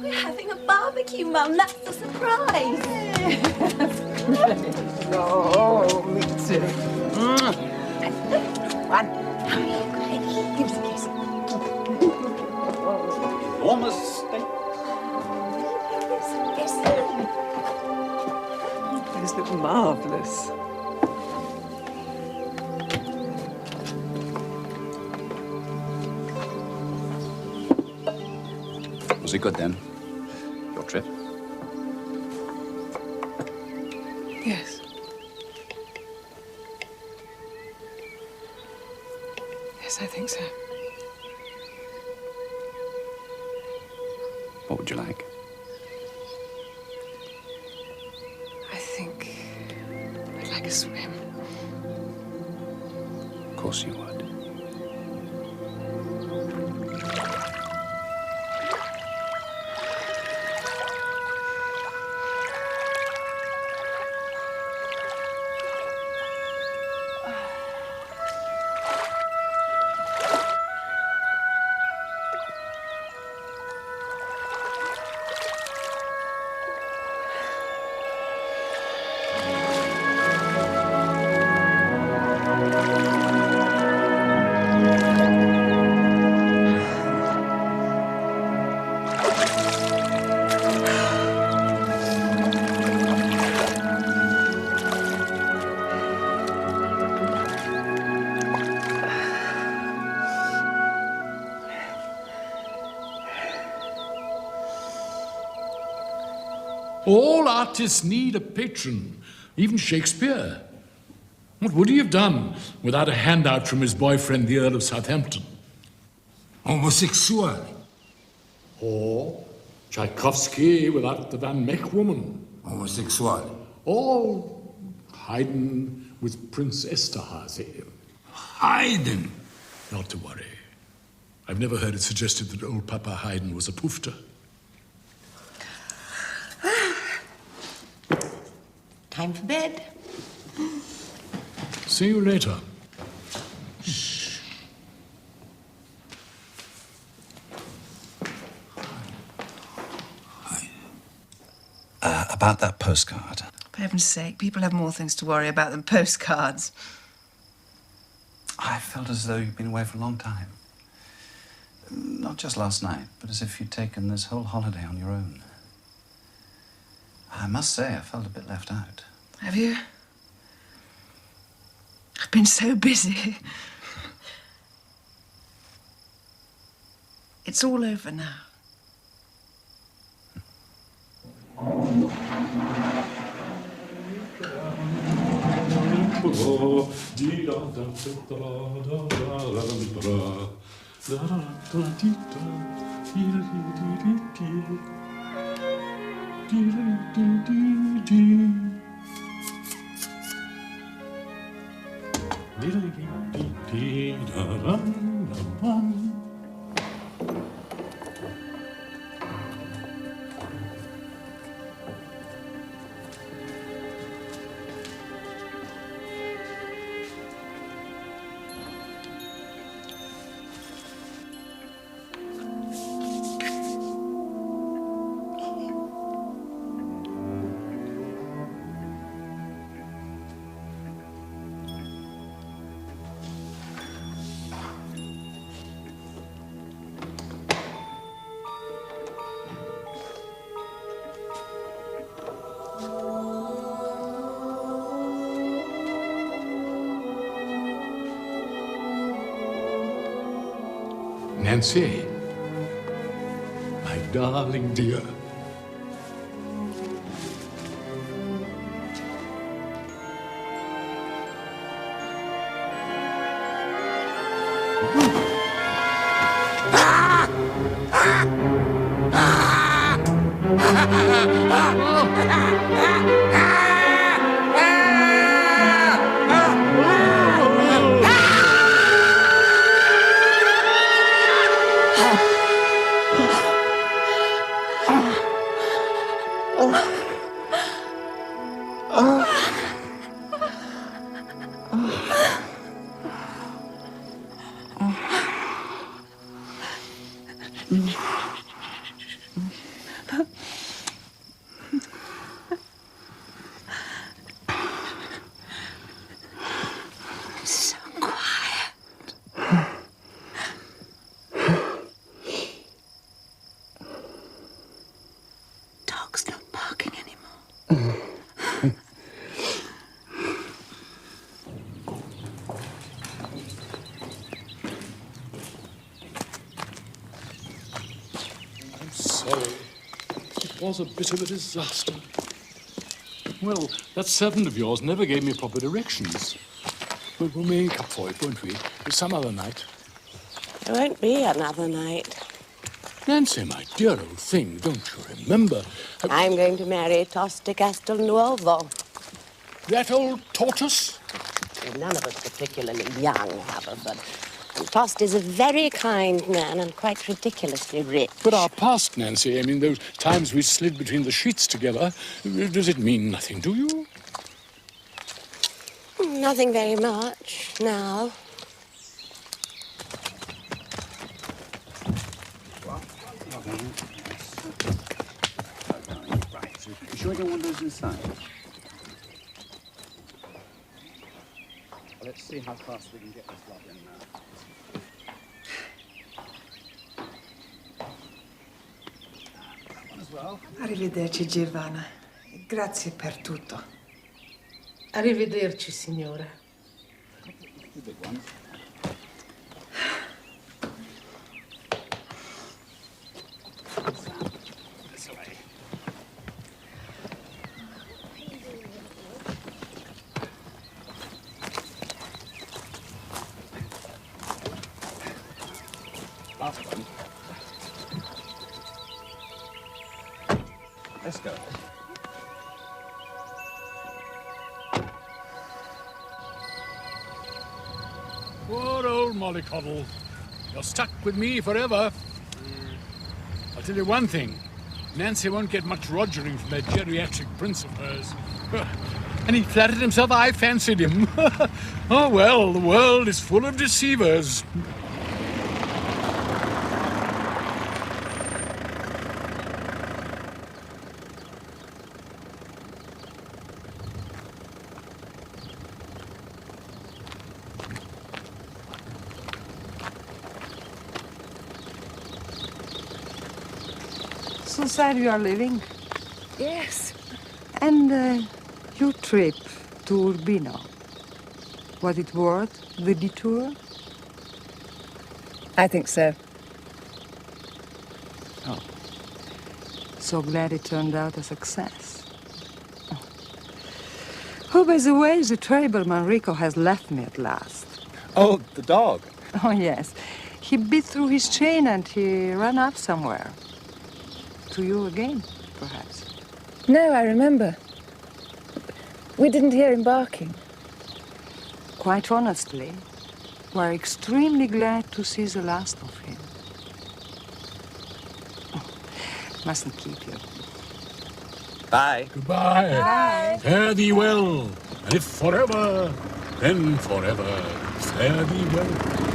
We're having a barbecue, Mum. That's the surprise. Oh, me too. One. Give us a kiss. Enormous steak. These look marvellous. Was it good then? Your trip? Yes. Yes, I think so. What would you like? I think I'd like a swim. Of course you would. All artists need a patron, even Shakespeare. What would he have done without a handout from his boyfriend, the Earl of Southampton? Homosexual. Or Tchaikovsky without the Van Meck woman. Homosexual. Or Haydn with Prince Esterhazy. Haydn. Not to worry. I've never heard it suggested that old Papa Haydn was a poofter. Time for bed. See you later. About that postcard. For heaven's sake, people have more things to worry about than postcards. I felt as though you'd been away for a long time. Not just last night, but as if you'd taken this whole holiday on your own. I must say, I felt a bit left out. Have you? I've been so busy. It's all over now. Nancy, my darling dear. So quiet. Dog's not barking anymore. I'm sorry. It was a bit of a disaster. Well, that servant of yours never gave me proper directions. But we'll make up for it, won't we? Some other night. There won't be another night. Nancy, my dear old thing, don't you remember? I'm going to marry Tosti Castelnuovo. That old tortoise? Well, none of us particularly young, Haverford. And Tosti's a very kind man and quite ridiculously rich. But our past, Nancy, I mean, those times we slid between the sheets together, does it mean nothing to you? Nothing very much now. Right, so you sure you don't want those inside? Well, let's see how fast we can get this lot in now. That one as well. Arrivederci, Giovanna. Grazie per tutto. Arrivederci, signora. The big one. This way. Last one. Let's go. Poor old mollycoddle. You're stuck with me forever. I'll tell you one thing. Nancy won't get much rogering from that geriatric prince of hers. And he flattered himself I fancied him. Oh, well, the world is full of deceivers. So sad you are leaving. Yes. And your trip to Urbino, was it worth the detour? I think so. Oh. So glad it turned out a success. Oh, by the way, the terrible Manrico has left me at last. Oh, the dog. Oh, yes. He bit through his chain and he ran up somewhere. To you again, perhaps. No, I remember. We didn't hear him barking. Quite honestly, we're extremely glad to see the last of him. Oh, mustn't keep you. Bye. Goodbye. Bye. Fare thee well. And if forever, then forever. Fare thee well.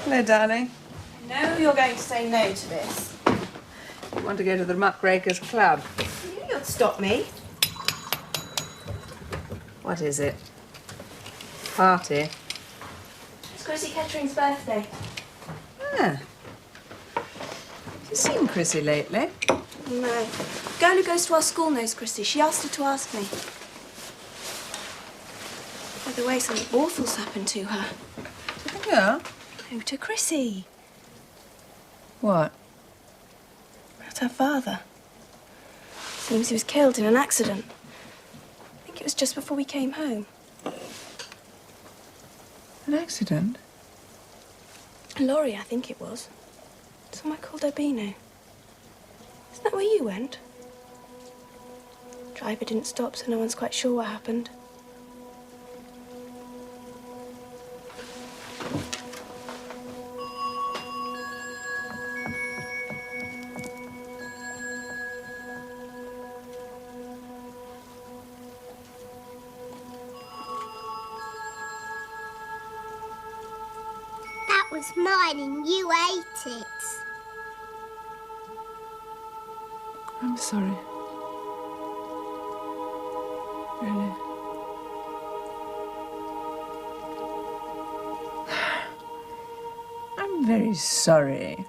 Hello, darling. No, you're going to say no to this. You want to go to the Muckrakers Club? You knew you'd stop me. What is it? Party? It's Chrissy Kettering's birthday. Ah. Have you seen Chrissy lately? No. The girl who goes to our school knows Chrissy. She asked her to ask me. By the way, something awful's happened to her. To the girl? No, to Chrissy. What? About her father. Seems he was killed in an accident. I think it was just before we came home. An accident? A lorry, I think it was. Somewhere called Urbino. Isn't that where you went? Driver didn't stop, so no one's quite sure what happened. That was mine and you ate it. I'm sorry. Really. I'm very sorry.